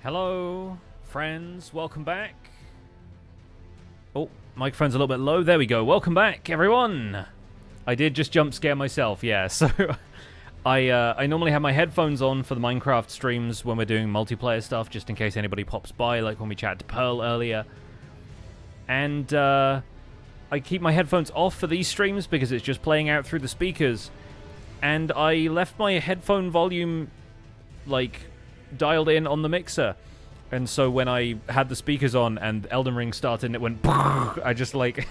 Hello, friends. Welcome back. Oh, microphone's a little bit low. There we go. Welcome back, everyone. I did just jump scare myself, yeah. So I normally have my headphones on for the Minecraft streams when we're doing multiplayer stuff, just in case anybody pops by, like when we chatted to Pearl earlier. And I keep my headphones off for these streams because it's just playing out through the speakers. And I left my headphone volume, like, dialed in on the mixer. And so when I had the speakers on and Elden Ring started and it went, I just, like,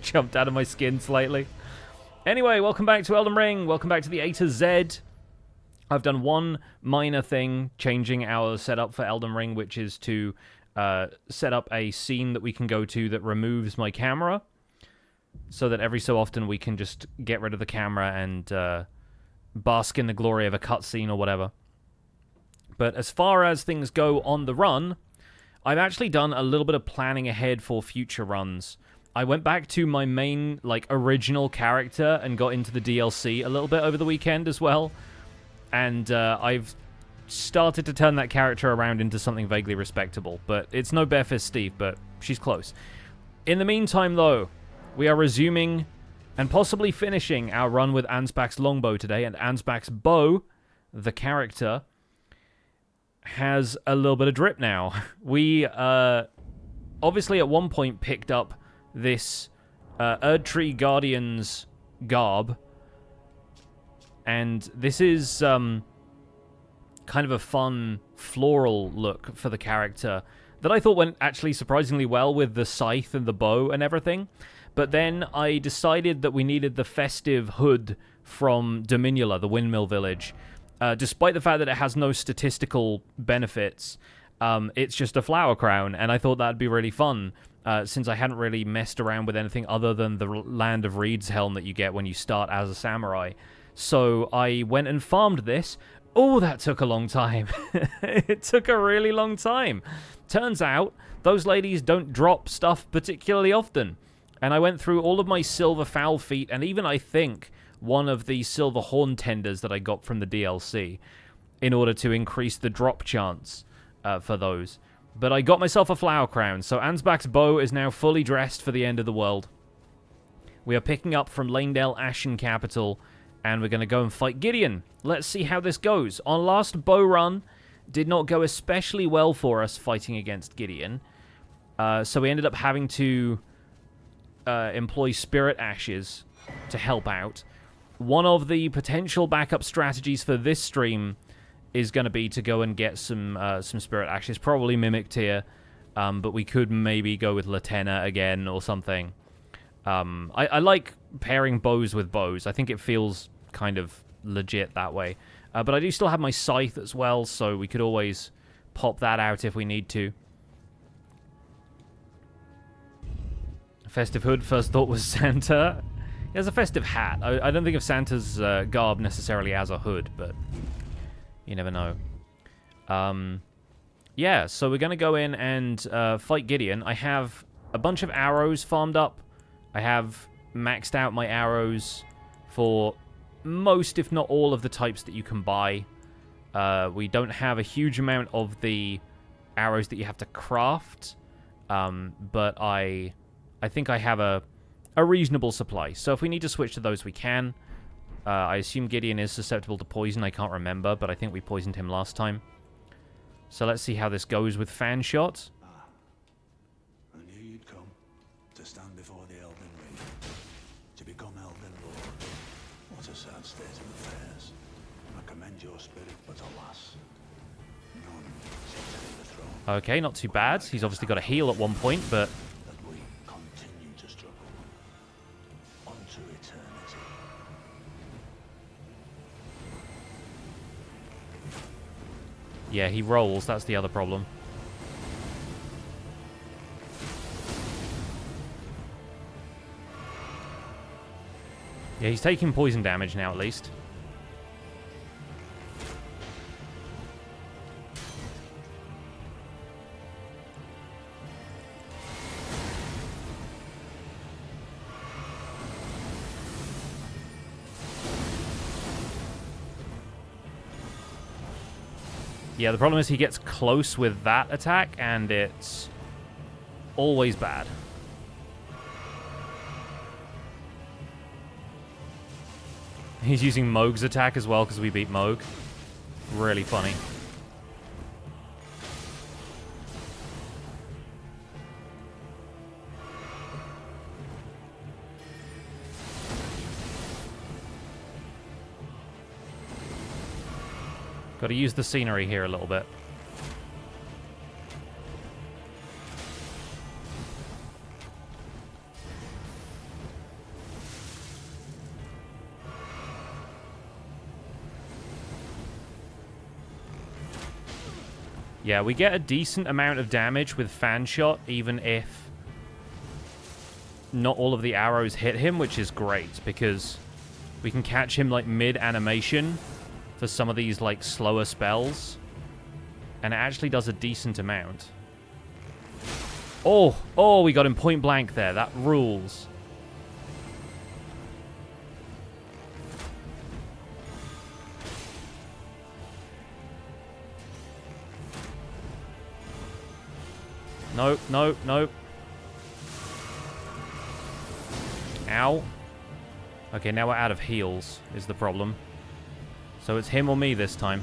jumped out of my skin slightly. Anyway, welcome back to Elden Ring. Welcome back to the A to Z. I've done one minor thing, changing our setup for Elden Ring, which is to set up a scene that we can go to that removes my camera, so that every so often we can just get rid of the camera and bask in the glory of a cutscene or whatever. But as far as things go on the run, I've actually done a little bit of planning ahead for future runs. I went back to my main, like, original character and got into the DLC a little bit over the weekend as well. And I've started to turn that character around into something vaguely respectable. But it's no Barefist Steve, but she's close. In the meantime, though, we are resuming and possibly finishing our run with Ansbach's Longbow today. And Ansbach's bow, the character, has a little bit of drip now. We obviously at one point picked up this Erdtree Guardian's garb, and this is kind of a fun floral look for the character that I thought went actually surprisingly well with the scythe and the bow and everything. But then I decided that we needed the festive hood from Dominula, the windmill village. Despite the fact that it has no statistical benefits, it's just a flower crown, and I thought that'd be really fun, since I hadn't really messed around with anything other than the Land of Reed's helm that you get when you start as a samurai. So I went and farmed this. Oh, that took a long time. It took a really long time. Turns out, those ladies don't drop stuff particularly often. And I went through all of my silver fowl feet, and even, I think, one of the silver horn tenders that I got from the DLC in order to increase the drop chance for those. But I got myself a flower crown, so Ansbach's bow is now fully dressed for the end of the world. We are picking up from Lanedale Ashen Capital, and we're going to go and fight Gideon. Let's see how this goes. Our last bow run did not go especially well for us fighting against Gideon, so we ended up having to employ Spirit Ashes to help out. One of the potential backup strategies for this stream is going to be to go and get some Spirit Ashes, probably Mimic tier, but we could maybe go with Latenna again or something. I like pairing bows with bows. I think it feels kind of legit that way. But I do still have my scythe as well, so we could always pop that out if we need to. Festive hood, first thought was Santa. He has a festive hat. I don't think of Santa's garb necessarily as a hood, but you never know. Yeah, so we're going to go in and fight Gideon. I have a bunch of arrows farmed up. I have maxed out my arrows for most, if not all, of the types that you can buy. We don't have a huge amount of the arrows that you have to craft, but I think I have a reasonable supply. So if we need to switch to those, we can. I assume Gideon is susceptible to poison. I can't remember, but I think we poisoned him last time. So let's see how this goes with fan shot. I knew you'd come to stand before the Elden Ring, to become Elden Lord. What a sad state of affairs. I commend your spirit, but alas, none shall take the throne. Okay, not too bad. He's obviously got a heal at one point, but yeah, he rolls. That's the other problem. Yeah, he's taking poison damage now, at least. Yeah, the problem is he gets close with that attack, and it's always bad. He's using Mohg's attack as well because we beat Mohg. Really funny. Got to use the scenery here a little bit. Yeah, we get a decent amount of damage with fan shot, even if not all of the arrows hit him, which is great, because we can catch him, like, mid-animation for some of these, like, slower spells, and it actually does a decent amount. Oh, we got him point blank there. That rules. Nope, nope, nope. Ow. Okay, now we're out of heals, is the problem. So it's him or me this time.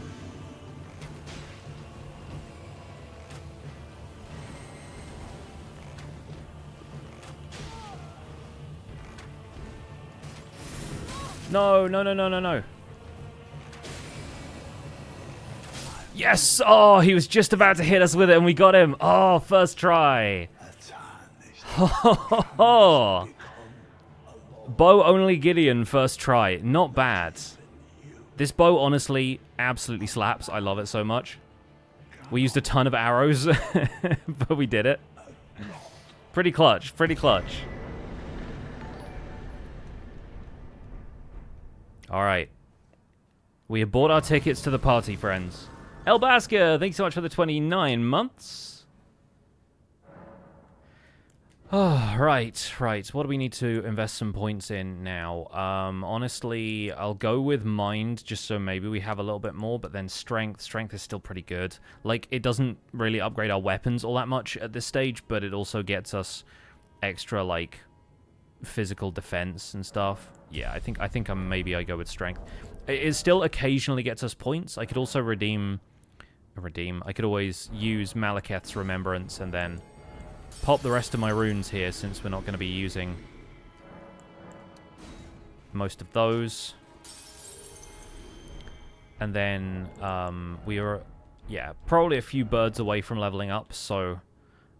No, no, no, no, no, no. Yes! Oh, he was just about to hit us with it and we got him. Oh, first try. Bow only Gideon first try. Not bad. This bow honestly absolutely slaps. I love it so much. We used a ton of arrows, but we did it. Pretty clutch, pretty clutch. Alright. We have bought our tickets to the party, friends. Elbaska, thanks so much for the 29 months. Oh, right. What do we need to invest some points in now? Honestly, I'll go with Mind, just so maybe we have a little bit more, but then Strength. Strength is still pretty good. Like, it doesn't really upgrade our weapons all that much at this stage, but it also gets us extra, like, physical defense and stuff. Yeah, I think maybe I go with Strength. It still occasionally gets us points. I could also redeem. I could always use Malekith's Remembrance and then pop the rest of my runes here, since we're not going to be using most of those. And then we are, yeah, probably a few birds away from leveling up, so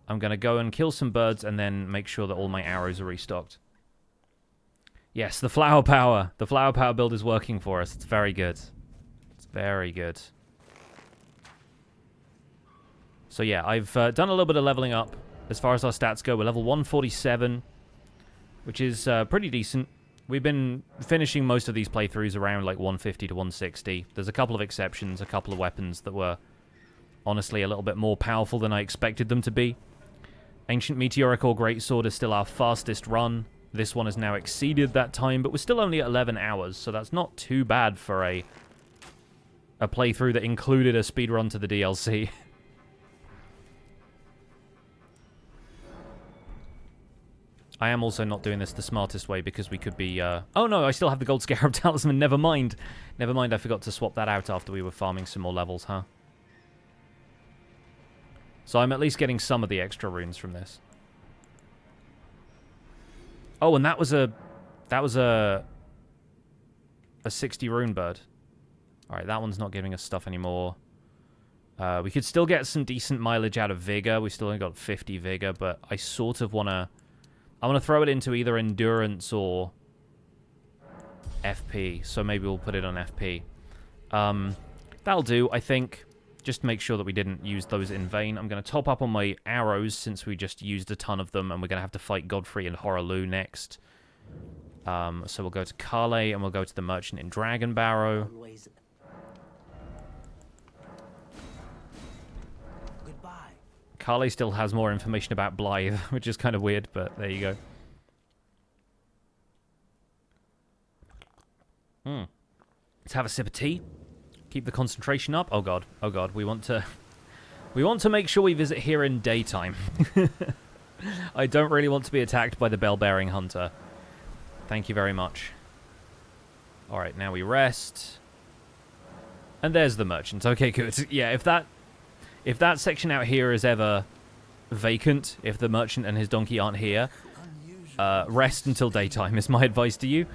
I'm going to go and kill some birds and then make sure that all my arrows are restocked. Yes, the flower power. The flower power build is working for us. It's very good. It's very good. So yeah, I've done a little bit of leveling up. As far as our stats go, we're level 147, which is pretty decent. We've been finishing most of these playthroughs around like 150 to 160. There's a couple of exceptions, a couple of weapons that were honestly a little bit more powerful than I expected them to be. Ancient Meteoric or Greatsword is still our fastest run. This one has now exceeded that time, but we're still only at 11 hours, so that's not too bad for a playthrough that included a speedrun to the DLC. I am also not doing this the smartest way because we could be... Oh no, I still have the Gold Scarab Talisman, never mind. Never mind, I forgot to swap that out after we were farming some more levels, huh? So I'm at least getting some of the extra runes from this. Oh, and that was a 60 rune bird. Alright, that one's not giving us stuff anymore. We could still get some decent mileage out of Vigor. We still only got 50 Vigor, but I sort of want to... I want to throw it into either Endurance or FP, so maybe we'll put it on FP. That'll do, I think. Just to make sure that we didn't use those in vain. I'm going to top up on my arrows, since we just used a ton of them, and we're going to have to fight Godfrey and Hoarah Loux next. So we'll go to Caelid, and we'll go to the Merchant in Dragon Barrow. Caelid still has more information about Blythe, which is kind of weird, but there you go. Let's have a sip of tea. Keep the concentration up. Oh god. Oh god. We want to make sure we visit here in daytime. I don't really want to be attacked by the bell-bearing hunter. Thank you very much. Alright, now we rest. And there's the merchant. Okay, good. Yeah, if that section out here is ever vacant, if the merchant and his donkey aren't here, rest until daytime is my advice to you.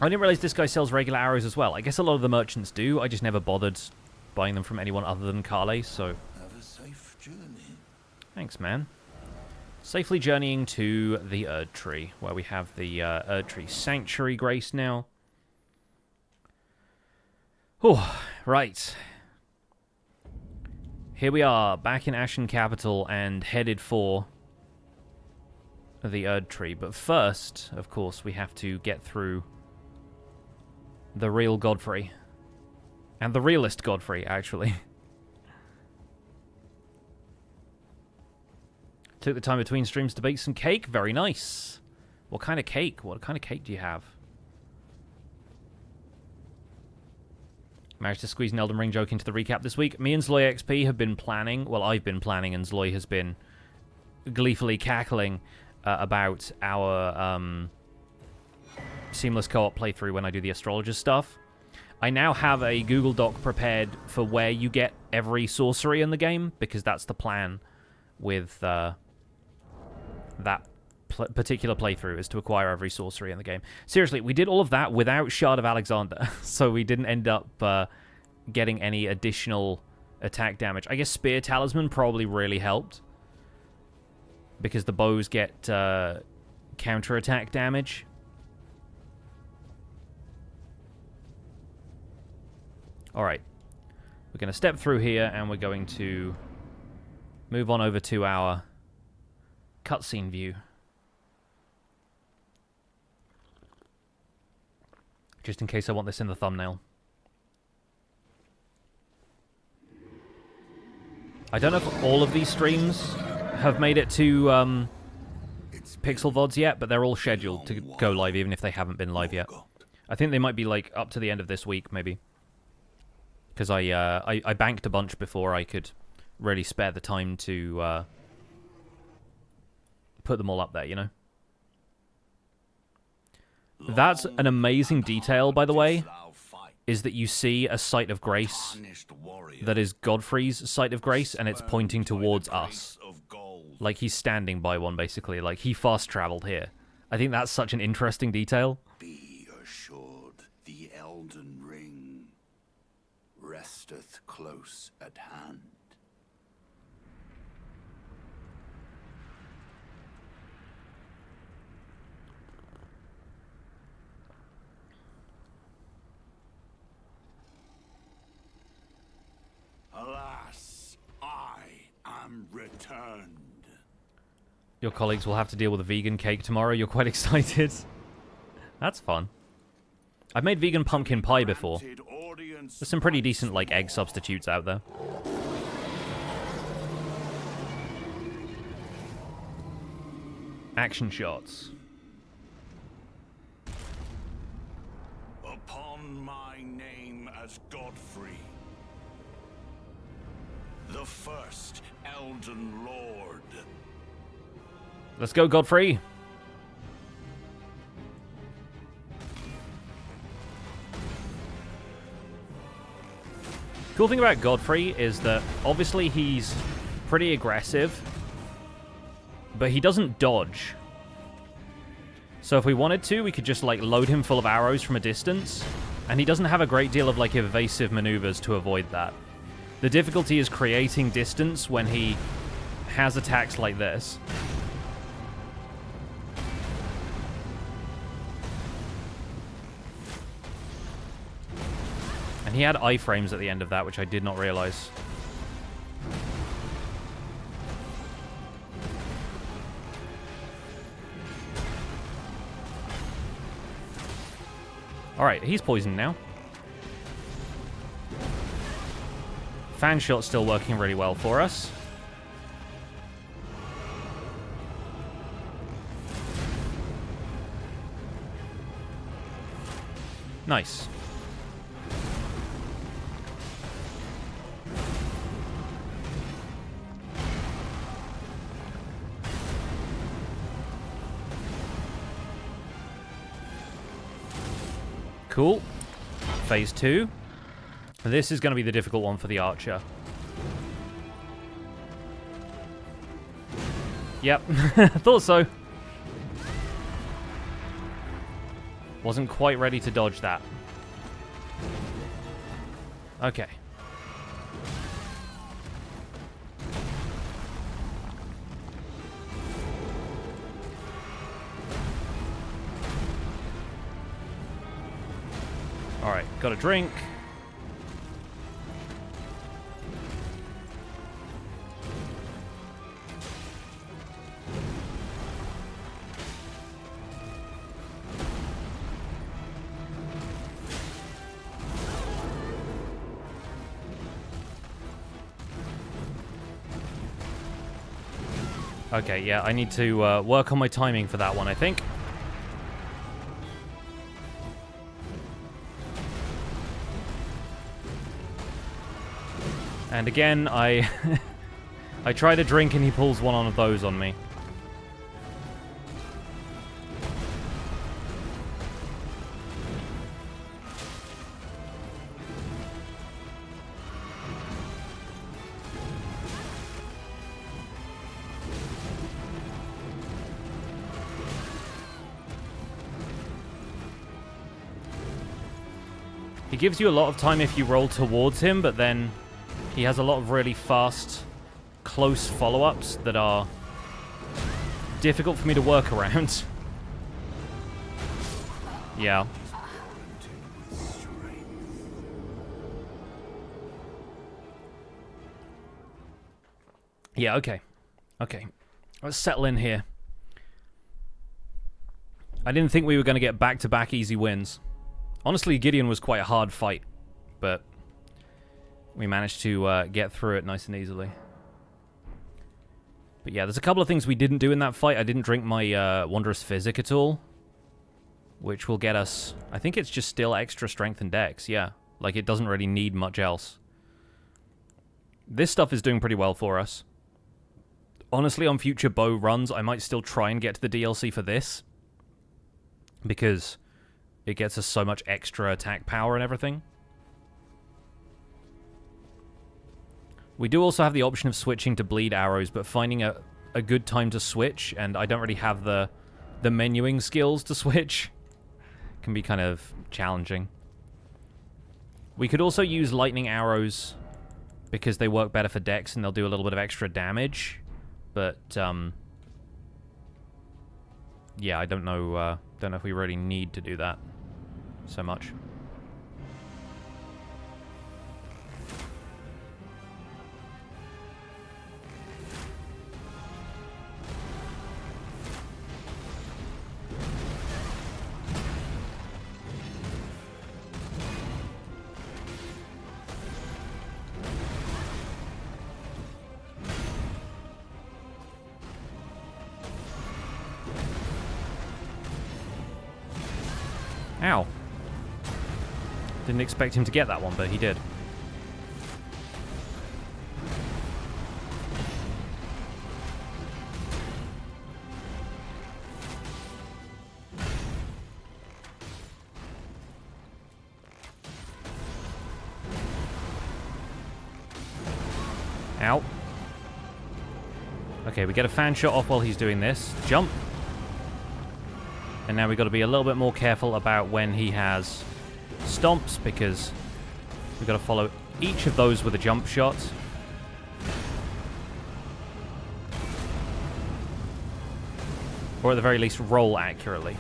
I didn't realize this guy sells regular arrows as well. I guess a lot of the merchants do. I just never bothered buying them from anyone other than Caelid, so... Have a safe journey. Thanks, man. Safely journeying to the Erd Tree, where we have the Erd Tree Sanctuary Grace now. Oh, right. Here we are, back in Ashen Capital, and headed for the Erd Tree. But first, of course, we have to get through the real Godfrey. And the realist Godfrey, actually. Took the time between streams to bake some cake. Very nice. What kind of cake? What kind of cake do you have? Managed to squeeze an Elden Ring joke into the recap this week. Me and Zloy XP have been planning. Well, I've been planning, and Zloy has been gleefully cackling about our seamless co-op playthrough when I do the astrologer stuff. I now have a Google Doc prepared for where you get every sorcery in the game, because that's the plan with that particular playthrough, is to acquire every sorcery in the game. Seriously, we did all of that without Shard of Alexander, so we didn't end up getting any additional attack damage. I guess Spear Talisman probably really helped, because the bows get counter-attack damage. Alright, we're going to step through here, and we're going to move on over to our cutscene view. Just in case I want this in the thumbnail. I don't know if all of these streams have made it to Pixel VODs yet, but they're all scheduled to go live, even if they haven't been live yet. I think they might be like up to the end of this week, maybe. Because I banked a bunch before I could really spare the time to put them all up there, you know? That's an amazing detail, by the way, is that you see a site of grace that is Godfrey's site of grace, and it's pointing towards us. Like he's standing by one, basically. Like he fast-traveled here. I think that's such an interesting detail. Be assured, the Elden Ring resteth close at hand. Alas, I am returned. Your colleagues will have to deal with a vegan cake tomorrow. You're quite excited. That's fun. I've made vegan pumpkin pie before. There's some pretty decent, like, egg substitutes out there. Action shots. Upon my name as Godfrey, the first Elden Lord. Let's go, Godfrey. Cool thing about Godfrey is that obviously he's pretty aggressive, but he doesn't dodge. So if we wanted to, we could just like load him full of arrows from a distance, and he doesn't have a great deal of like evasive maneuvers to avoid that. The difficulty is creating distance when he has attacks like this. And he had iframes at the end of that, which I did not realize. Alright, he's poisoned now. Fan shot's still working really well for us. Nice. Cool. Phase 2. This is going to be the difficult one for the archer. Yep, thought so. Wasn't quite ready to dodge that. Okay. Alright, got a drink. Okay, yeah, I need to work on my timing for that one, I think. And again, I try to drink and he pulls one of those on me. He gives you a lot of time if you roll towards him, but then he has a lot of really fast, close follow-ups that are difficult for me to work around. Yeah. Yeah, okay. Okay. Let's settle in here. I didn't think we were going to get back-to-back easy wins. Honestly, Gideon was quite a hard fight, but we managed to get through it nice and easily. But yeah, there's a couple of things we didn't do in that fight. I didn't drink my Wondrous Physic at all, which will get us... I think it's just still extra strength and dex, yeah. Like, it doesn't really need much else. This stuff is doing pretty well for us. Honestly, on future bow runs, I might still try and get to the DLC for this, because it gets us so much extra attack power and everything. We do also have the option of switching to bleed arrows, but finding a good time to switch, and I don't really have the menuing skills to switch, can be kind of challenging. We could also use lightning arrows because they work better for dex and they'll do a little bit of extra damage, but yeah, I don't know if we really need to do that so much. Ow. Didn't expect him to get that one, but he did. Ow. Okay, we get a fan shot off while he's doing this. Jump. And now we've got to be a little bit more careful about when he has stomps, because we've got to follow each of those with a jump shot. Or at the very least, roll accurately.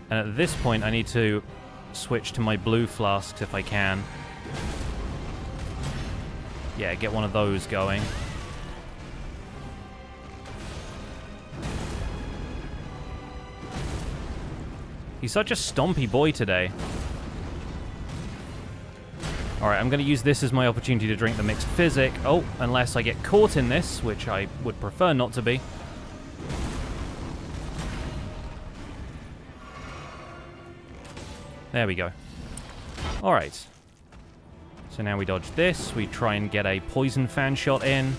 And at this point, I need to switch to my blue flasks if I can. Yeah, get one of those going. He's such a stompy boy today. Alright, I'm going to use this as my opportunity to drink the mixed physic. Oh, unless I get caught in this, which I would prefer not to be. There we go. Alright. So now we dodge this. We try and get a poison fan shot in.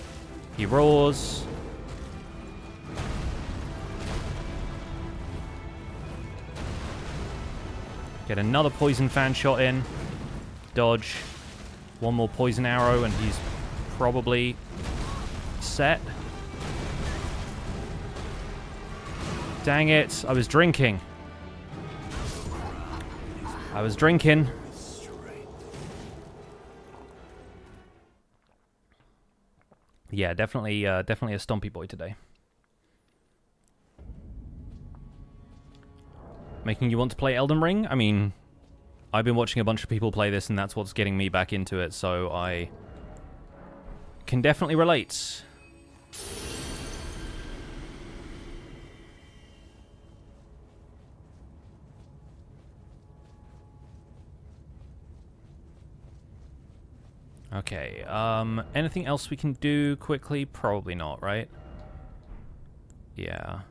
He roars. Get another poison fan shot in. Dodge. One more poison arrow and he's probably set. Dang it. I was drinking. I was drinking. Yeah, definitely a stompy boy today. Making you want to play Elden Ring? I mean, I've been watching a bunch of people play this and that's what's getting me back into it, so I can definitely relate. Okay, anything else we can do quickly? Probably not, right? Yeah.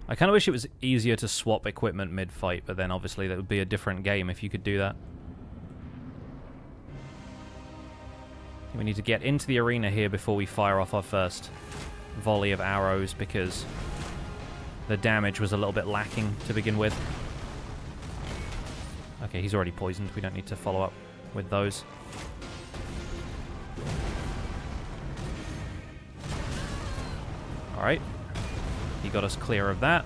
I kind of wish it was easier to swap equipment mid-fight, but then obviously that would be a different game if you could do that. We need to get into the arena here before we fire off our first volley of arrows, because the damage was a little bit lacking to begin with. Okay, he's already poisoned. We don't need to follow up with those. Alright. He got us clear of that.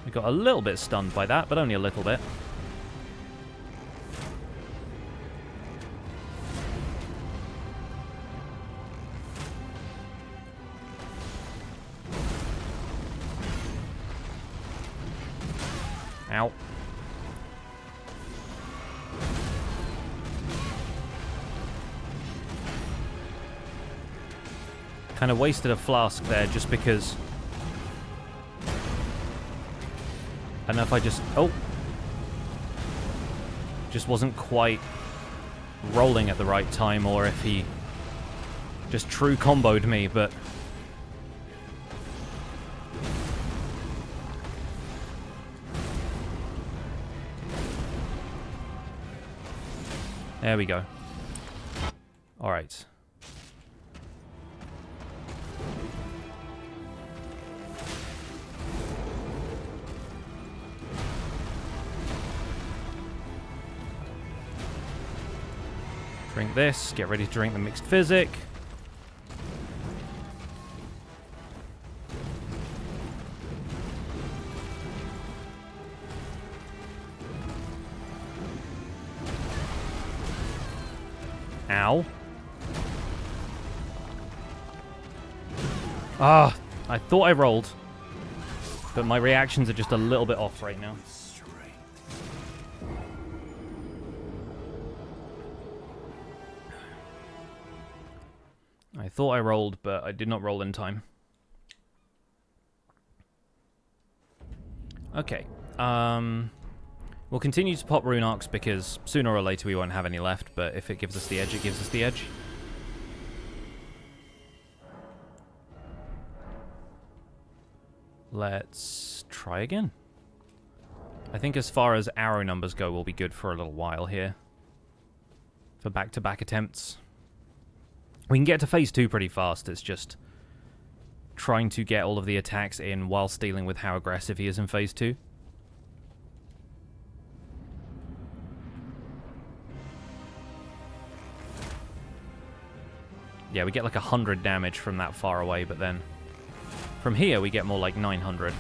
We got a little bit stunned by that, but only a little bit. Ow. Kind of wasted a flask there just because... I don't know if I just... Oh! Just wasn't quite rolling at the right time, or if he just true comboed me, but... There we go. Alright. Drink this. Get ready to drink the mixed physic. Ow. Ah, I thought I rolled, but my reactions are just a little bit off right now. I thought I rolled, but I did not roll in time. Okay. We'll continue to pop rune arcs because sooner or later we won't have any left, but if it gives us the edge, it gives us the edge. Let's try again. I think as far as arrow numbers go, we'll be good for a little while here. For back-to-back attempts. We can get to phase 2 pretty fast, it's just trying to get all of the attacks in whilst dealing with how aggressive he is in phase 2. Yeah, we get like 100 damage from that far away, but then from here we get more like 900.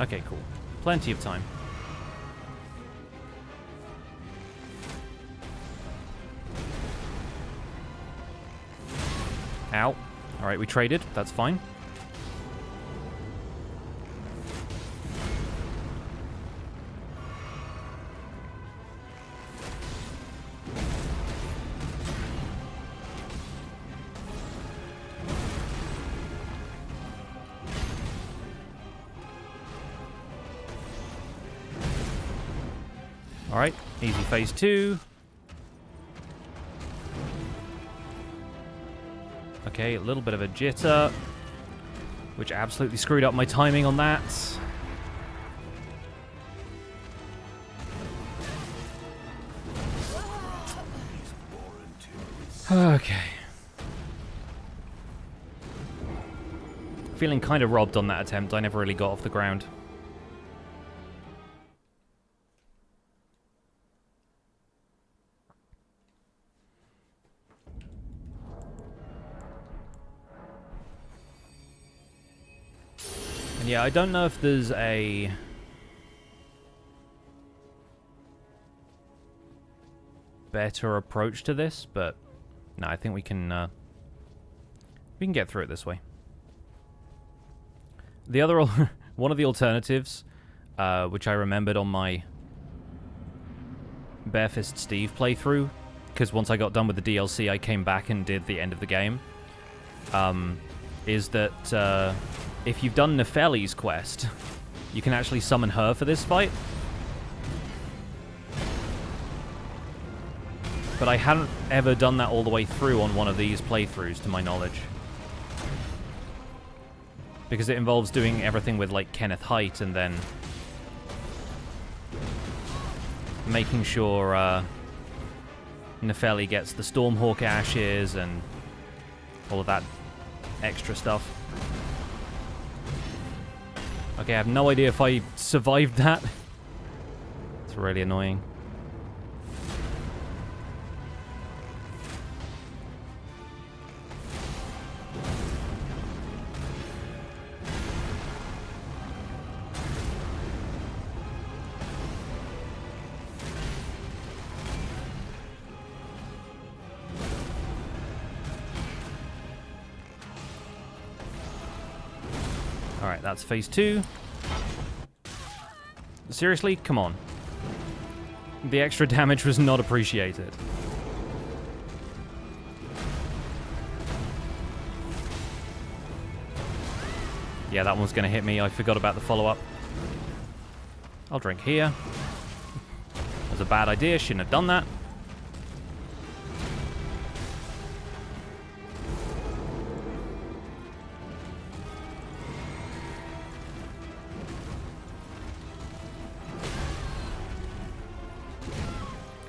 Okay, cool. Plenty of time. Ow. Alright, we traded. That's fine. Alright, easy phase 2. Okay, a little bit of a jitter, which absolutely screwed up my timing on that. Okay. Feeling kind of robbed on that attempt. I never really got off the ground. And yeah, I don't know if there's a better approach to this, but no, I think we can get through it this way. The other one of the alternatives, which I remembered on my Barefist Steve playthrough, because once I got done with the DLC, I came back and did the end of the game, is that if you've done Nefeli's quest, you can actually summon her for this fight. But I hadn't ever done that all the way through on one of these playthroughs, to my knowledge. Because it involves doing everything with, like, Kenneth Haight and then making sure Nefeli gets the Stormhawk ashes and all of that extra stuff. Okay, I have no idea if I survived that. It's really annoying. Alright, that's phase 2. Seriously? Come on. The extra damage was not appreciated. Yeah, that one's going to hit me. I forgot about the follow-up. I'll drink here. That was a bad idea. Shouldn't have done that.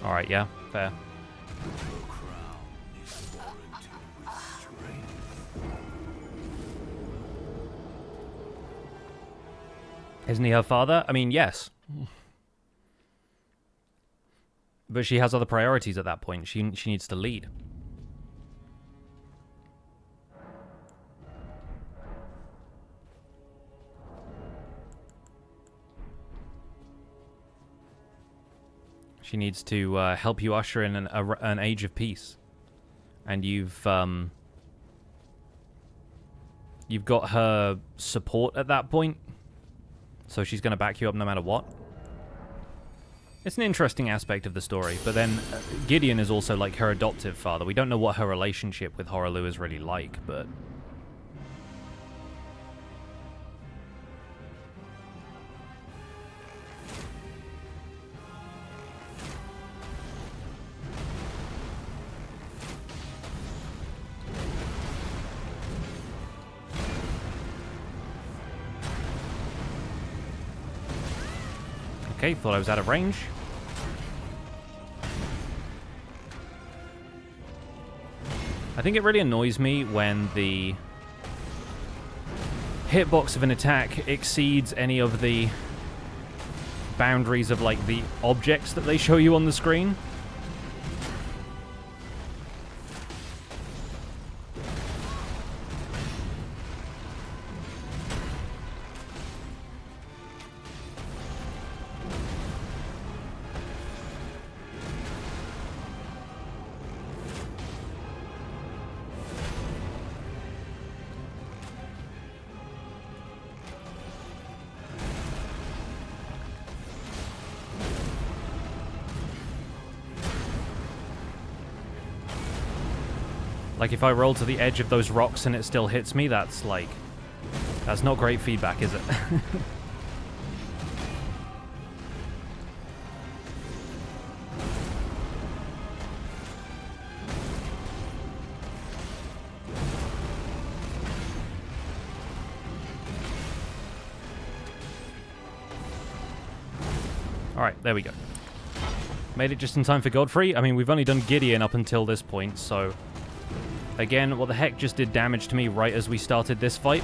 Alright, yeah, fair. Isn't he her father? I mean, yes. But she has other priorities at that point. She needs to lead. She needs to help you usher in an age of peace. And you've got her support at that point. So she's going to back you up no matter what. It's an interesting aspect of the story. But then Gideon is also like her adoptive father. We don't know what her relationship with Hoarah is really like, but... Okay, thought I was out of range. I think it really annoys me when the hitbox of an attack exceeds any of the boundaries of, like, the objects that they show you on the screen. Like, if I roll to the edge of those rocks and it still hits me, that's, like... That's not great feedback, is it? Alright, there we go. Made it just in time for Godfrey. I mean, we've only done Gideon up until this point, so... Again, what the heck just did damage to me right as we started this fight?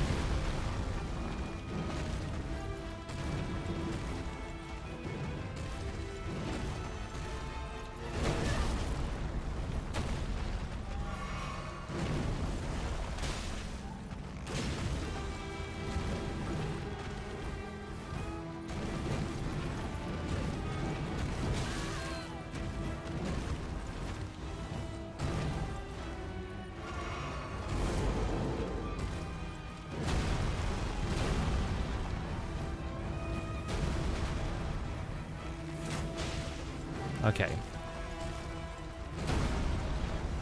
Okay.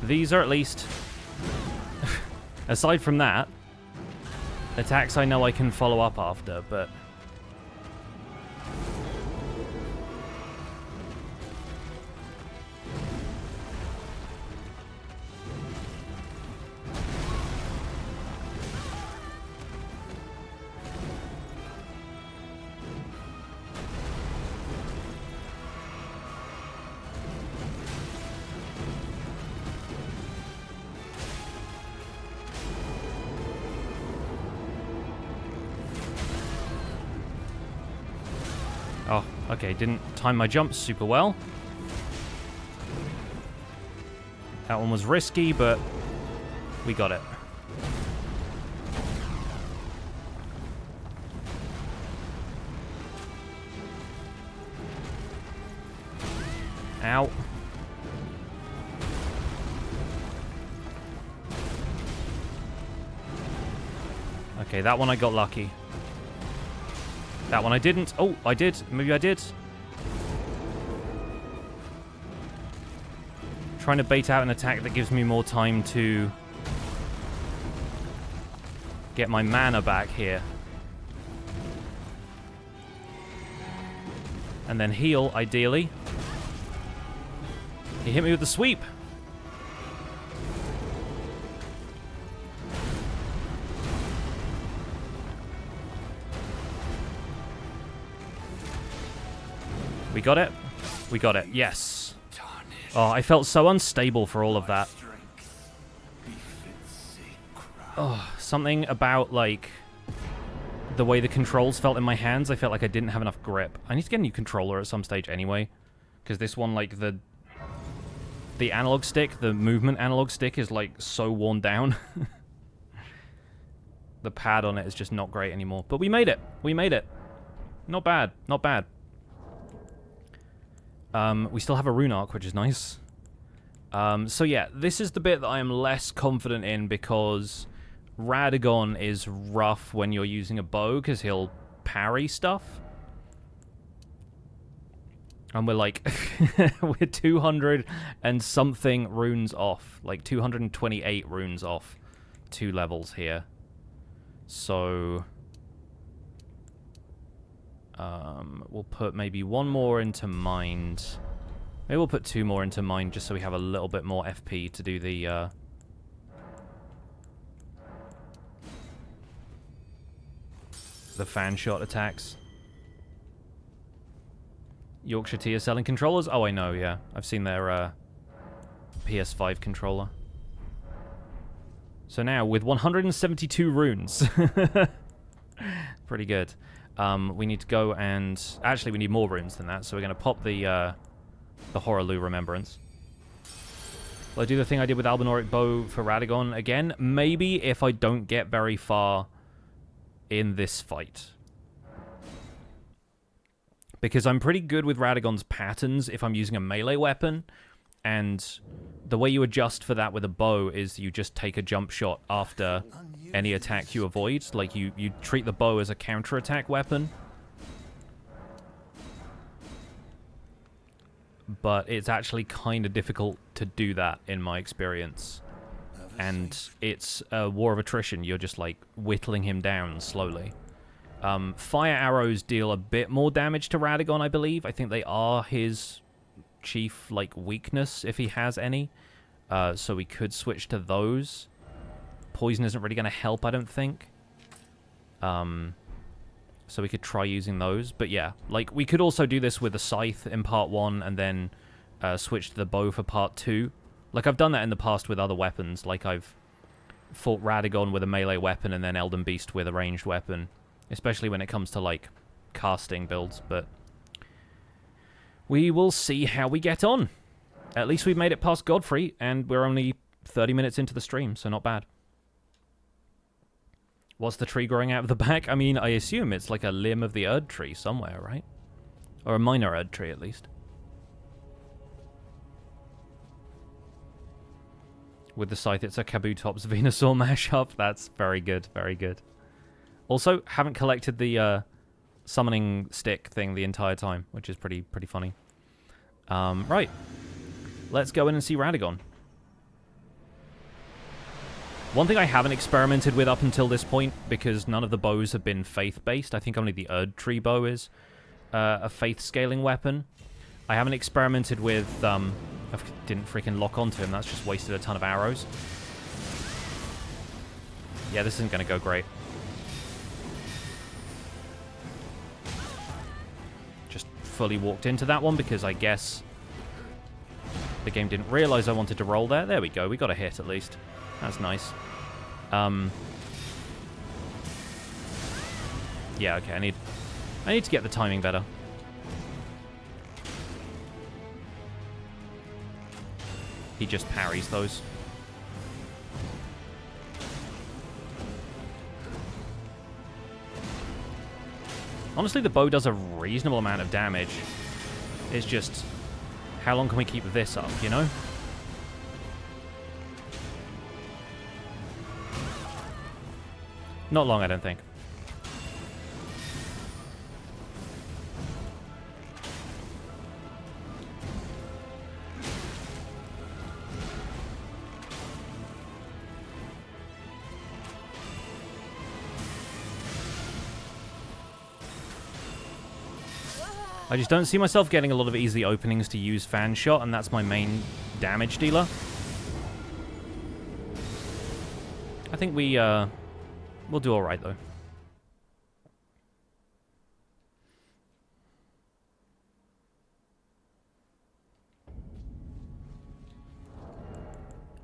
These are at least... aside from that, attacks I know I can follow up after, but... Oh, okay, didn't time my jumps super well. That one was risky, but we got it. Ow. Okay, that one I got lucky. That one I didn't. Oh, I did. Maybe I did. Trying to bait out an attack that gives me more time to get my mana back here. And then heal, ideally. He hit me with the sweep. We got it. We got it. Yes. Oh, I felt so unstable for all of that. Oh, something about, like, the way the controls felt in my hands. I felt like I didn't have enough grip. I need to get a new controller at some stage anyway. Because this one, like, the analog stick, the movement analog stick is, like, so worn down. The pad on it is just not great anymore. But we made it. We made it. Not bad. Not bad. We still have a rune arc, which is nice. So yeah, this is the bit that I am less confident in because Radagon is rough when you're using a bow because he'll parry stuff. And we're like, we're 200 and something runes off. Like 228 runes off 2 levels here. So... we'll put maybe 1 more into Mind. Maybe we'll put 2 more into Mind just so we have a little bit more FP to do the fan shot attacks. Yorkshire Tea is selling controllers? Oh, I know, yeah. I've seen their PS5 controller. So now, with 172 runes. Pretty good. We need to go and... Actually, we need more runes than that, so we're going to pop the Hoarah Loux Remembrance. Will I do the thing I did with Albinoric Bow for Radagon again? Maybe if I don't get very far in this fight. Because I'm pretty good with Radagon's patterns if I'm using a melee weapon, and the way you adjust for that with a bow is you just take a jump shot after any attack you avoid. Like, you treat the bow as a counter-attack weapon. But it's actually kind of difficult to do that, in my experience. And it's a war of attrition. You're just, like, whittling him down slowly. Fire arrows deal a bit more damage to Radagon, I believe. I think they are his chief, like, weakness, if he has any. So we could switch to those. Poison isn't really going to help, I don't think. So we could try using those. But yeah, like, we could also do this with the scythe in part 1 and then switch to the bow for part 2. Like, I've done that in the past with other weapons. Like, I've fought Radagon with a melee weapon and then Elden Beast with a ranged weapon. Especially when it comes to, like, casting builds. But we will see how we get on. At least we've made it past Godfrey, and we're only 30 minutes into the stream, so not bad. What's the tree growing out of the back? I mean, I assume it's like a limb of the Erd tree somewhere, right? Or a minor Erd tree, at least. With the scythe, it's a Kabutops Venusaur mashup. That's very good, very good. Also, haven't collected the summoning stick thing the entire time, which is pretty funny. Right. Let's go in and see Radagon. One thing I haven't experimented with up until this point, because none of the bows have been faith-based. I think only the Erd Tree bow is a faith-scaling weapon. I haven't experimented with... I didn't freaking lock onto him. That's just wasted a ton of arrows. Yeah, this isn't going to go great. Just fully walked into that one because I guess the game didn't realize I wanted to roll there. There we go. We got a hit at least. That's nice. Yeah, okay. I need to get the timing better. He just parries those. Honestly, the bow does a reasonable amount of damage. It's just, how long can we keep this up, you know? Not long, I don't think. I just don't see myself getting a lot of easy openings to use Fan Shot, and that's my main damage dealer. I think we'll do alright, though.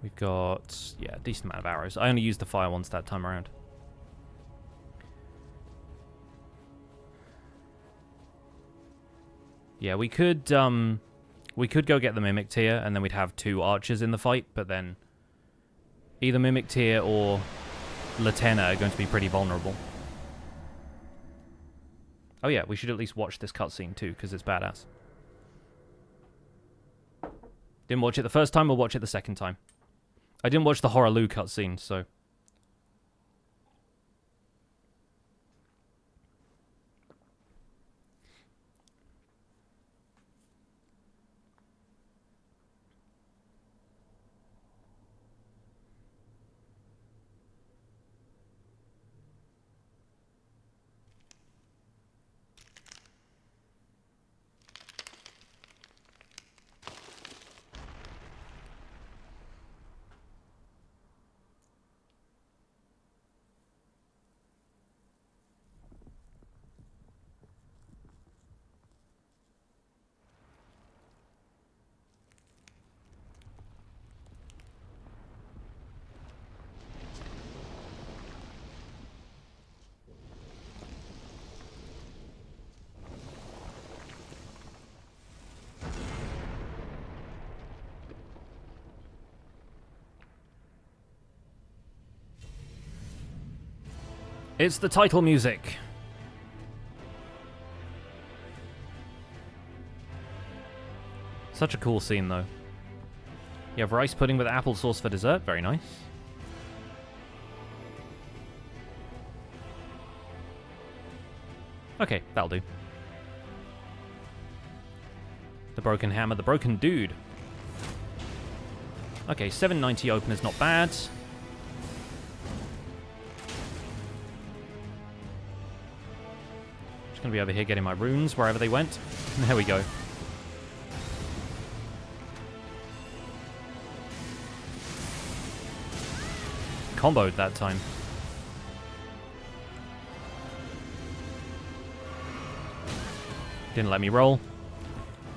We've got, yeah, a decent amount of arrows. I only used the fire ones that time around. Yeah, we could go get the Mimic Tier, and then we'd have 2 archers in the fight, but then either Mimic Tier or Latenna are going to be pretty vulnerable. Oh yeah, we should at least watch this cutscene too, because it's badass. Didn't watch it the first time, we'll watch it the second time. I didn't watch the Hoarah Loux cutscene, so... It's the title music. Such a cool scene, though. You have rice pudding with applesauce for dessert. Very nice. Okay, that'll do. The broken hammer, the broken dude. Okay, 790 open is not bad. Gonna be over here getting my runes wherever they went. There we go. Comboed that time. Didn't let me roll.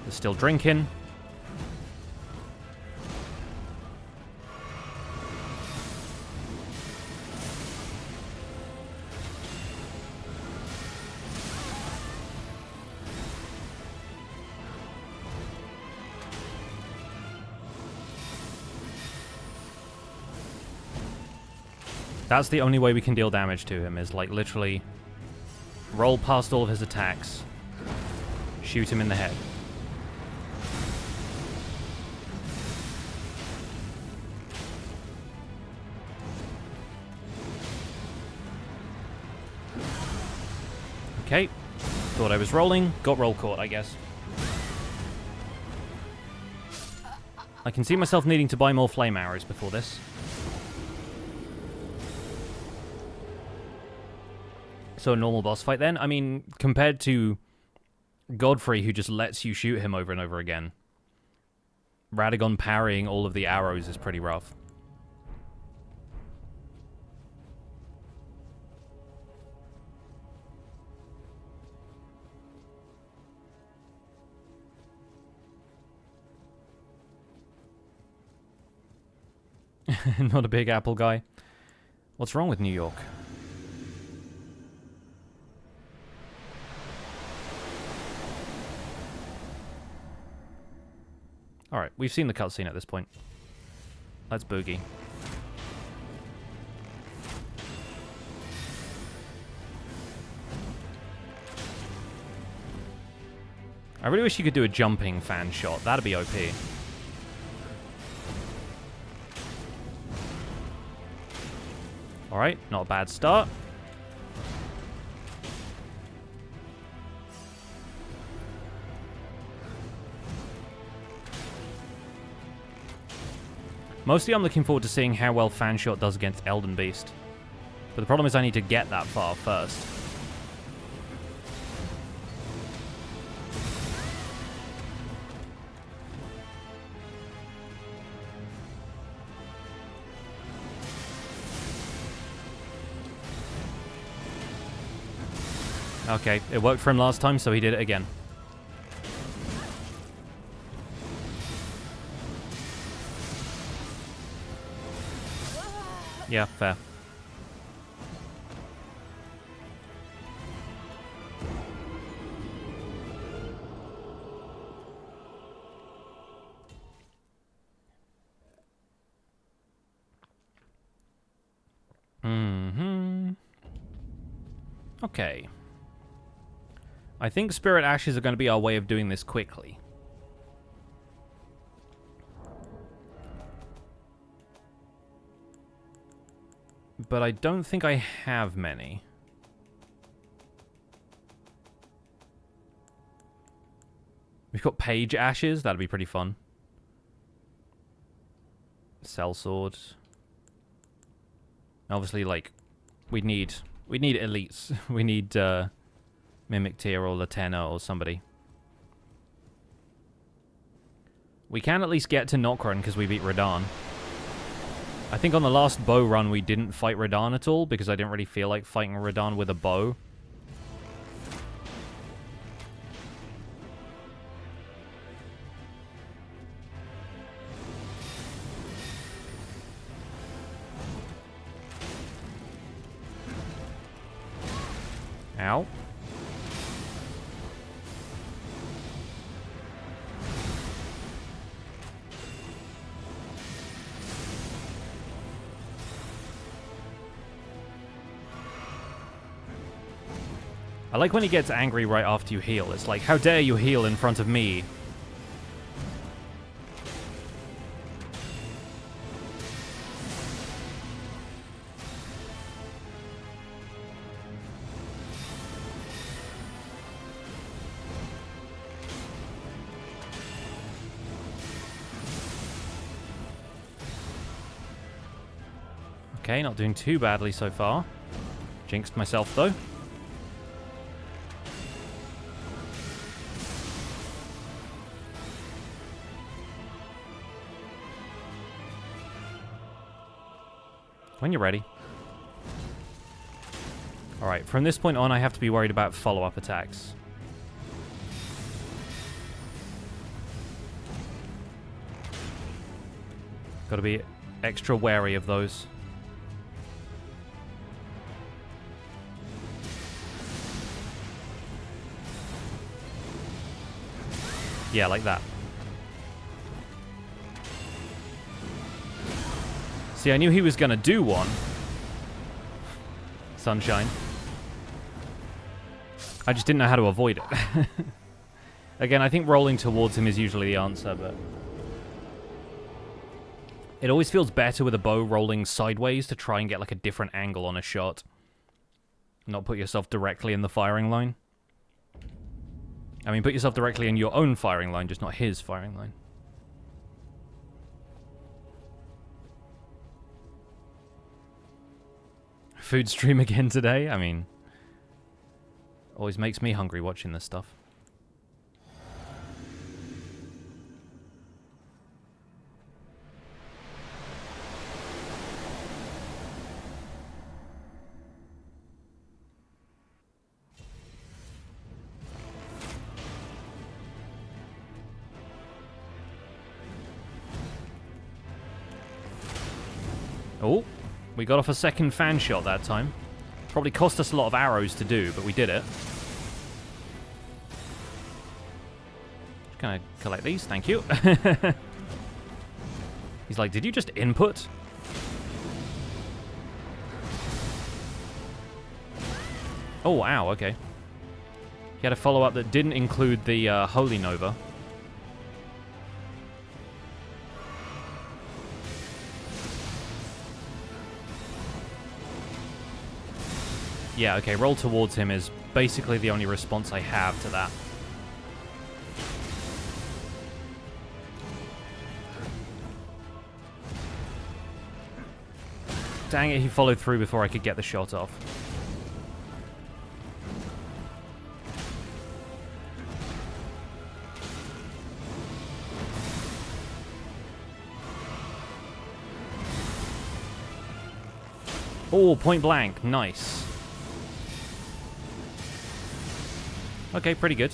They're still drinking. That's the only way we can deal damage to him, is like literally roll past all of his attacks, shoot him in the head. Okay, thought I was rolling, got roll caught, I guess. I can see myself needing to buy more flame arrows before this. So a normal boss fight then? I mean, compared to Godfrey, who just lets you shoot him over and over again, Radagon parrying all of the arrows is pretty rough. Not a big Apple guy. What's wrong with New York? Alright, we've seen the cutscene at this point. Let's boogie. I really wish you could do a jumping fan shot. That'd be OP. Alright, not a bad start. Mostly I'm looking forward to seeing how well Fanshot does against Elden Beast. But the problem is I need to get that far first. Okay, it worked for him last time, so he did it again. Yeah, fair. Okay. I think Spirit Ashes are going to be our way of doing this quickly. But I don't think I have many. We've got Page Ashes. That'd be pretty fun. Sellsword. Obviously, like, we need elites. We need Mimic Tier or Latena or somebody. We can at least get to Nokron because we beat Radagon. I think on the last bow run we didn't fight Radagon at all because I didn't really feel like fighting Radagon with a bow. Ow. I like when he gets angry right after you heal. It's like, how dare you heal in front of me? Okay, not doing too badly so far. Jinxed myself, though. When you're ready. Alright, from this point on, I have to be worried about follow-up attacks. Got to be extra wary of those. Yeah, like that. See, I knew he was going to do one. Sunshine. I just didn't know how to avoid it. Again, I think rolling towards him is usually the answer, but... It always feels better with a bow rolling sideways to try and get like a different angle on a shot. Not put yourself directly in the firing line. I mean, put yourself directly in your own firing line, just not his firing line. Food stream again today? I mean, always makes me hungry watching this stuff. Oh, we got off a second fan shot that time. Probably cost us a lot of arrows to do, but we did it. Just gonna collect these, thank you. He's like, did you just input? Oh, wow, okay. He had a follow-up that didn't include the Holy Nova. Yeah, okay, roll towards him is basically the only response I have to that. Dang it, he followed through before I could get the shot off. Oh, point blank, nice. Okay, pretty good.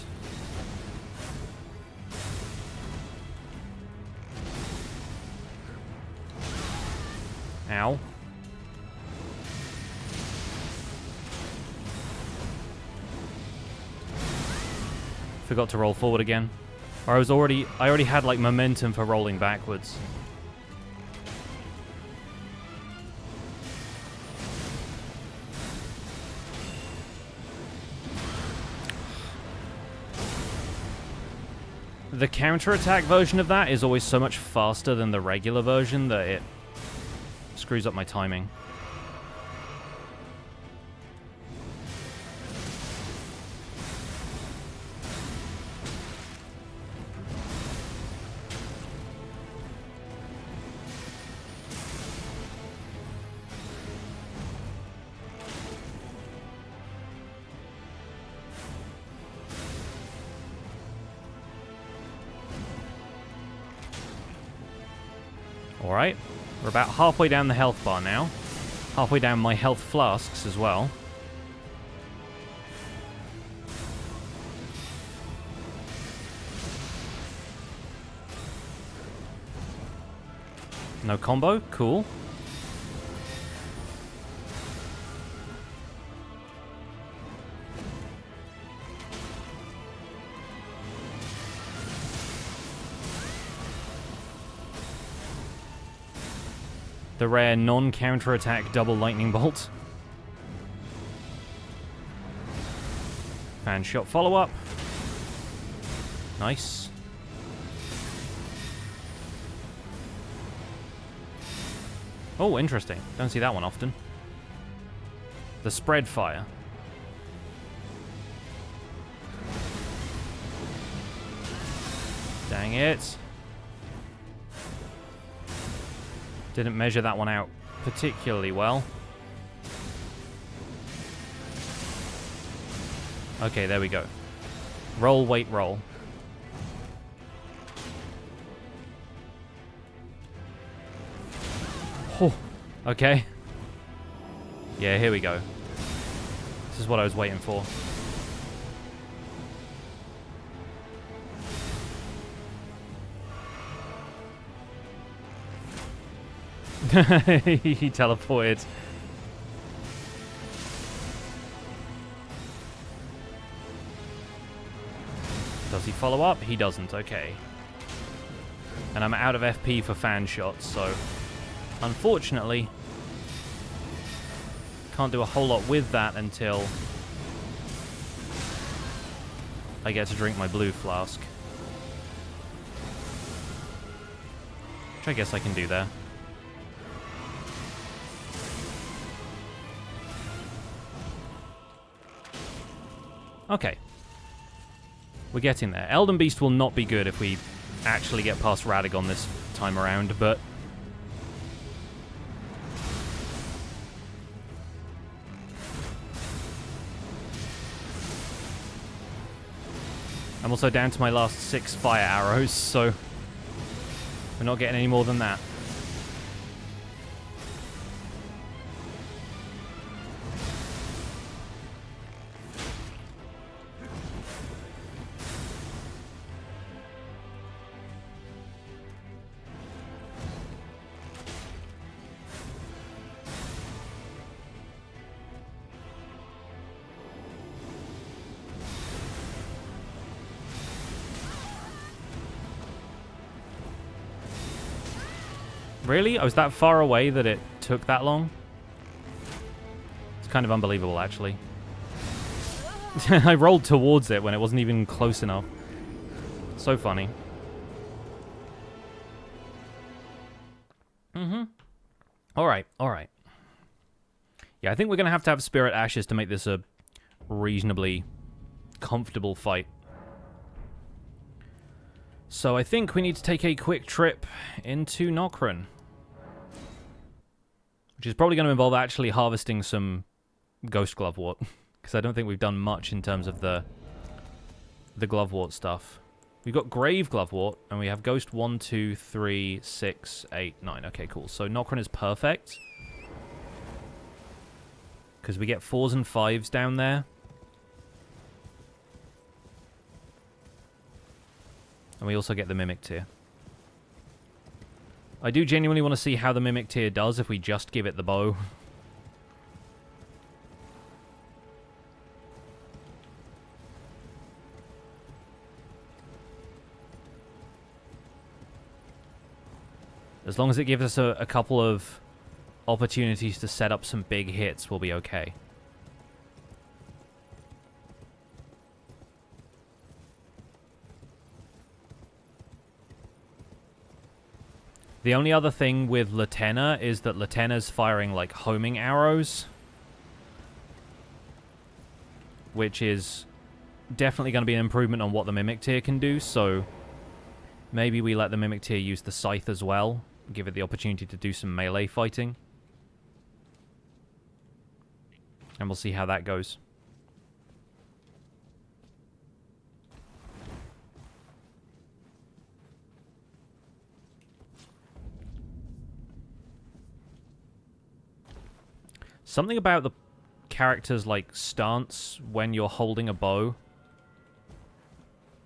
Ow. Forgot to roll forward again. Or I already had like momentum for rolling backwards. The counter-attack version of that is always so much faster than the regular version that it screws up my timing. Alright, we're about halfway down the health bar now. Halfway down my health flasks as well. No combo? Cool. The rare non-counter-attack double lightning bolt. Fan shot follow-up. Nice. Oh, interesting. Don't see that one often. The spread fire. Dang it. Didn't measure that one out particularly well. Okay, there we go. Roll, wait, roll. Oh, okay. Yeah, here we go. This is what I was waiting for. He teleported. Does he follow up? He doesn't. Okay. And I'm out of FP for fan shots, so unfortunately can't do a whole lot with that until I get to drink my blue flask. Which I guess I can do there. Okay. We're getting there. Elden Beast will not be good if we actually get past Radagon this time around, but I'm also down to my last 6 fire arrows, so we're not getting any more than that. Really? I was that far away that it took that long? It's kind of unbelievable, actually. I rolled towards it when it wasn't even close enough. So funny. Alright, alright. Yeah, I think we're going to have Spirit Ashes to make this a reasonably comfortable fight. So I think we need to take a quick trip into Nokron. Which is probably going to involve actually harvesting some Ghost Glovewort. Because I don't think we've done much in terms of the Glovewort stuff. We've got Grave Glovewort, and we have Ghost 1, 2, 3, 6, 8, 9. Okay, cool. So Nokron is perfect. Because we get 4s and 5s down there. And we also get the Mimic Tear. I do genuinely want to see how the Mimic Tear does if we just give it the bow. As long as it gives us a couple of opportunities to set up some big hits, we'll be okay. The only other thing with Latenna is that Latenna's firing, like, homing arrows. Which is definitely going to be an improvement on what the Mimic Tear can do, so maybe we let the Mimic Tear use the Scythe as well. Give it the opportunity to do some melee fighting. And we'll see how that goes. Something about the character's, like, stance when you're holding a bow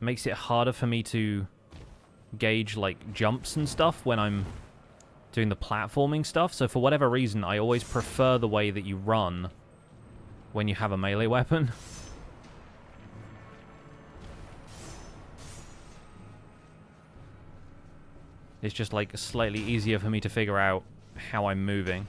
makes it harder for me to gauge, like, jumps and stuff when I'm doing the platforming stuff. So for whatever reason, I always prefer the way that you run when you have a melee weapon. It's just, like, slightly easier for me to figure out how I'm moving.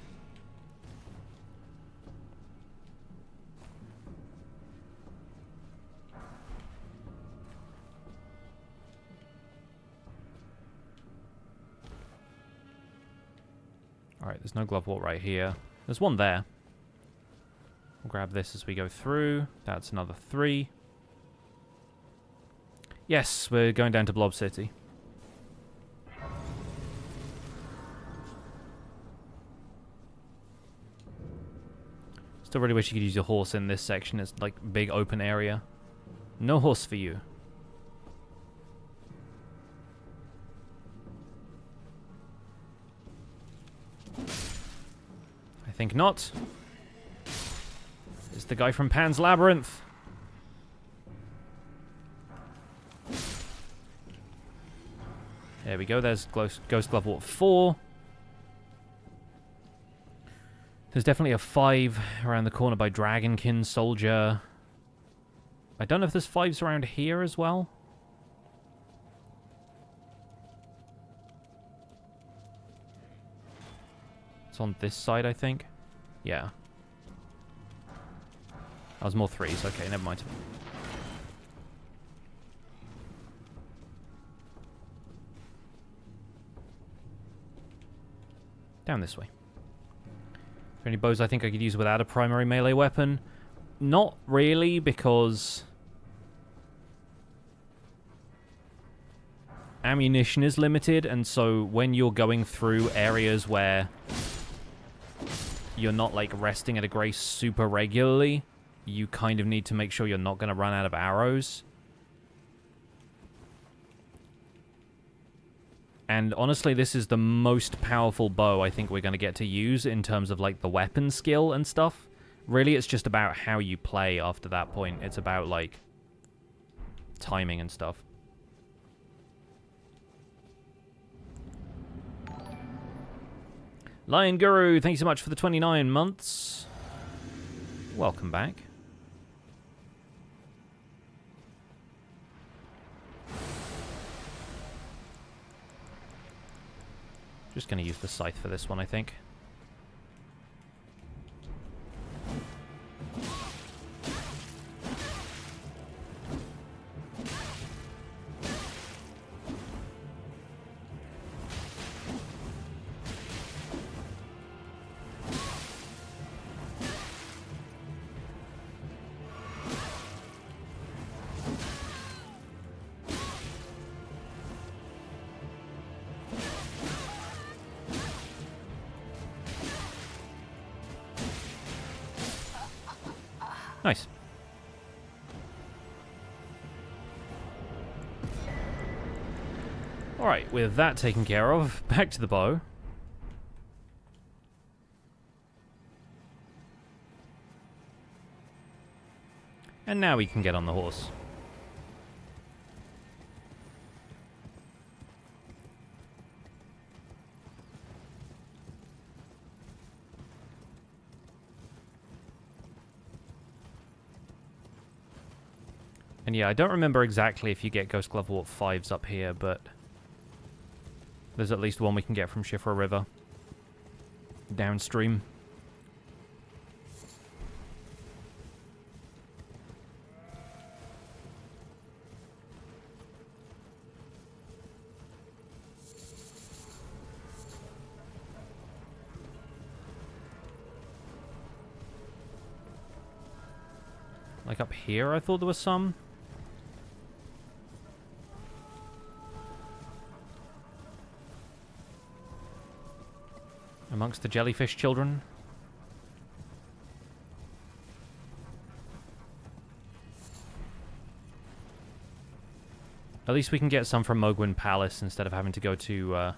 Alright, there's no Glovewort right here. There's one there. We'll grab this as we go through. That's another 3. Yes, we're going down to Blob City. Still really wish you could use your horse in this section. It's like big open area. No horse for you. I think not. It's the guy from Pan's Labyrinth. There we go. There's Ghost Glovewort 4. There's definitely a 5 around the corner by Dragonkin Soldier. I don't know if there's 5s around here as well. It's on this side, I think. Yeah. That was more 3s. Okay, never mind. Down this way. Are there any bows I think I could use without a primary melee weapon? Not really, because ammunition is limited, and so when you're going through areas where you're not, like, resting at a grace super regularly, you kind of need to make sure you're not going to run out of arrows. And honestly, this is the most powerful bow I think we're going to get to use in terms of, like, the weapon skill and stuff. Really, it's just about how you play after that point. It's about, like, timing and stuff. Lion Guru, thank you so much for the 29 months. Welcome back. Just going to use the scythe for this one, I think. Nice. Alright, with that taken care of, back to the bow. And now we can get on the horse. And yeah, I don't remember exactly if you get Ghost Glove Warp 5s up here, but there's at least one we can get from Shifra River. Downstream. Like up here, I thought there was some. Amongst the jellyfish children. At least we can get some from Mogwin Palace instead of having to go to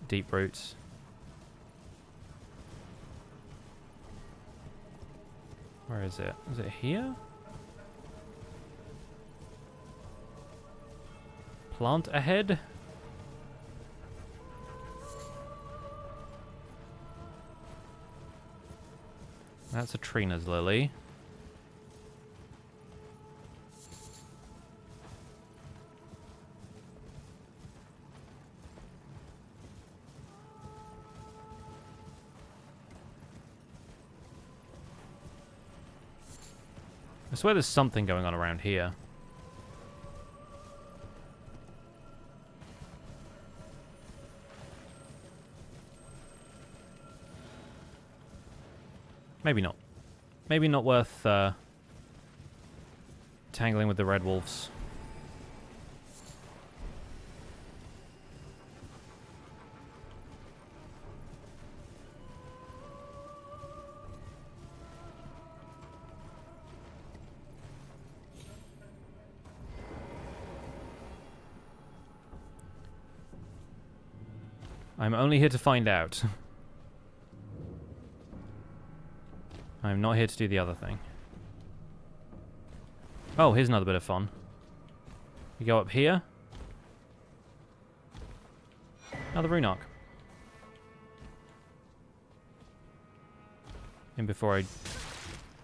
Deep Roots. Where is it? Is it here? Plant ahead? That's a Trina's Lily. I swear there's something going on around here. Maybe not. Maybe not worth tangling with the red wolves. I'm only here to find out. I'm not here to do the other thing. Oh, here's another bit of fun. You go up here. Another rune arc. in before I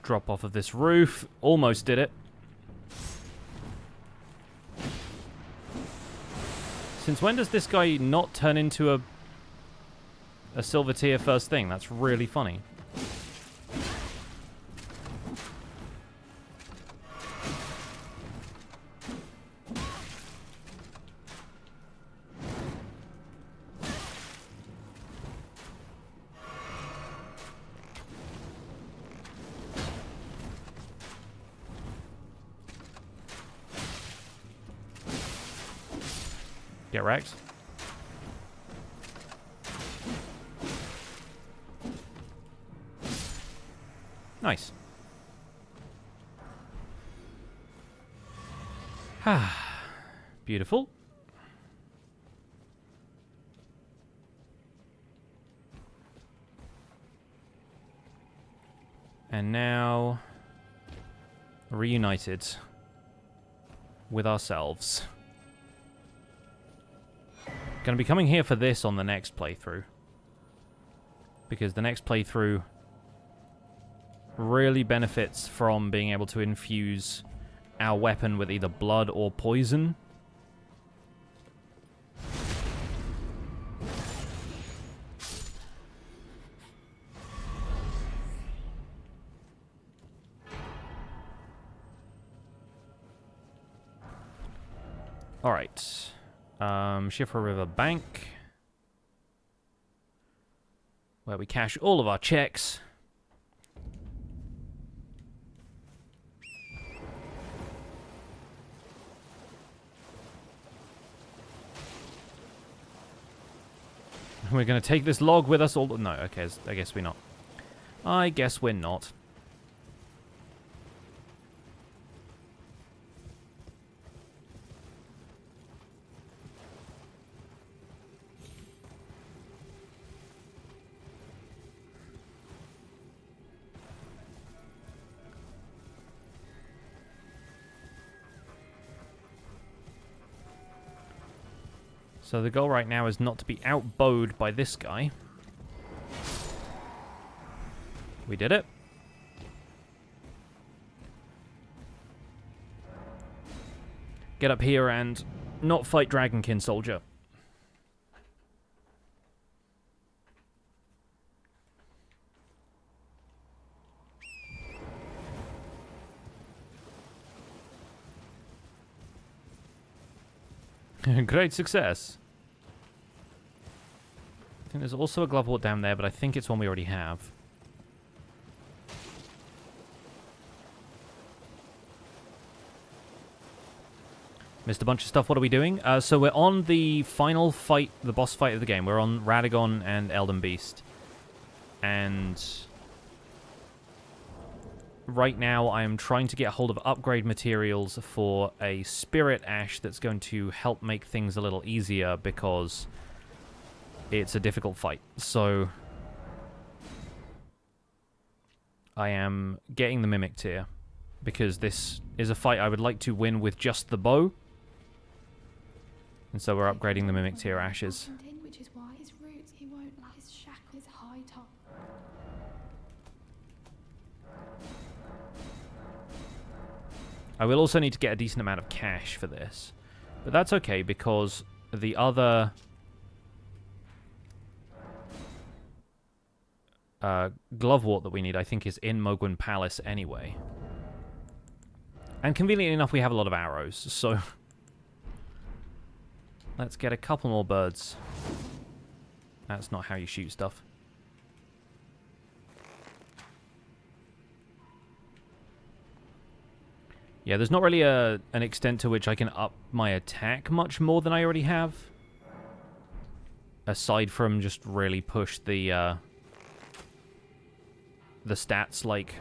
drop off of this roof. Almost did it. Since when does this guy not turn into a silver tier first thing? That's really funny. Get wrecked. Nice. Beautiful. And now reunited with ourselves. Going to be coming here for this on the next playthrough. Because the next playthrough really benefits from being able to infuse our weapon with either blood or poison. Alright. Shifra River Bank, where we cash all of our checks. We're going to take this log with us all... No, okay, I guess we're not. I guess we're not. So the goal right now is not to be outbowed by this guy. We did it. Get up here and not fight Dragonkin Soldier. Great success. I think there's also a Glovewort down there, but I think it's one we already have. Missed a bunch of stuff. What are we doing? So we're on the final fight, the boss fight of the game. We're on Radagon and Elden Beast. And right now I am trying to get hold of upgrade materials for a Spirit Ash that's going to help make things a little easier because it's a difficult fight. So I am getting the Mimic tier because this is a fight I would like to win with just the bow. And so we're upgrading the Mimic tier ashes. Which is why his roots, he won't like his shackles high top. I will also need to get a decent amount of cash for this. But that's okay because the other Glovewort that we need, I think, is in Mogwin Palace anyway. And conveniently enough, we have a lot of arrows, so let's get a couple more birds. That's not how you shoot stuff. Yeah, there's not really an extent to which I can up my attack much more than I already have. Aside from just really push the stats like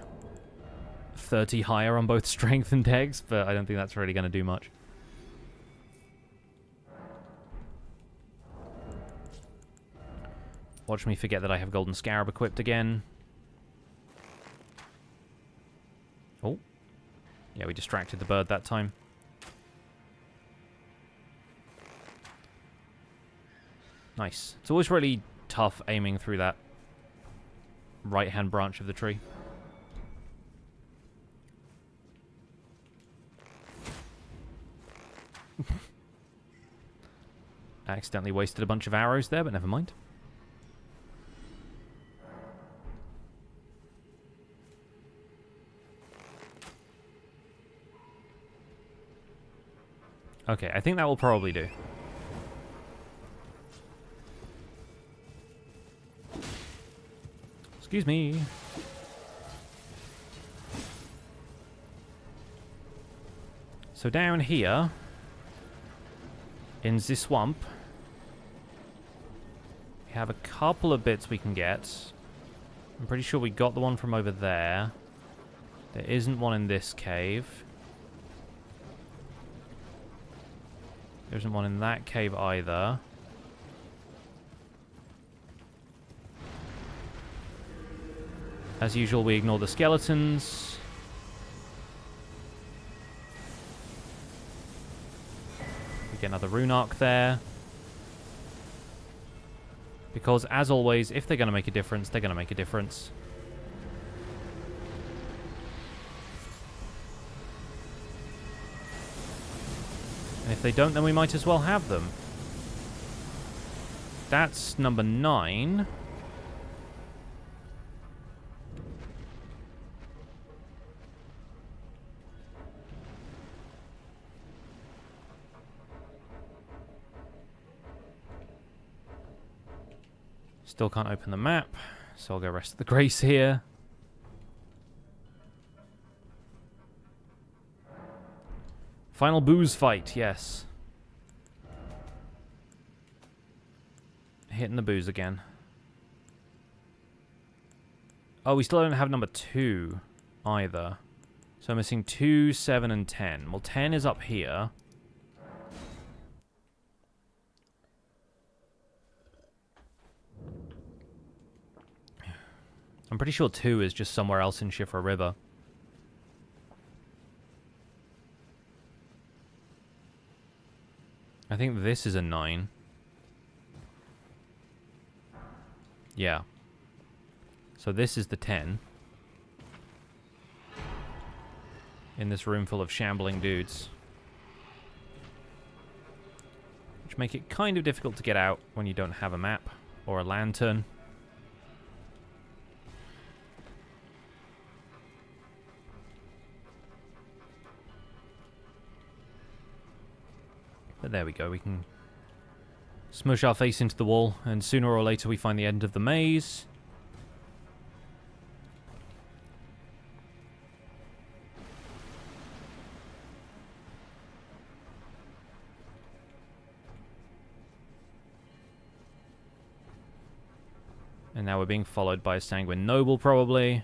30 higher on both strength and dex, but I don't think that's really going to do much. Watch me forget that I have Golden Scarab equipped again. Oh. Yeah, we distracted the bird that time. Nice. It's always really tough aiming through that right-hand branch of the tree. Accidentally wasted a bunch of arrows there, but never mind. Okay, I think that will probably do. Excuse me. So down here, in the swamp, we have a couple of bits we can get. I'm pretty sure we got the one from over there. There isn't one in this cave. There isn't one in that cave either. As usual, we ignore the skeletons. We get another rune arc there. Because, as always, if they're going to make a difference, they're going to make a difference. And if they don't, then we might as well have them. That's number 9. Still can't open the map, so I'll go rest of the grace here. Final booze fight, yes. Hitting the booze again. Oh, we still don't have number 2 either. So I'm missing 2, 7, and 10. Well, 10 is up here. I'm pretty sure 2 is just somewhere else in Shifra River. I think this is a 9. Yeah. So this is the 10. In this room full of shambling dudes. Which make it kind of difficult to get out when you don't have a map or a lantern. But there we go, we can smush our face into the wall, and sooner or later we find the end of the maze. And now we're being followed by a sanguine noble, probably.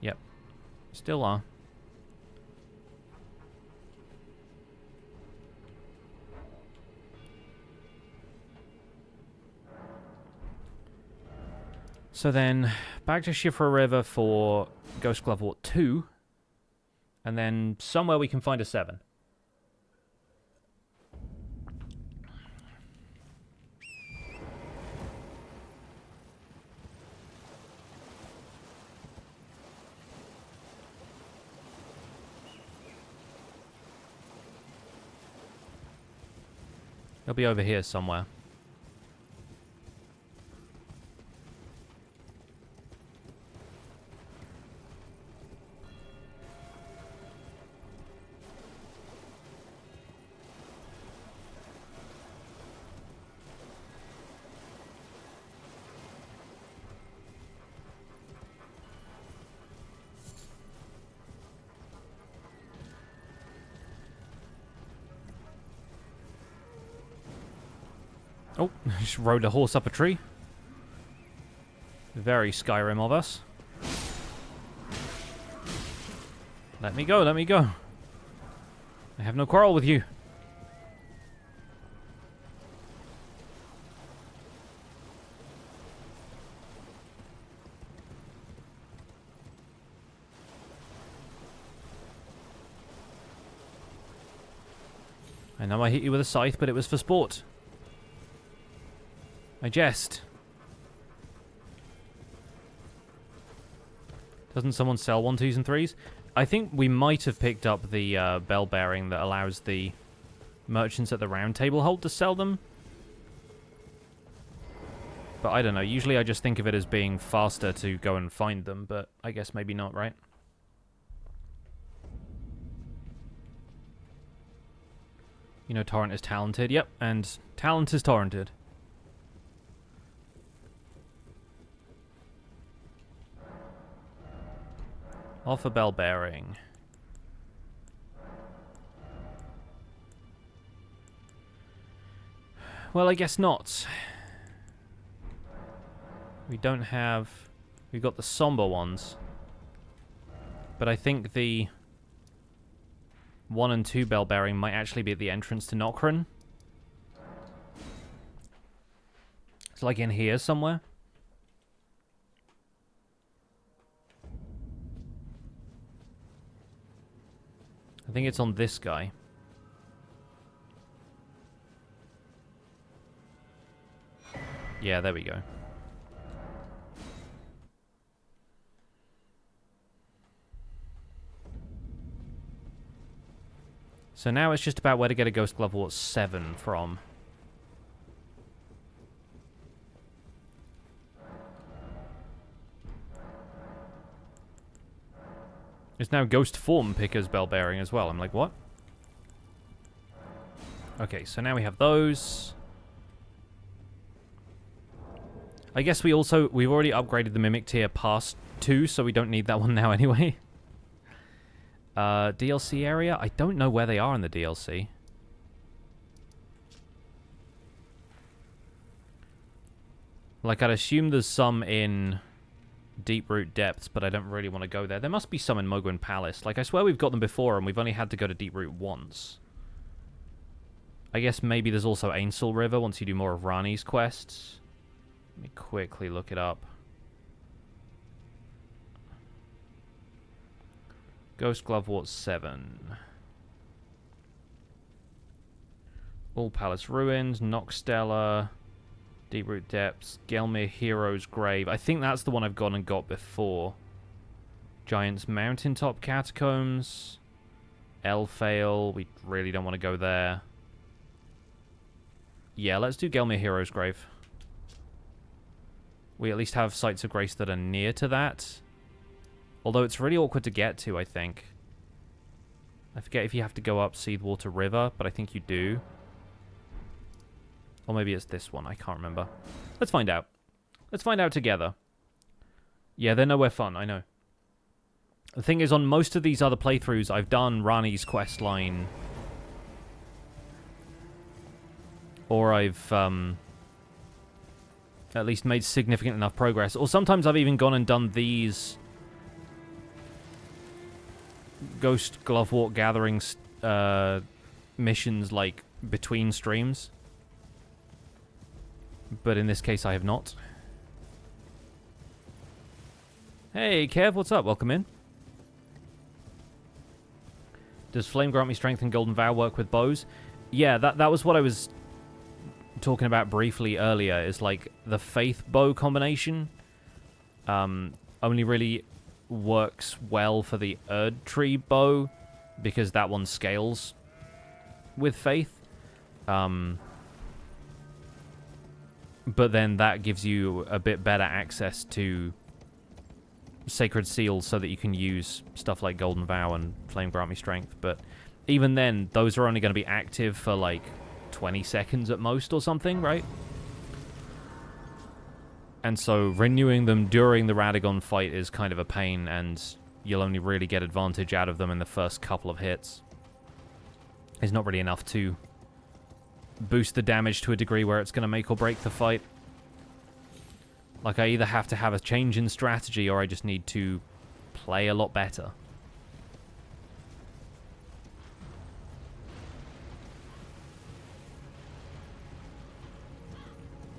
Yep. Still are. So then, back to Shifra River for Ghost Glovewort 2. And then somewhere we can find a 7. He'll be over here somewhere. Oh, just rode a horse up a tree. Very Skyrim of us. Let me go, let me go. I have no quarrel with you. I know I hit you with a scythe, but it was for sport. I jest. Doesn't someone sell 1, 2s, and 3s? I think we might have picked up the bell bearing that allows the merchants at the round table hold to sell them. But I don't know. Usually I just think of it as being faster to go and find them, but I guess maybe not, right? You know, Torrent is talented. Yep, and talent is torrented. Offer bell bearing. Well, I guess not. We don't have... We've got the somber ones. But I think the 1 and 2 bell bearing might actually be at the entrance to Nokron. It's like in here somewhere. I think it's on this guy. Yeah, there we go. So now it's just about where to get a Ghost Glove Wart 7 from. It's now Ghost Form Picker's Bell Bearing as well. I'm like, what? Okay, so now we have those. I guess we've already upgraded the Mimic tier past 2, so we don't need that one now anyway. DLC area? I don't know where they are in the DLC. Like, I'd assume there's some in Deeproot Depths, but I don't really want to go there. There must be some in Mogwin Palace. Like, I swear we've got them before, and we've only had to go to Deeproot once. I guess maybe there's also Ainsel River once you do more of Rani's quests. Let me quickly look it up. Ghost Glove Wart 7. All Palace Ruins, Noxtella, Deeproot Depths, Gelmir Hero's Grave. I think that's the one I've gone and got before. Giant's Mountaintop Catacombs. Elfale. We really don't want to go there. Yeah, let's do Gelmir Hero's Grave. We at least have Sites of Grace that are near to that. Although it's really awkward to get to, I think. I forget if you have to go up Seedwater River, but I think you do. Or maybe it's this one. I can't remember. Let's find out. Let's find out together. Yeah, they're nowhere fun, I know. The thing is, on most of these other playthroughs, I've done Rani's questline. Or I've at least made significant enough progress. Or sometimes I've even gone and done these Ghost Glove Wart gatherings missions, like, between streams. But in this case, I have not. Hey, Kev, what's up? Welcome in. Does Flame grant me strength and Golden Vow work with bows? Yeah, that was what I was talking about briefly earlier, is like the Faith bow combination only really works well for the Erd Tree bow because that one scales with Faith. But then that gives you a bit better access to Sacred Seals so that you can use stuff like Golden Vow and Flame Grant Me Strength. But even then, those are only going to be active for like 20 seconds at most or something, right? And so renewing them during the Radagon fight is kind of a pain, and you'll only really get advantage out of them in the first couple of hits. It's not really enough to boost the damage to a degree where it's going to make or break the fight. Like, I either have to have a change in strategy or I just need to play a lot better.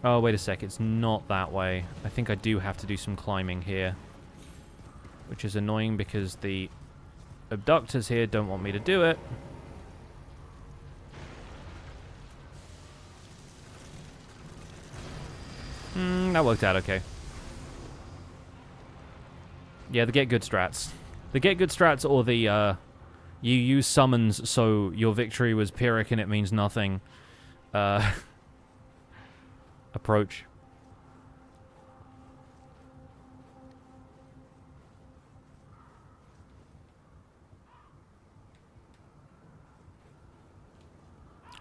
Oh, wait a sec. It's not that way. I think I do have to do some climbing here. Which is annoying because the abductors here don't want me to do it. That worked out okay. Yeah, the get good strats. The get good strats or the, you use summons so your victory was Pyrrhic and it means nothing, approach.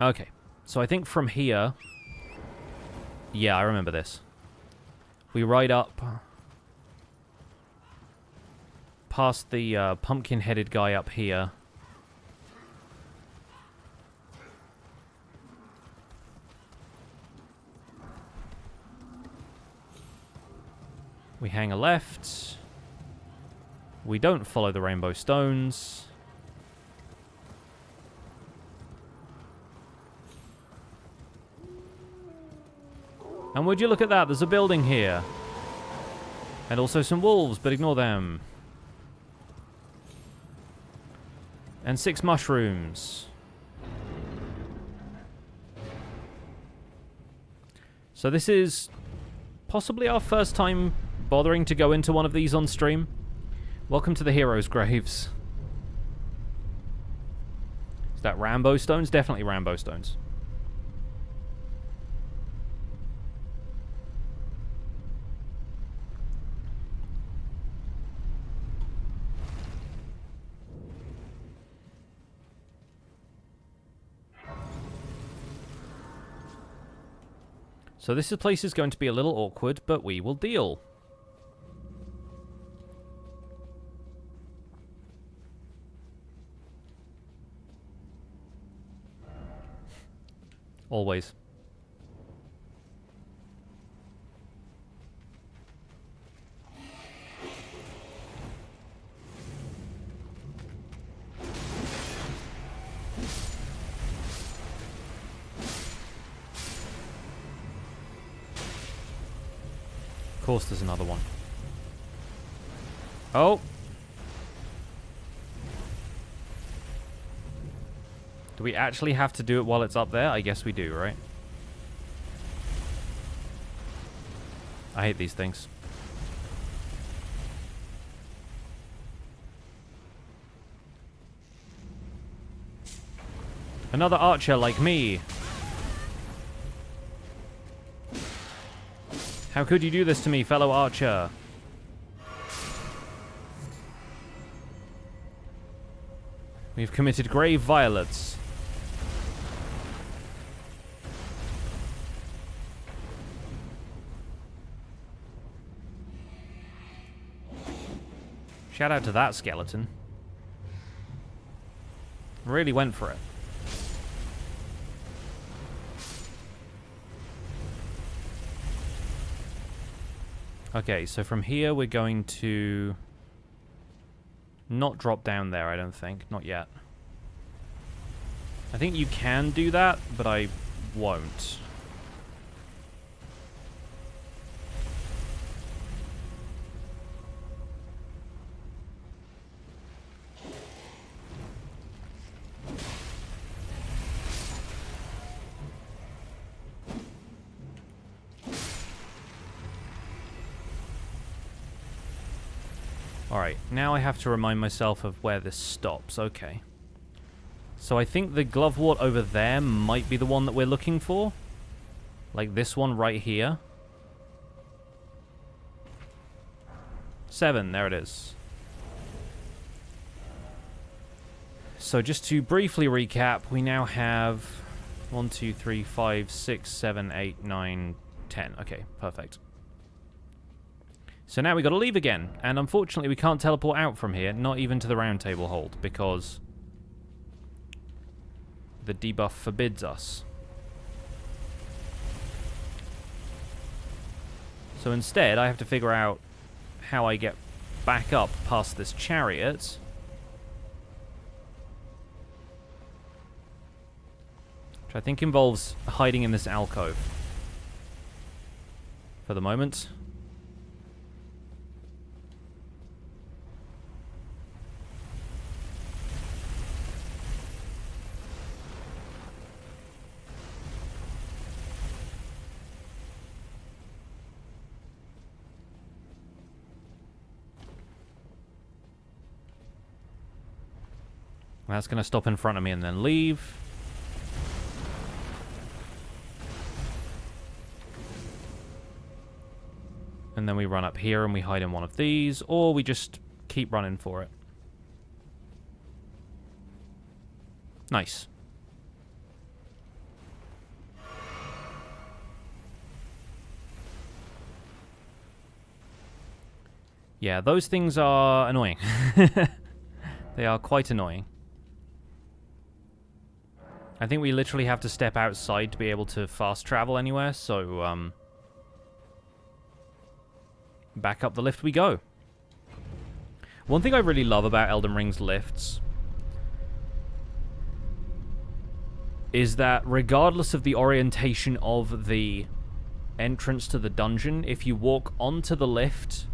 Okay, so I think from here... Yeah, I remember this. We ride up past the pumpkin-headed guy up here. We hang a left. We don't follow the rainbow stones. And would you look at that, there's a building here. And also some wolves, but ignore them. And 6 mushrooms. So this is possibly our first time bothering to go into one of these on stream. Welcome to the heroes' graves. Is that Rambo stones? Definitely Rambo stones. So this place is going to be a little awkward, but we will deal. Always. Of course there's another one. Oh! Do we actually have to do it while it's up there? I guess we do, right? I hate these things. Another archer like me. How could you do this to me, fellow archer? We've committed grave violence. Shout out to that skeleton. Really went for it. Okay, so from here we're going to not drop down there, I don't think. Not yet. I think you can do that, but I won't. Alright, now I have to remind myself of where this stops. Okay. So I think the glovewort over there might be the one that we're looking for. Like this one right here. 7, there it is. So just to briefly recap, we now have 1, 2, 3, 5, 6, 7, 8, 9, 10. Okay, perfect. So now we got to leave again, and unfortunately we can't teleport out from here, not even to the round table hold, because the debuff forbids us. So instead I have to figure out how I get back up past this chariot. Which I think involves hiding in this alcove. For the moment. That's going to stop in front of me and then leave. And then we run up here and we hide in one of these, or we just keep running for it. Nice. Yeah, those things are annoying. They are quite annoying. I think we literally have to step outside to be able to fast travel anywhere, so, back up the lift we go. One thing I really love about Elden Ring's lifts is that regardless of the orientation of the entrance to the dungeon, if you walk onto the lift,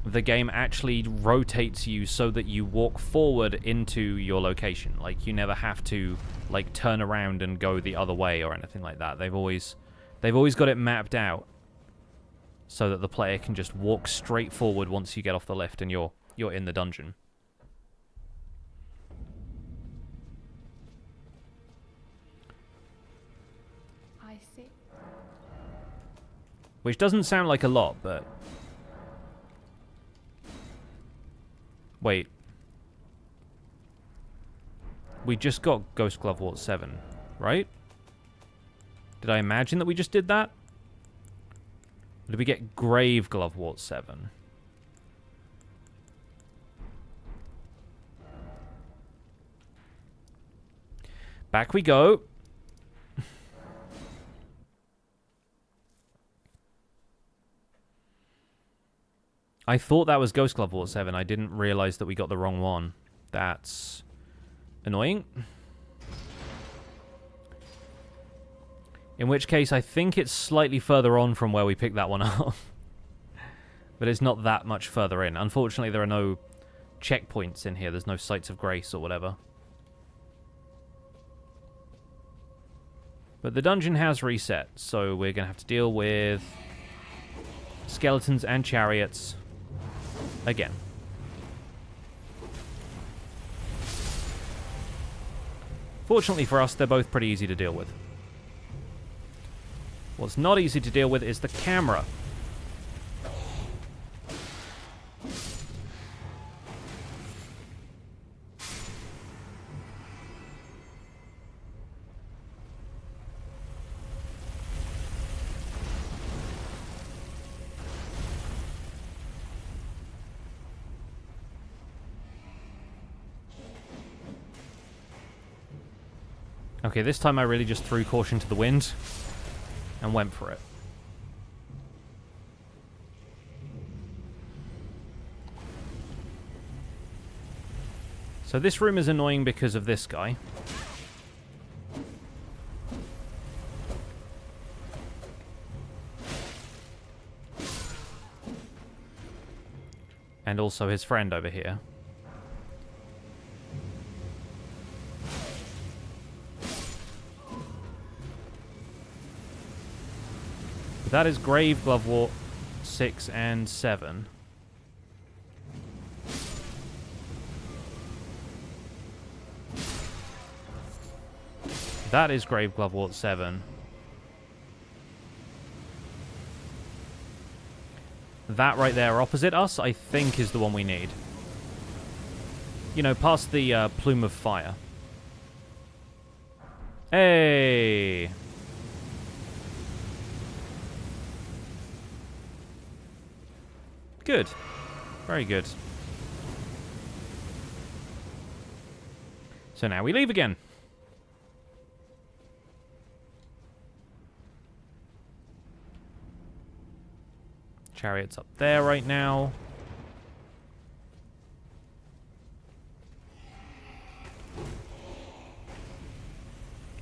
the game actually rotates you so that you walk forward into your location. Like, you never have to, like, turn around and go the other way or anything like that. They've always got it mapped out so that the player can just walk straight forward once you get off the lift and you're in the dungeon. I see. Which doesn't sound like a lot, but... Wait. We just got Ghost Glovewort 7, right? Did I imagine that we just did that? Or did we get Grave Glovewort 7? Back we go. I thought that was Ghost Glovewort 7. I didn't realize that we got the wrong one. That's annoying. In which case, I think it's slightly further on from where we picked that one up. But it's not that much further in. Unfortunately, there are no checkpoints in here. There's no Sites of Grace or whatever. But the dungeon has reset, so we're going to have to deal with skeletons and chariots again. Fortunately for us, they're both pretty easy to deal with. What's not easy to deal with is the camera. Okay, this time I really just threw caution to the wind and went for it. So this room is annoying because of this guy. And also his friend over here. That is Grave Glovewort 6 and 7. That is Grave Glovewort 7. That right there opposite us, I think, is the one we need. You know, past the Plume of Fire. Hey! Good. Very good. So now we leave again. Chariot's up there right now.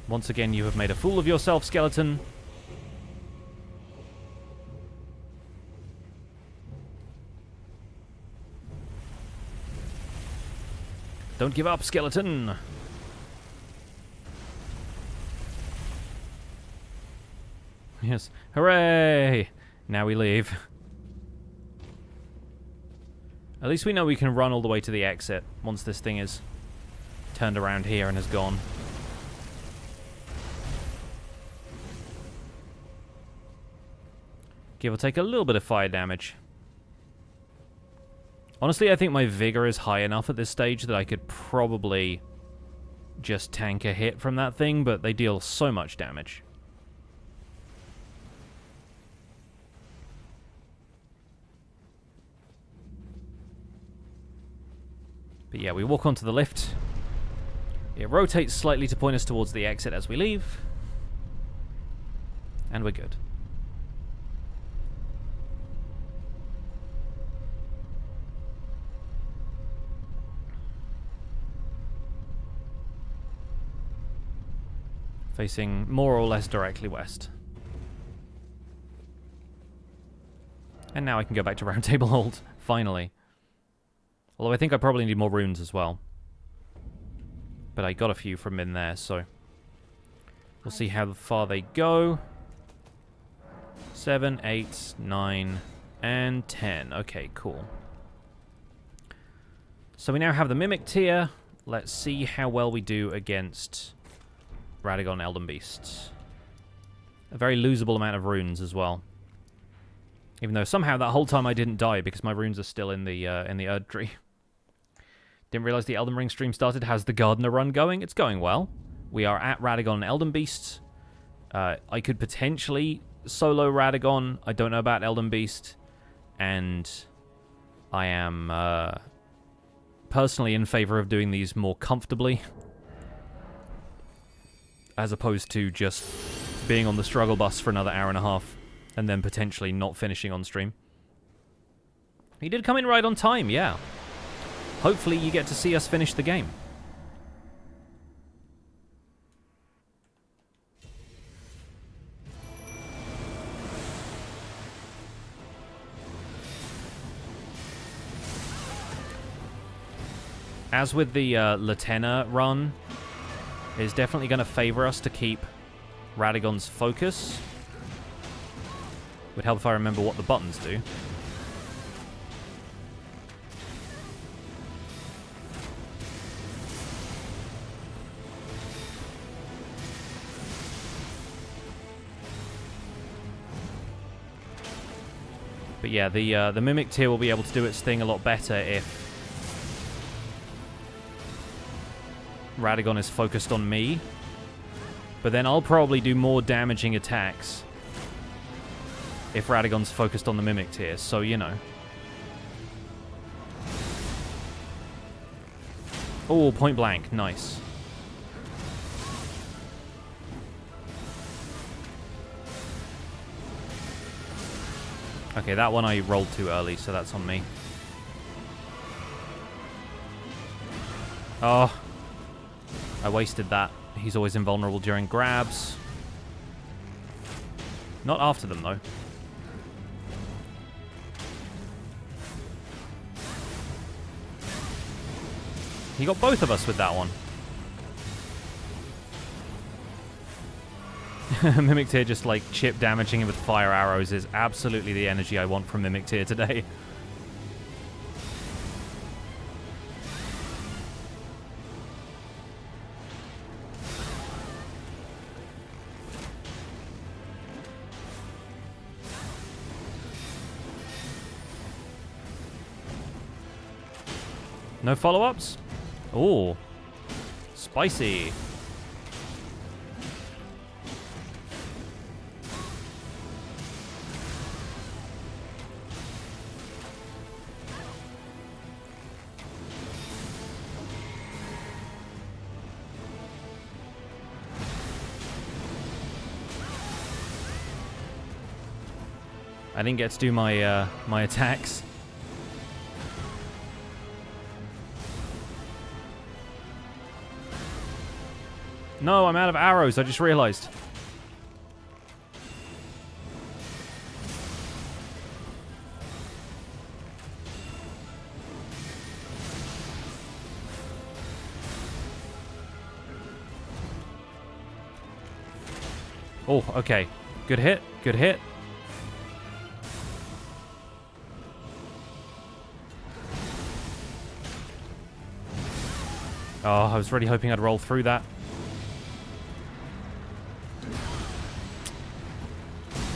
Once again, you have made a fool of yourself, skeleton. Don't give up, skeleton! Yes. Hooray! Now we leave. At least we know we can run all the way to the exit once this thing is turned around here and has gone. Give or take a little bit of fire damage. Honestly, I think my vigor is high enough at this stage that I could probably just tank a hit from that thing, but they deal so much damage. But yeah, we walk onto the lift. It rotates slightly to point us towards the exit as we leave. And we're good. Facing more or less directly west. And now I can go back to Round Table Hold, finally. Although I think I probably need more runes as well. But I got a few from in there, so we'll see how far they go. 7, 8, 9, and 10. Okay, cool. So we now have the Mimic tier. Let's see how well we do against Radagon Elden Beasts. A very losable amount of runes as well. Even though somehow that whole time I didn't die because my runes are still in the Erd tree. Didn't realize the Elden Ring stream started. How's the Gardener run going? It's going well. We are at Radagon Elden Beast. I could potentially solo Radagon. I don't know about Elden Beast. And I am personally in favor of doing these more comfortably. As opposed to just being on the struggle bus for another hour and a half. And then potentially not finishing on stream. He did come in right on time, yeah. Hopefully you get to see us finish the game. As with the Latena run, it's definitely going to favor us to keep Radagon's focus. Would help if I remember what the buttons do. But yeah, the Mimic tier will be able to do its thing a lot better if Radagon is focused on me. But then I'll probably do more damaging attacks if Radagon's focused on the Mimic tier, so you know. Oh, point blank, nice. Okay, that one I rolled too early, so that's on me. Oh, I wasted that. He's always invulnerable during grabs. Not after them, though. He got both of us with that one. Mimic tier just like chip damaging him with fire arrows is absolutely the energy I want from Mimic tier today. No follow-ups? Ooh. Spicy. I didn't get to do my my attacks. No, I'm out of arrows, I just realized. Oh, okay. Good hit, good hit. Oh, I was really hoping I'd roll through that.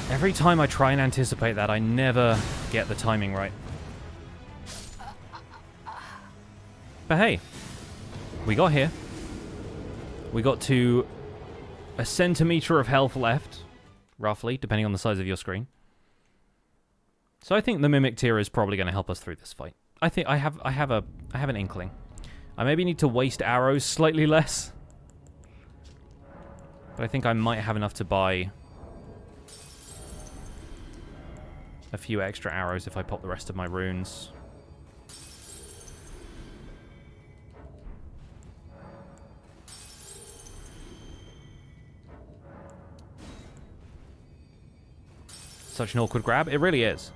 Every time I try and anticipate that, I never get the timing right. But hey, we got here. We got to a centimeter of health left, roughly, depending on the size of your screen. So I think the Mimic Tier is probably going to help us through this fight. I think I have an inkling. I maybe need to waste arrows slightly less. But I think I might have enough to buy a few extra arrows if I pop the rest of my runes. Such an awkward grab. It really is.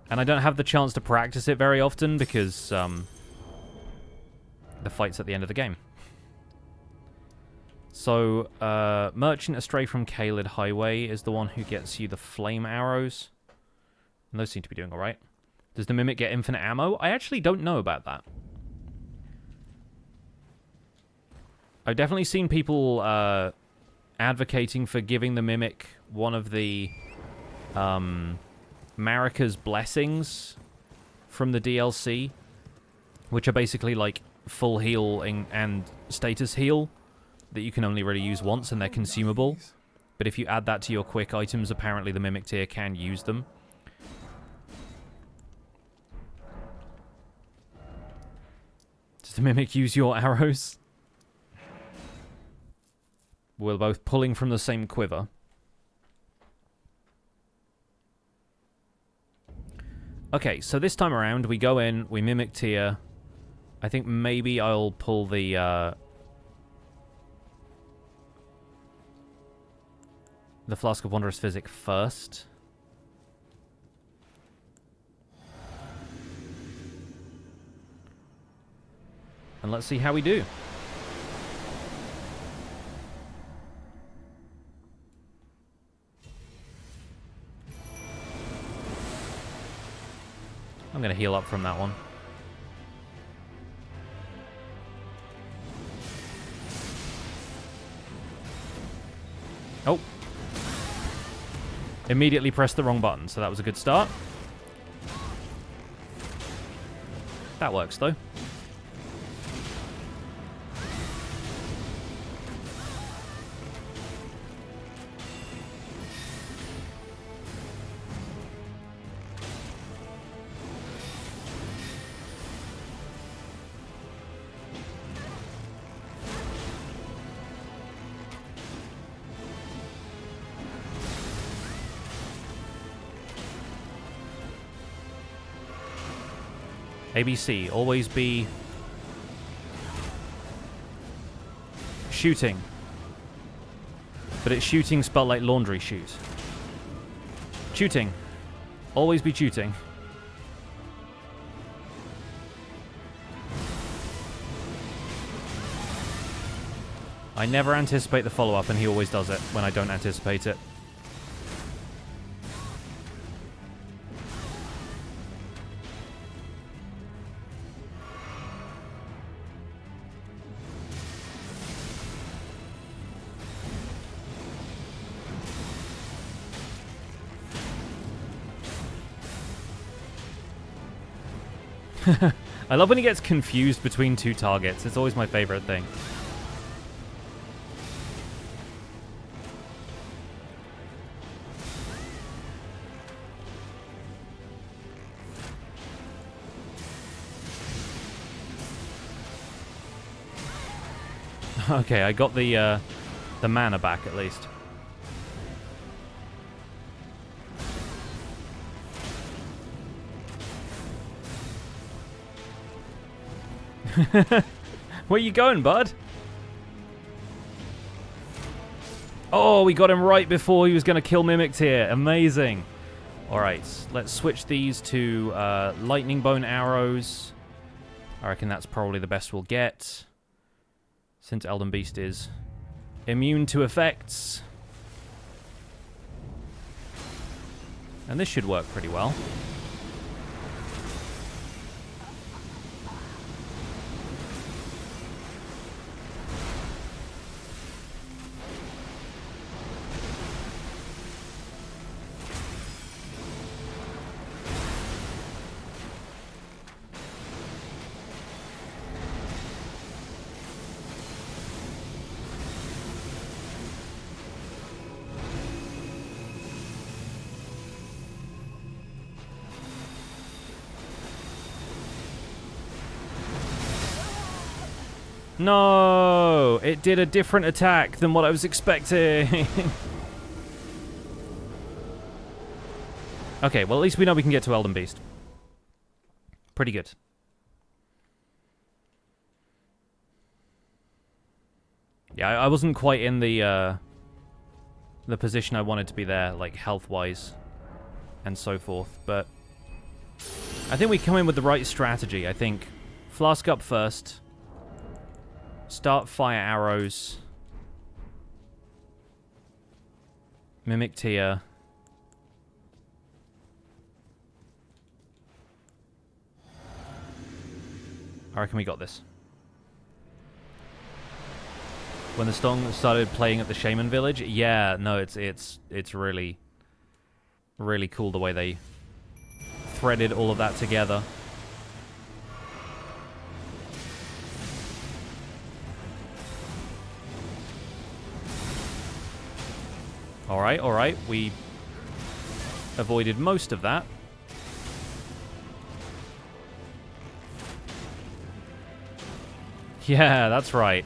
And I don't have the chance to practice it very often because the fight's at the end of the game. So, Merchant Astray from Caelid Highway is the one who gets you the flame arrows. And those seem to be doing alright. Does the Mimic get infinite ammo? I actually don't know about that. I've definitely seen people advocating for giving the Mimic one of the Marika's blessings from the DLC, which are basically like full heal and status heal that you can only really use once, and they're consumable. But if you add that to your quick items, apparently the Mimic Tier can use them. Does the Mimic use your arrows? We're both pulling from the same quiver. Okay, so this time around, we go in, we Mimic Tier. I think maybe I'll pull the Flask of Wondrous Physic first. And let's see how we do. I'm going to heal up from that one. Oh. Immediately pressed the wrong button, so that was a good start. That works, though. ABC, always be shooting. But it's shooting spelled like laundry shoot. Shooting. Always be shooting. I never anticipate the follow-up, and he always does it when I don't anticipate it. I love when he gets confused between two targets. It's always my favorite thing. Okay, I got the mana back at least. Where you going, bud? Oh, we got him right before he was going to kill Mimic here. Amazing. Alright, let's switch these to lightning bone arrows. I reckon that's probably the best we'll get, since Elden Beast is immune to effects. And this should work pretty well. No! It did a different attack than what I was expecting. Okay, well, at least we know we can get to Elden Beast. Pretty good. Yeah, I wasn't quite in the position I wanted to be there, like, health-wise and so forth, but I think we come in with the right strategy. I think Flask up first, start fire arrows, Mimic Tear, I reckon we got this. When the song started playing at the Shaman Village, yeah, no, it's really, really cool the way they threaded all of that together. All right, we avoided most of that. Yeah, that's right.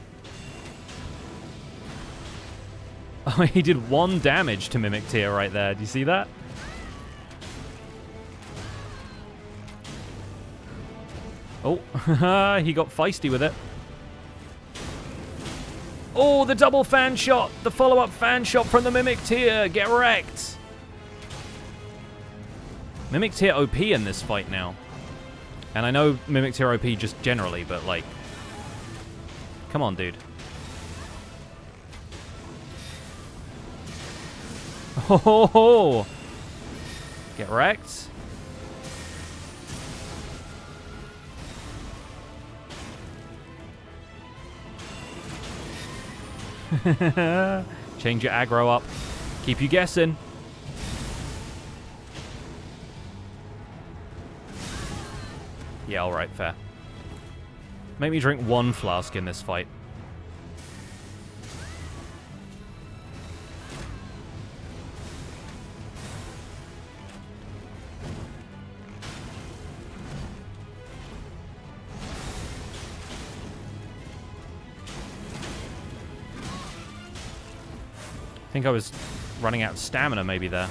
Oh, he did 1 damage to Mimic Tear right there. Do you see that? Oh, he got feisty with it. Oh, the double fan shot! The follow-up fan shot from the Mimic Tear! Get wrecked! Mimic Tear OP in this fight now. And I know Mimic Tear OP just generally, but like... Come on, dude. Oh! Get wrecked. Change your aggro up. Keep you guessing. Yeah, alright, fair. Make me drink 1 flask in this fight. I think I was running out of stamina maybe there.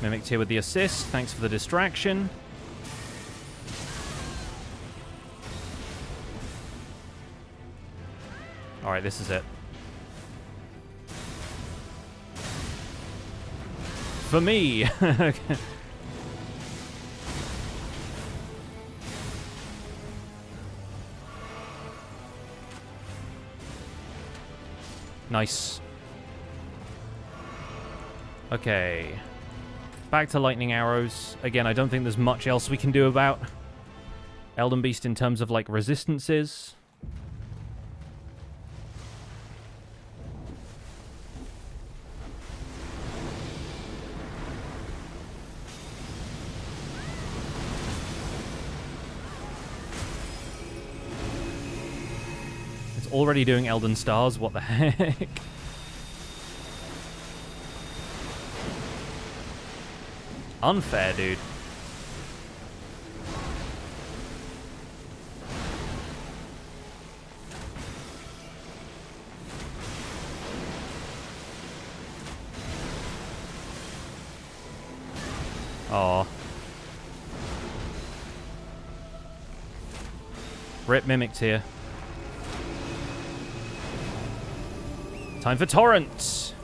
Mimic Tear with the assist. Thanks for the distraction. Alright, this is it. For me! Nice. Okay. Back to lightning arrows. Again, I don't think there's much else we can do about Elden Beast in terms of, like, resistances. It's already doing Elden Stars. What the heck? Unfair, dude. Aw. Rip Mimics here. Time for Torrent!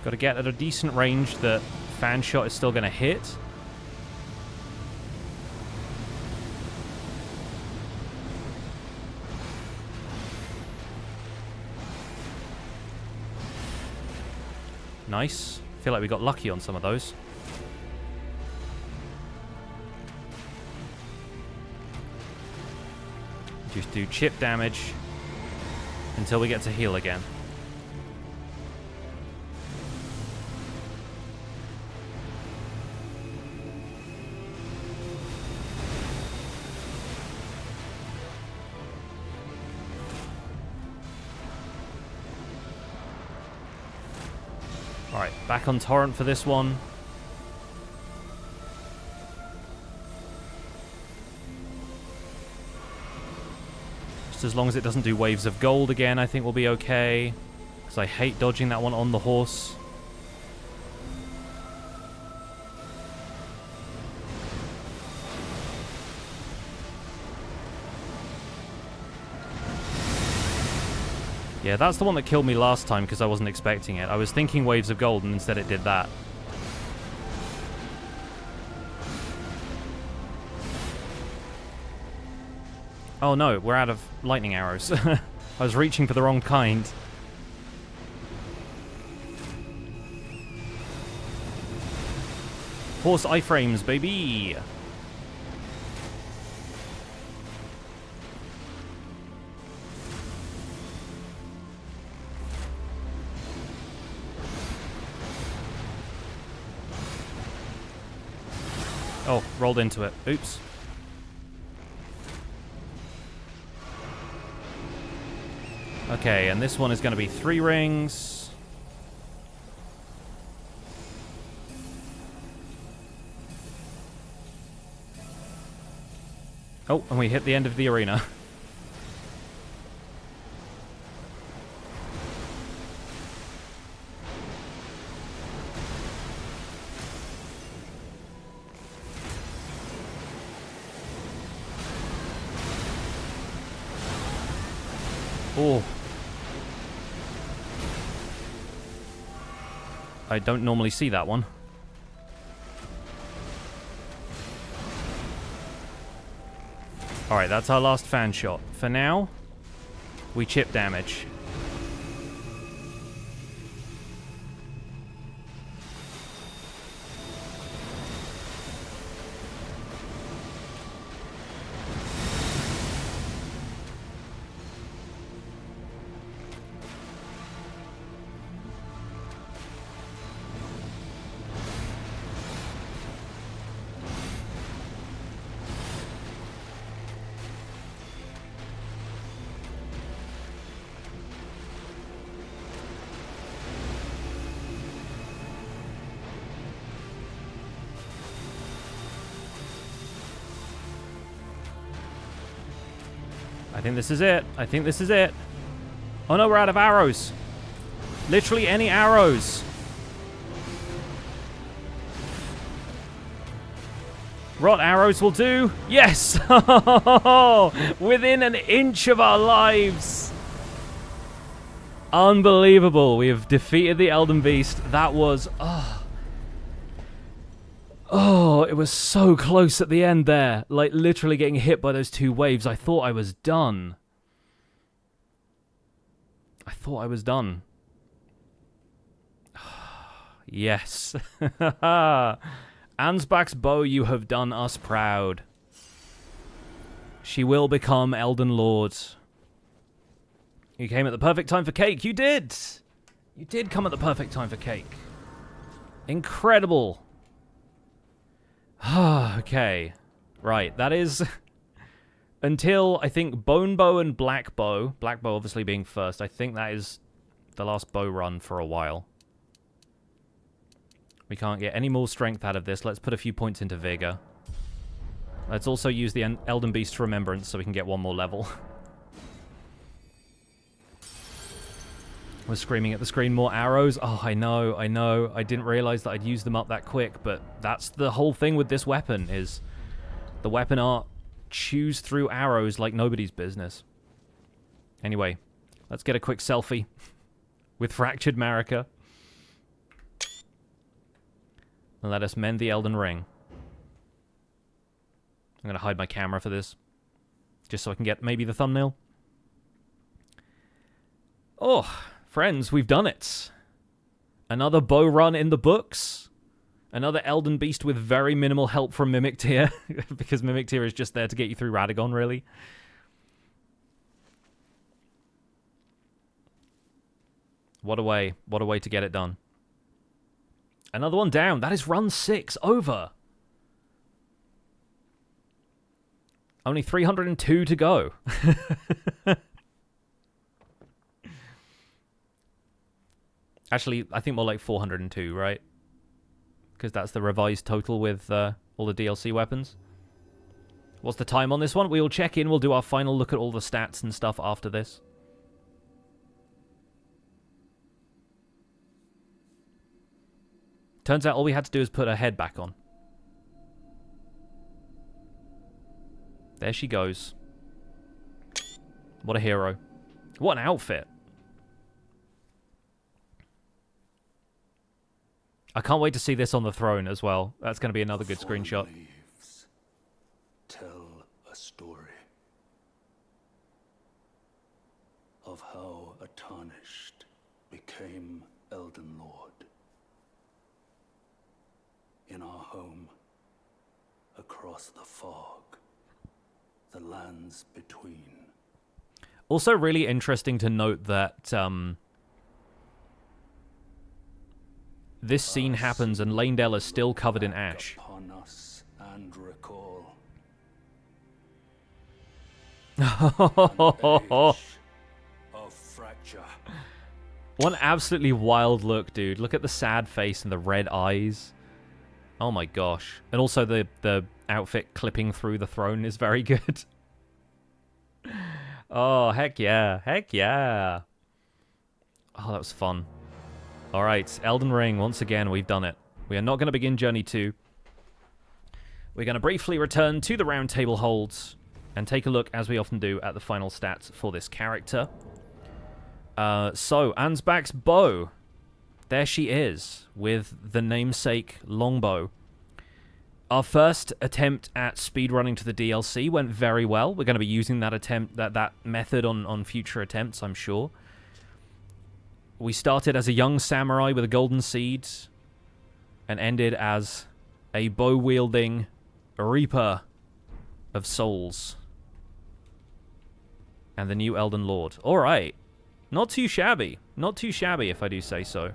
Got to get at a decent range that fan shot is still going to hit. Nice. Feel like we got lucky on some of those. Just do chip damage until we get to heal again. Alright, back on Torrent for this one. Just as long as it doesn't do waves of gold again, I think we'll be okay. Because I hate dodging that one on the horse. Yeah, that's the one that killed me last time because I wasn't expecting it. I was thinking waves of gold and instead it did that. Oh no, we're out of lightning arrows. I was reaching for the wrong kind. Horse iframes, baby! Oh, rolled into it. Oops. Okay, and this one is going to be 3 rings. Oh, and we hit the end of the arena. Oh. I don't normally see that one. Alright, that's our last fan shot. For now, we chip damage. I think this is it. I think this is it. Oh no, we're out of arrows. Literally any arrows. Rot arrows will do. Yes! Within an inch of our lives. Unbelievable. We have defeated the Elden Beast. That was... Oh, it was so close at the end there. Like, literally getting hit by those 2 waves. I thought I was done. I thought I was done. Yes. Ansbach's bow, you have done us proud. She will become Elden Lord. You came at the perfect time for cake. You did! You did come at the perfect time for cake. Incredible. Okay. Right, that is... Until, I think, Bone Bow and Black Bow. Black Bow obviously being first. I think that is the last bow run for a while. We can't get any more strength out of this. Let's put a few points into Vigor. Let's also use the Elden Beast's Remembrance so we can get 1 more level. We're screaming at the screen, more arrows. Oh, I know. I didn't realize that I'd use them up that quick, but that's the whole thing with this weapon, is the weapon art chews through arrows like nobody's business. Anyway, let's get a quick selfie with Fractured Marika. And let us mend the Elden Ring. I'm going to hide my camera for this, just so I can get maybe the thumbnail. Oh, friends, we've done it. Another bow run in the books. Another Elden Beast with very minimal help from Mimic Tear, because Mimic Tear is just there to get you through Radagon, really. What a way to get it done. Another one down. That is run 6 over. Only 302 to go. Actually, I think more like 402, right? Because that's the revised total with all the DLC weapons. What's the time on this one? We'll check in. We'll do our final look at all the stats and stuff after this. Turns out all we had to do is put her head back on. There she goes. What a hero. What an outfit. I can't wait to see this on the throne as well. That's going to be another good screenshot. Leaves tell a story of how a tarnished became Elden Lord. In our home, across the fog, the lands between. Also really interesting to note that this scene happens and Leyndell is still covered in ash. Upon us and recall of fracture. One absolutely wild look, dude. Look at the sad face and the red eyes. Oh my gosh. And also the outfit clipping through the throne is very good. Oh, heck yeah. Heck yeah. Oh, that was fun. Alright, Elden Ring, once again, we've done it. We are not going to begin Journey 2. We're going to briefly return to the Round Table holds and take a look, as we often do, at the final stats for this character. So, Ansbach's bow. There she is, with the namesake Longbow. Our first attempt at speedrunning to the DLC went very well. We're going to be using that method on future attempts, I'm sure. We started as a young samurai with a golden seed and ended as a bow-wielding reaper of souls. And the new Elden Lord. Alright. Not too shabby. Not too shabby, if I do say so.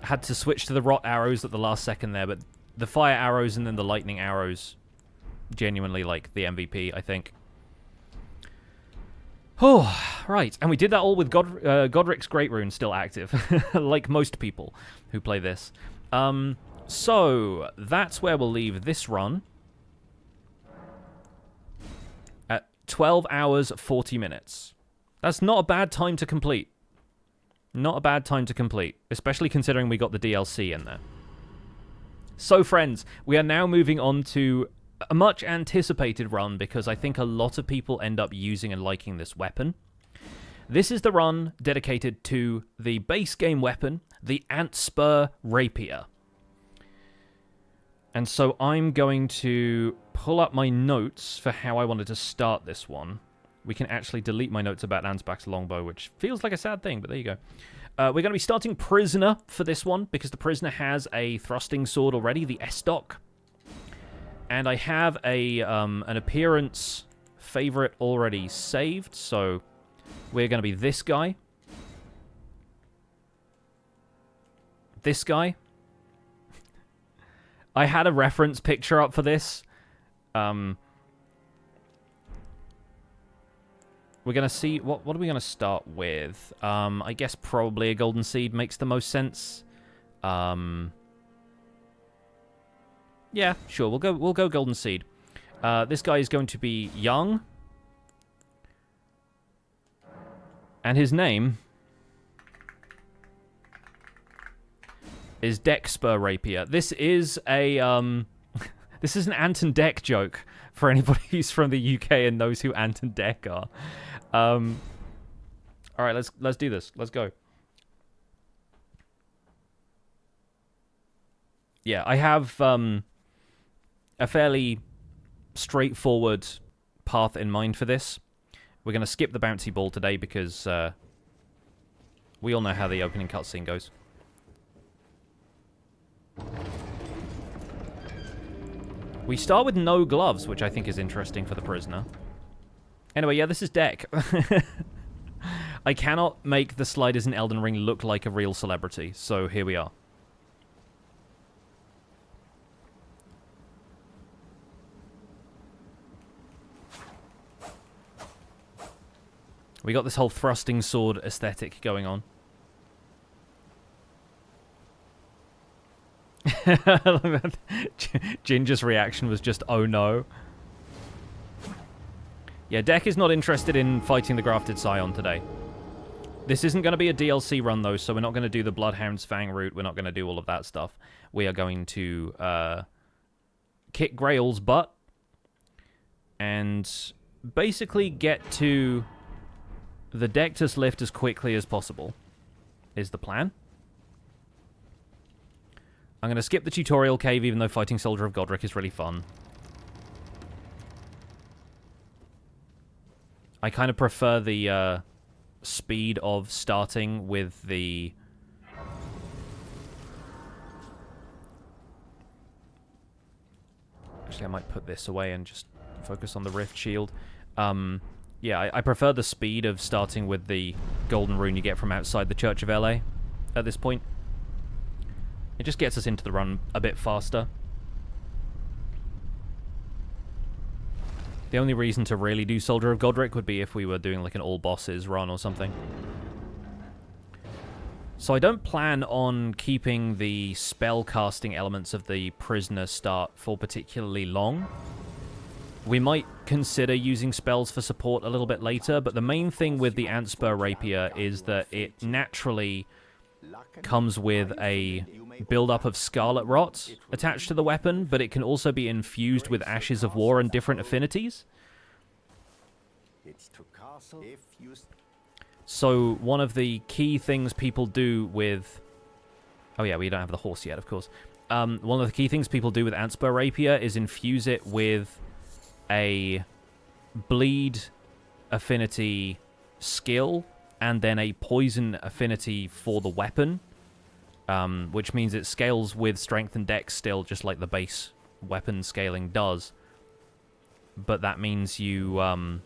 Had to switch to the rot arrows at the last second there, but the fire arrows and then the lightning arrows, genuinely like the MVP, I think. Oh, right. And we did that all with Godric's Great Rune still active, like most people who play this. So, that's where we'll leave this run. At 12 hours, 40 minutes. That's not a bad time to complete. Not a bad time to complete, especially considering we got the DLC in there. So, friends, we are now moving on to a much anticipated run because I think a lot of people end up using and liking this weapon. This is the run dedicated to the base game weapon, the Antspur Rapier. And so I'm going to pull up my notes for how I wanted to start this one. We can actually delete my notes about Ansbach's longbow, which feels like a sad thing, but there you go. We're going to be starting Prisoner for this one, because the Prisoner has a thrusting sword already, the Estoc. And I have an appearance favorite already saved, so we're going to be this guy. This guy. I had a reference picture up for this. We're going to see... What are we going to start with? I guess probably a Golden Seed makes the most sense. Yeah, sure. We'll go Golden Seed. This guy is going to be young. And his name is Dexspur Rapier. This is a this is an Ant and Dec joke for anybody who's from the UK and knows who Ant and Dec are. All right, let's do this. Let's go. Yeah, I have a fairly straightforward path in mind for this. We're going to skip the bouncy ball today because we all know how the opening cutscene goes. We start with no gloves, which I think is interesting for the Prisoner. Anyway, yeah, this is Dec. I cannot make the sliders in Elden Ring look like a real celebrity, so here we are. We got this whole thrusting sword aesthetic going on. Ginger's reaction was just, oh no. Yeah, Deck is not interested in fighting the Grafted Scion today. This isn't going to be a DLC run, though, so we're not going to do the Bloodhound's Fang route. We're not going to do all of that stuff. We are going to kick Greyoll's butt and basically get to the Dectus Lift as quickly as possible, is the plan. I'm going to skip the tutorial cave, even though fighting Soldier of Godric is really fun. I kind of prefer the speed of starting with the... Actually, I might put this away and just focus on the Rift Shield. Yeah, I prefer the speed of starting with the golden rune you get from outside the Church of LA at this point. It just gets us into the run a bit faster. The only reason to really do Soldier of Godric would be if we were doing like an all bosses run or something. So I don't plan on keeping the spell casting elements of the Prisoner start for particularly long. We might consider using spells for support a little bit later, but the main thing with the Antspur Rapier is that it naturally comes with a build-up of Scarlet Rot attached to the weapon, but it can also be infused with Ashes of War and different affinities. So one of the key things people do with... Oh yeah, we don't have the horse yet, of course. One of the key things people do with Antspur Rapier is infuse it with a bleed affinity skill and then a poison affinity for the weapon, which means it scales with strength and dex still, just like the base weapon scaling does. But that means you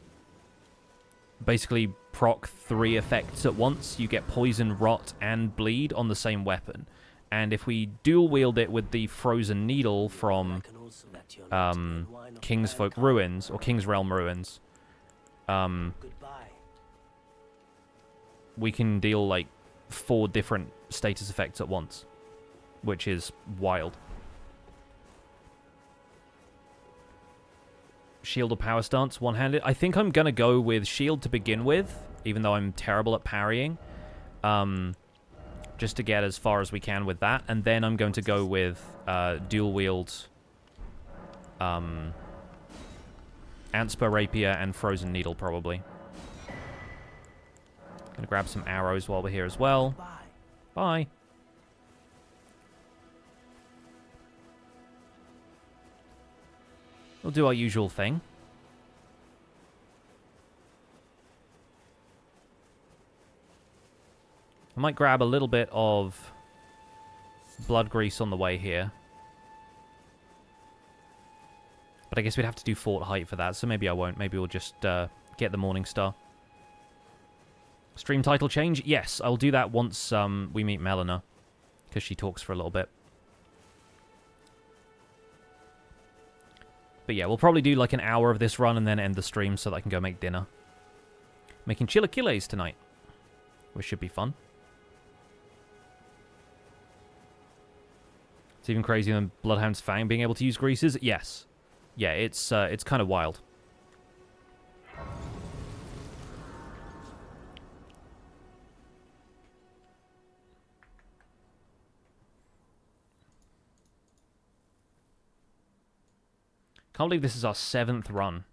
basically proc 3 effects at once. You get poison, rot, and bleed on the same weapon. And if we dual wield it with the Frozen Needle from Kingsfolk Ruins, or King's Realm Ruins, we can deal like 4 different status effects at once, which is wild. Shield or power stance, one-handed. I think I'm going to go with shield to begin with, even though I'm terrible at parrying. Just to get as far as we can with that. And then I'm going to go with dual wield Antspur Rapier and Frozen Needle, probably. Gonna grab some arrows while we're here as well. Bye. We'll do our usual thing. I might grab a little bit of blood grease on the way here. But I guess we'd have to do fort height for that, so maybe I won't. Maybe we'll just get the Morning Star. Stream title change? Yes, I'll do that once we meet Melina, because she talks for a little bit. But yeah, we'll probably do like an hour of this run and then end the stream so that I can go make dinner. Making chilaquiles tonight, which should be fun. It's even crazier than Bloodhound's Fang being able to use greases. Yes. Yeah, it's kind of wild. Can't believe this is our 7th run.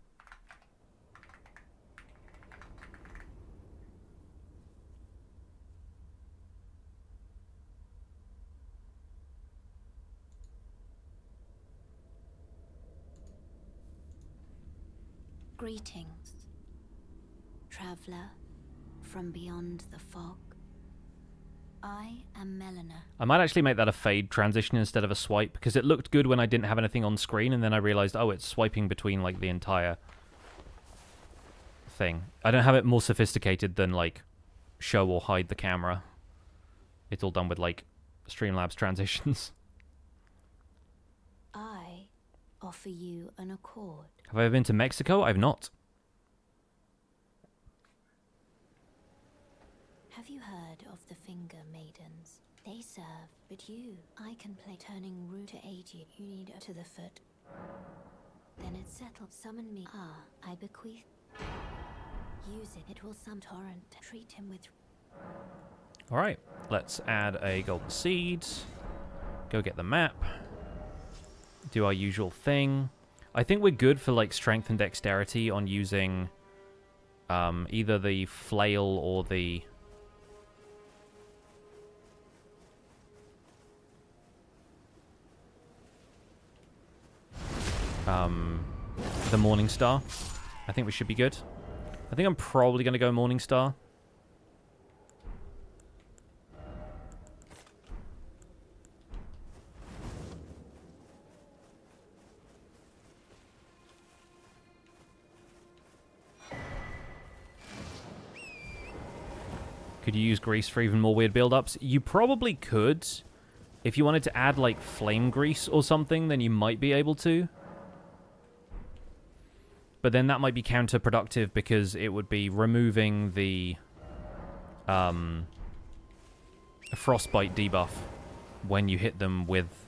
Greetings, traveler from beyond the fog. I am Melina. I might actually make that a fade transition instead of a swipe, because it looked good when I didn't have anything on screen, and then I realized, oh, it's swiping between, like, the entire thing. I don't have it more sophisticated than, like, show or hide the camera. It's all done with, like, Streamlabs transitions. I offer you an accord. Have I ever been to Mexico? I've not. Have you heard of the Finger Maidens? They serve, but you, I can play turning root to aid you. You need to the foot. Then it's settled. Summon me. Ah, I bequeath. Use it. It will some torrent. Treat him with. Alright, let's add a golden seed. Go get the map. Do our usual thing. I think we're good for like strength and dexterity on using either the flail or the Morning Star. I think we should be good. I think I'm probably going to go Morning Star. Could you use grease for even more weird build-ups? You probably could. If you wanted to add, like, flame grease or something, then you might be able to. But then that might be counterproductive because it would be removing the frostbite debuff when you hit them with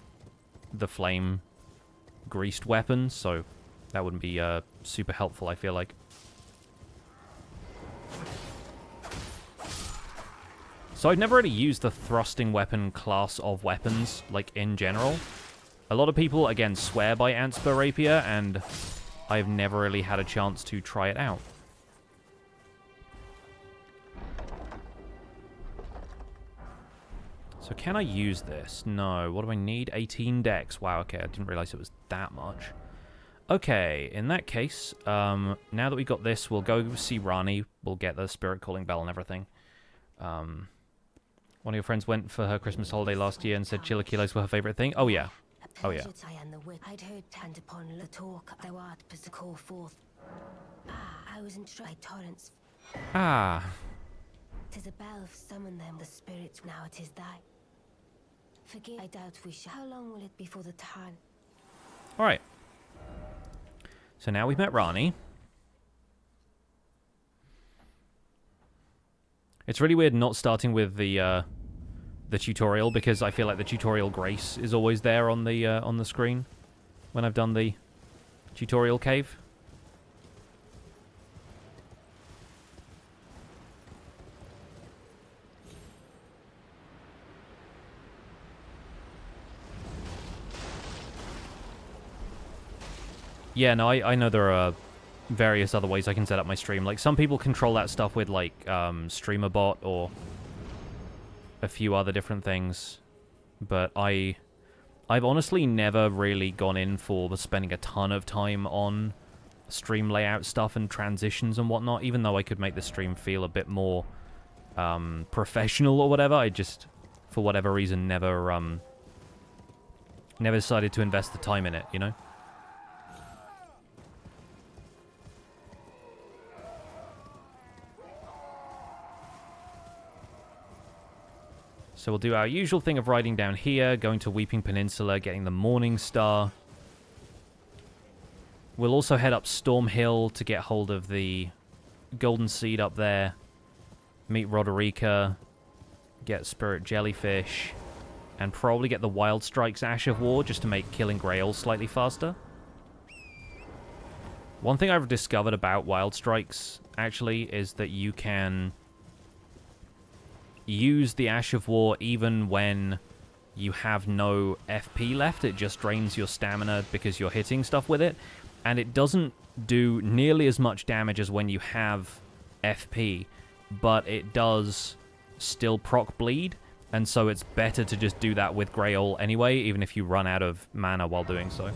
the flame greased weapon. So that wouldn't be super helpful, I feel like. So I've never really used the thrusting weapon class of weapons, like, in general. A lot of people, again, swear by Antspur Rapier, and I've never really had a chance to try it out. So can I use this? No. What do I need? 18 dex. Wow, okay. I didn't realize it was that much. Okay, in that case, now that we've got this, we'll go see Rani. We'll get the spirit calling bell and everything. One of your friends went for her Christmas holiday last year and said chilaquiles were her favorite thing. Oh, yeah. Oh, yeah. I'd heard hand upon the talk thou art was to call forth. I was in torrents. Ah. 'Tis a bell of summon them, the spirits, now it is thy. Forgive, I doubt we shall. How long will it be for the time? Alright. So now we've met Rani. It's really weird not starting with the tutorial, because I feel like the tutorial grace is always there on the screen when I've done the tutorial cave. Yeah, no, I know there are various other ways I can set up my stream. Like, some people control that stuff with, like, Streamer Bot or a few other different things. But I've honestly never really gone in for spending a ton of time on stream layout stuff and transitions and whatnot, even though I could make the stream feel a bit more professional or whatever. I just, for whatever reason, never decided to invest the time in it, you know? So we'll do our usual thing of riding down here, going to Weeping Peninsula, getting the Morning Star. We'll also head up Storm Hill to get hold of the Golden Seed up there, meet Marika, get Spirit Jellyfish, and probably get the Wild Strike's Ash of War just to make killing Greyoll slightly faster. One thing I've discovered about Wild Strikes, actually, is that you can use the Ash of War even when you have no FP left. It just drains your stamina because you're hitting stuff with it, and it doesn't do nearly as much damage as when you have FP, but it does still proc bleed, and so it's better to just do that with Greyoll anyway, even if you run out of mana while doing so.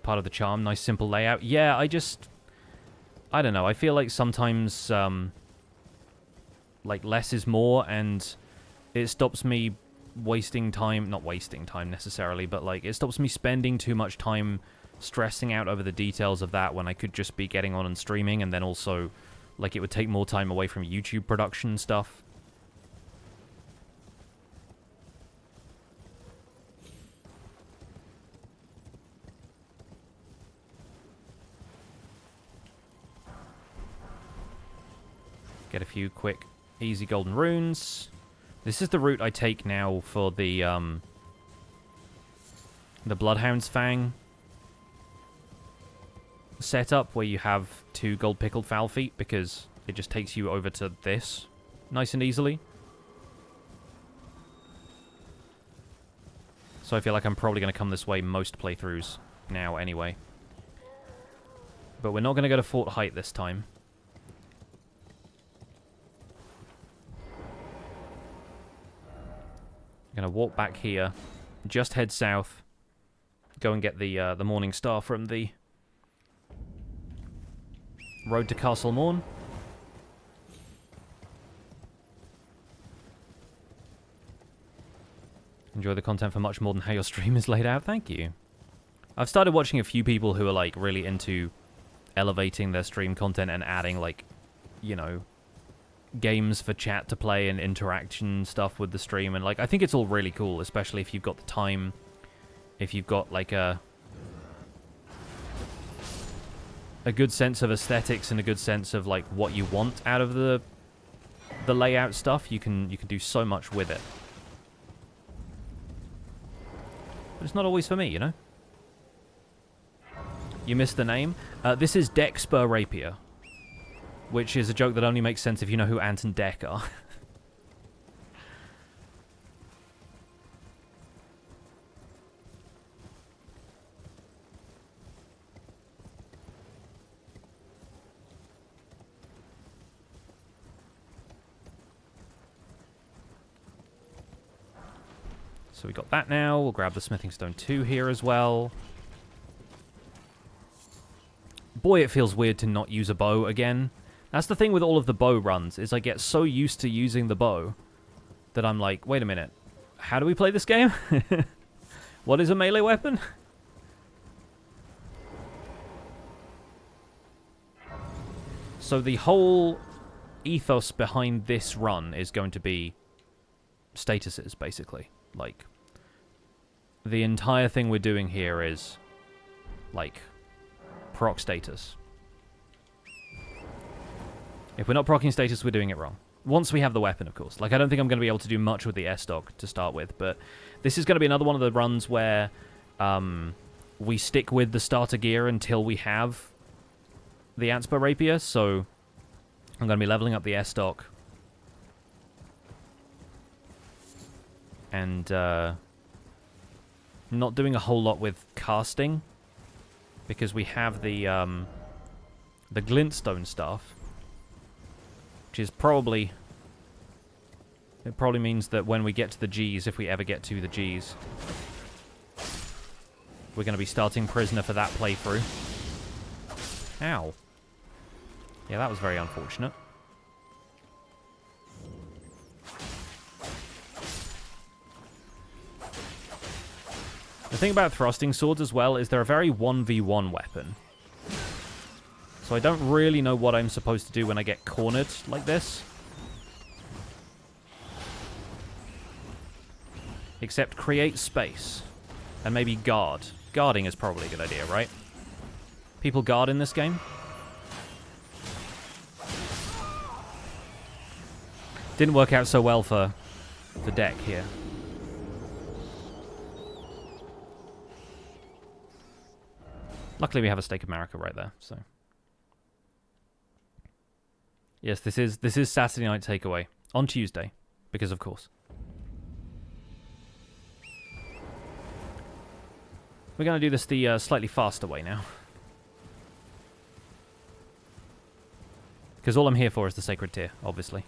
Part of the charm. Nice simple layout. Yeah, I don't know. I feel like sometimes like less is more, and it stops me wasting time, not wasting time necessarily, but like it stops me spending too much time stressing out over the details of that when I could just be getting on and streaming, and then also like it would take more time away from YouTube production stuff. Get a few quick, easy golden runes. This is the route I take now for the Bloodhound's Fang setup, where you have 2 gold pickled foul feet, because it just takes you over to this nice and easily. So I feel like I'm probably going to come this way most playthroughs now anyway. But we're not going to go to Fort Height this time. I'm going to walk back here, just head south, go and get the Morning Star from the road to Castle Morn. Enjoy the content for much more than how your stream is laid out. Thank you. I've started watching a few people who are like really into elevating their stream content and adding like, you know, games for chat to play and interaction stuff with the stream, and like I think it's all really cool, especially if you've got the time, if you've got like a good sense of aesthetics and a good sense of like what you want out of the layout stuff. You can do so much with it. But it's not always for me, you know? You missed the name? This is Antspur Rapier, which is a joke that only makes sense if you know who Ant and Dec are. So we got that now. We'll grab the Smithing Stone 2 here as well. Boy, it feels weird to not use a bow again. That's the thing with all of the bow runs, is I get so used to using the bow that I'm like, wait a minute, how do we play this game? What is a melee weapon? So the whole ethos behind this run is going to be statuses, basically. Like, the entire thing we're doing here is, like, proc status. If we're not proccing status, we're doing it wrong. Once we have the weapon, of course. Like, I don't think I'm going to be able to do much with the S-Dog to start with, but this is going to be another one of the runs where we stick with the starter gear until we have the Antspur Rapier, so I'm going to be leveling up the S-Dog. And not doing a whole lot with casting, because we have the glintstone staff, which is probably... It probably means that when we get to the Gs, if we ever get to the Gs, we're going to be starting Prisoner for that playthrough. Ow. Yeah, that was very unfortunate. The thing about thrusting swords as well is they're a very 1v1 weapon. So I don't really know what I'm supposed to do when I get cornered like this. Except create space. And maybe guard. Guarding is probably a good idea, right? People guard in this game? Didn't work out so well for the deck here. Luckily we have a Stake of Marika right there, so... Yes, this is Saturday Night Takeaway. On Tuesday. Because of course. We're going to do this the slightly faster way now. Because all I'm here for is the Sacred Tier, obviously.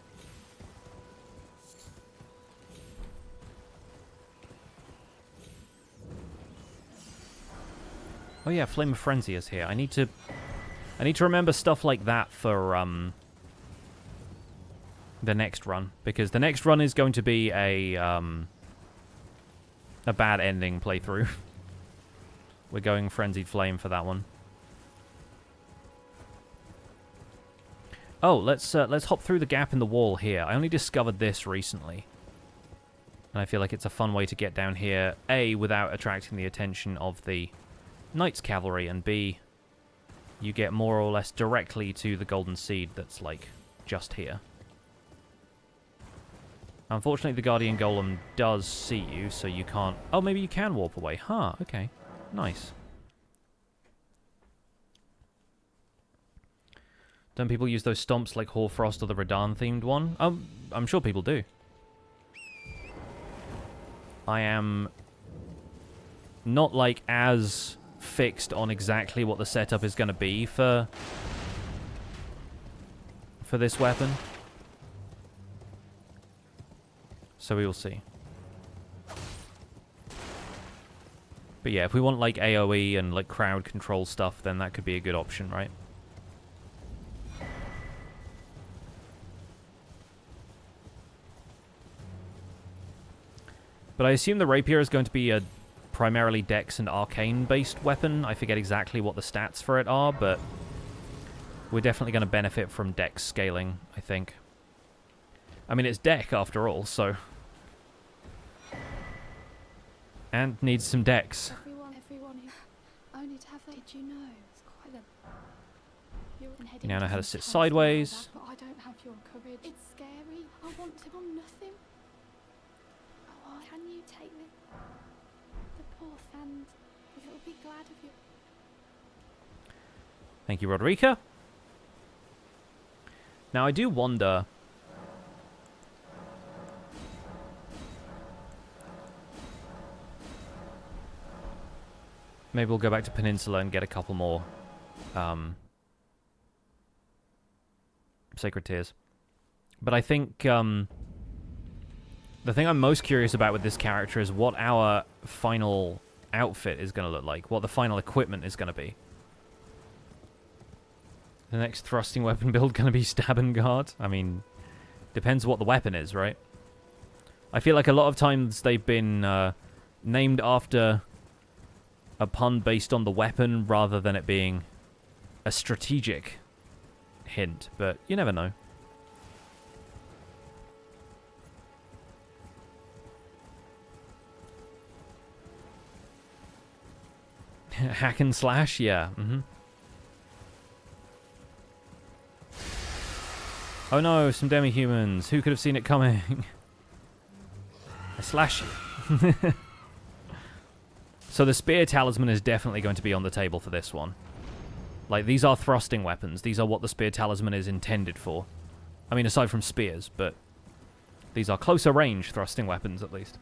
Oh yeah, Flame of Frenzy is here. I need to remember stuff like that for the next run, because the next run is going to be a bad ending playthrough. We're going Frenzied Flame for that one. Oh, let's hop through the gap in the wall here. I only discovered this recently. And I feel like it's a fun way to get down here, A, without attracting the attention of the Knights Cavalry, and B, you get more or less directly to the Golden Seed that's, like, just here. Unfortunately, the Guardian Golem does see you, so you can't... Oh, maybe you can warp away. Huh, okay. Nice. Don't people use those stomps like Hoarfrost or the Radahn-themed one? I'm sure people do. I am not, like, as fixed on exactly what the setup is going to be for this weapon. So we will see. But yeah, if we want, like, AoE and, like, crowd control stuff, then that could be a good option, right? But I assume the Rapier is going to be a primarily Dex and Arcane-based weapon. I forget exactly what the stats for it are, but we're definitely going to benefit from Dex scaling, I think. I mean, it's Deck, after all, so... And needs some Dex. Everyone who only to have that, did you know? It's quite a... You now know how to sit sideways. But I don't have your courage. It's scary. I want to want nothing. Oh, can you take the poor Fand? He'll be glad of you. Thank you, Roderica. Now, I do wonder... Maybe we'll go back to Peninsula and get a couple more Sacred Tears. But I think the thing I'm most curious about with this character is what our final outfit is going to look like, what the final equipment is going to be. The next thrusting weapon build going to be Stab and Guard? I mean, depends what the weapon is, right? I feel like a lot of times they've been named after a pun based on the weapon rather than it being a strategic hint, but you never know. Hack and slash, yeah. Oh no, some demi-humans. Who could have seen it coming? I slash you. So the Spear Talisman is definitely going to be on the table for this one. Like, these are thrusting weapons. These are what the Spear Talisman is intended for. I mean, aside from spears, but these are closer range thrusting weapons, at least.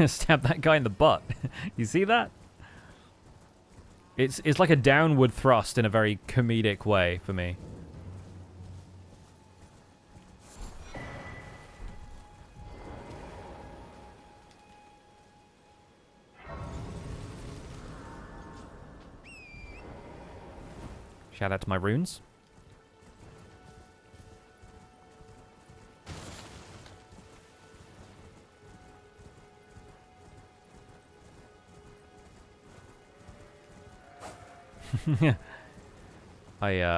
Stab that guy in the butt. You see that? It's like a downward thrust in a very comedic way for me. Shout out to my runes.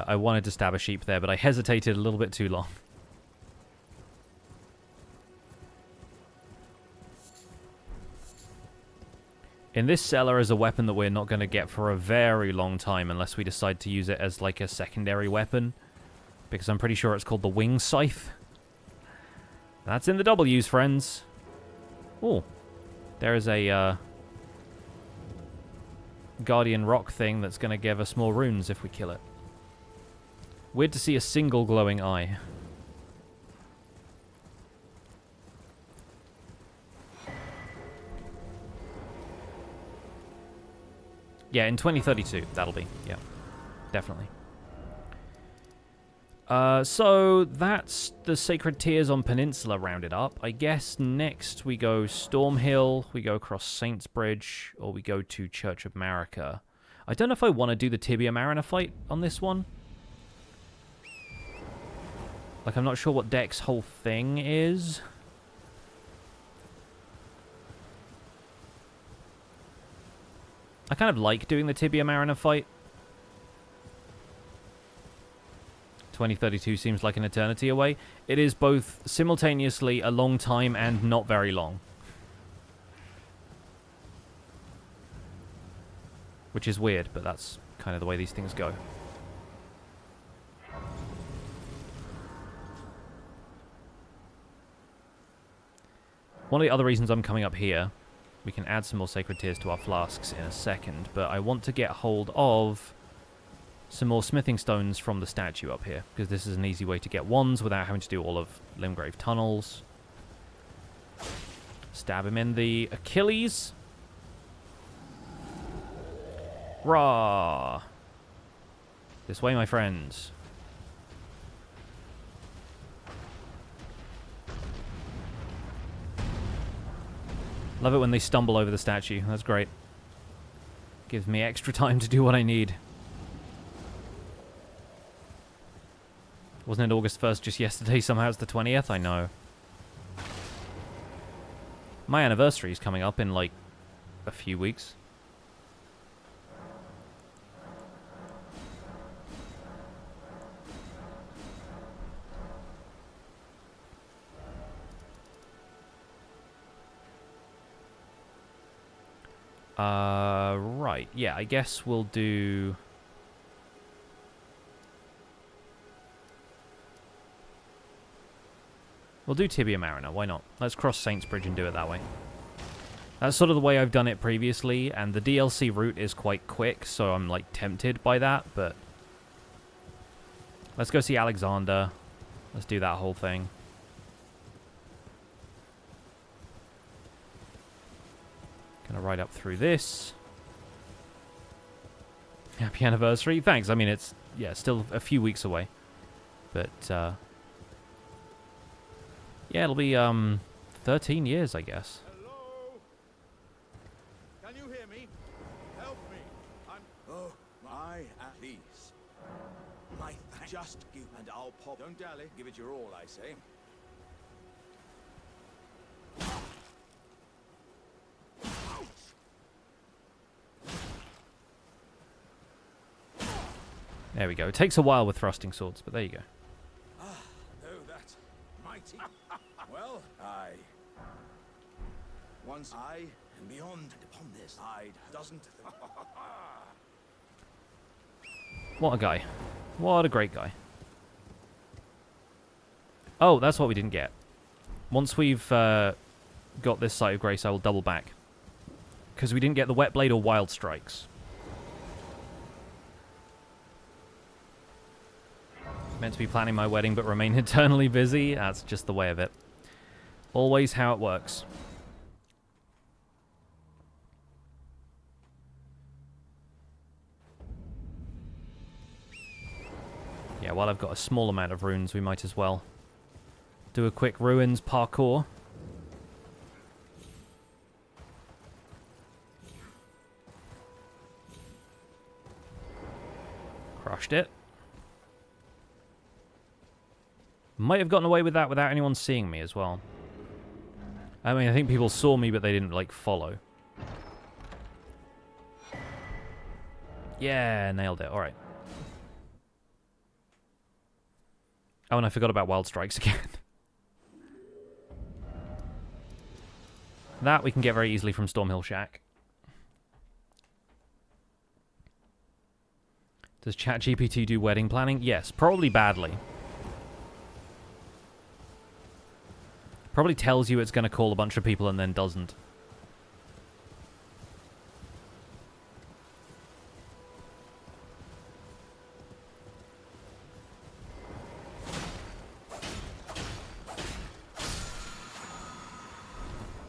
I wanted to stab a sheep there, but I hesitated a little bit too long. In this cellar is a weapon that we're not going to get for a very long time unless we decide to use it as like a secondary weapon. Because I'm pretty sure it's called the Wing Scythe. That's in the W's, friends. Oh, there is a Guardian Rock thing that's going to give us more runes if we kill it. Weird to see a single glowing eye. Yeah, in 2032, that'll be. Yeah, definitely. So that's the Sacred Tears on Peninsula rounded up. I guess next we go Stormhill, we go across Saints Bridge, or we go to Church of Marika. I don't know if I want to do the Tibia Mariner fight on this one. Like, I'm not sure what Deck's whole thing is. I kind of like doing the Tibia Mariner fight. 2032 seems like an eternity away. It is both simultaneously a long time and not very long. which is weird, but that's kind of the way these things go. One of the other reasons I'm coming up here, we can add some more sacred tears to our flasks in a second, but I want to get hold of some more smithing stones from the statue up here, because this is an easy way to get wands without having to do all of Limgrave tunnels. Stab him in the Achilles. Rah! This way, my friends. Love it when they stumble over the statue. That's great. Gives me extra time to do what I need. Wasn't it August 1st just yesterday? Somehow it's the 20th? I know. My anniversary is coming up in, like, a few weeks. Right. Yeah, I guess we'll do... We'll do Tibia Mariner, why not? Let's cross Saints Bridge and do it that way. That's sort of the way I've done it previously, and the DLC route is quite quick, so I'm, like, tempted by that, but... Let's go see Alexander. Let's do that whole thing. Gonna ride up through this. Happy anniversary. Thanks. I mean, it's, yeah, still a few weeks away. But, yeah, it'll be, 13 years, I guess. Hello? Can you hear me? Help me. Oh, my at least. My just give and I'll pop. Don't dally. Give it your all, I say. There we go. It takes a while with thrusting swords, but there you go. Oh, that mighty. Well, I. Once I and beyond and upon this, I doesn't. What a guy. What a great guy. Oh, that's what we didn't get. Once we've got this Sight of Grace, I will double back. Because we didn't get the Wet Blade or Wild Strikes. Meant to be planning my wedding, but remain eternally busy. That's just the way of it. Always how it works. Yeah, while I've got a small amount of runes, we might as well do a quick ruins parkour. Crushed it. Might have gotten away with that without anyone seeing me as well. I mean, I think people saw me, but they didn't, like, follow. Yeah, nailed it. Alright. Oh, and I forgot about Wild Strikes again. That we can get very easily from Stormhill Shack. Does ChatGPT do wedding planning? Yes, probably badly. Probably tells you it's going to call a bunch of people and then doesn't.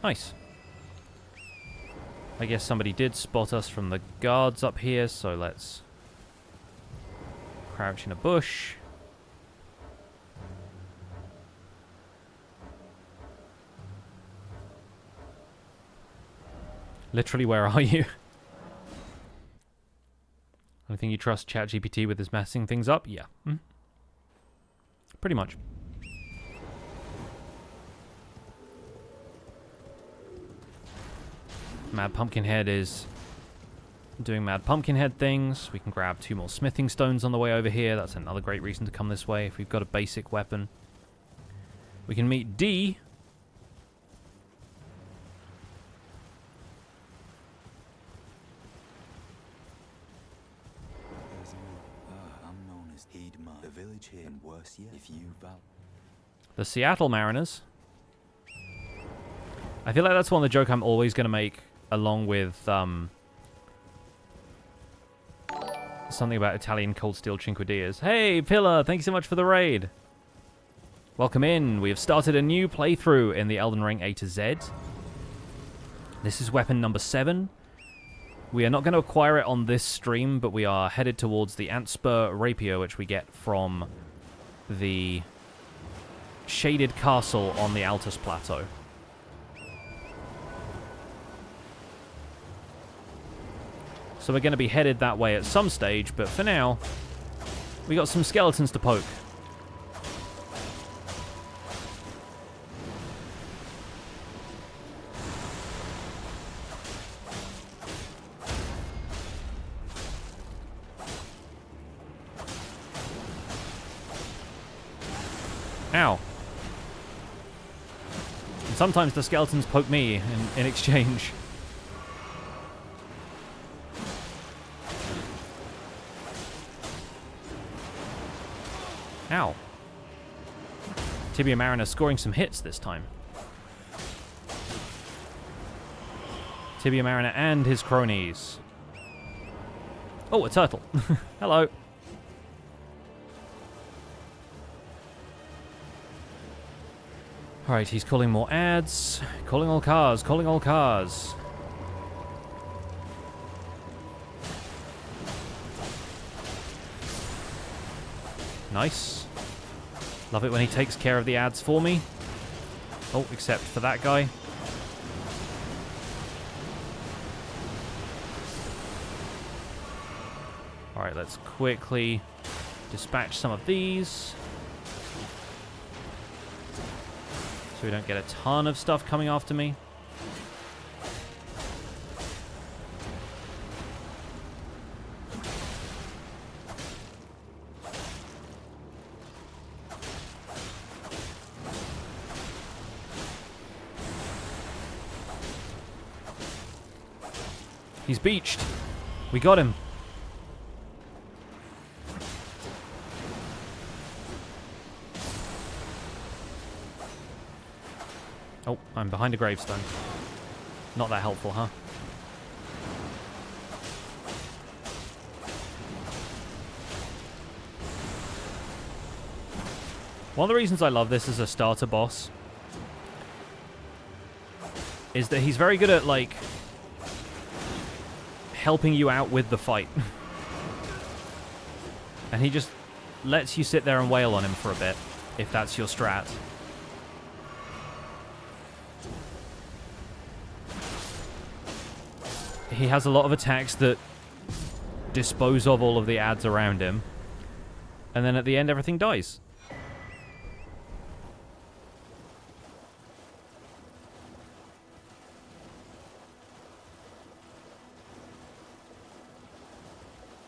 Nice. I guess somebody did spot us from the guards up here, so let's crouch in a bush. Literally, where are you? I think you trust ChatGPT with his messing things up? Yeah. Pretty much. Mad Pumpkinhead is doing Mad Pumpkinhead things. We can grab 2 more smithing stones on the way over here. That's another great reason to come this way if we've got a basic weapon. We can meet D. much here and worse yet. If you vow. The Seattle Mariners. I feel like that's one of the joke I'm always going to make, along with something about Italian cold steel cinquedillas. Hey, Pillar, thank you so much for the raid. Welcome in. We have started a new playthrough in the Elden Ring A-Z. This is weapon number 7. We are not going to acquire it on this stream, but we are headed towards the Antspur Rapier, which we get from the shaded castle on the Altus Plateau. So we're going to be headed that way at some stage, but for now, we got some skeletons to poke. Ow. And sometimes the skeletons poke me in exchange. Ow. Tibia Mariner scoring some hits this time. Tibia Mariner and his cronies. Oh, a turtle. Hello. Alright, he's calling more ads. Calling all cars, calling all cars. Nice. Love it when he takes care of the ads for me. Oh, except for that guy. Alright, let's quickly dispatch some of these. So we don't get a ton of stuff coming after me. He's beached. We got him. Oh, I'm behind a gravestone. Not that helpful, huh? One of the reasons I love this as a starter boss is that he's very good at, like, helping you out with the fight. And he just lets you sit there and wail on him for a bit, if that's your strat. He has a lot of attacks that dispose of all of the ads around him. And then at the end, everything dies.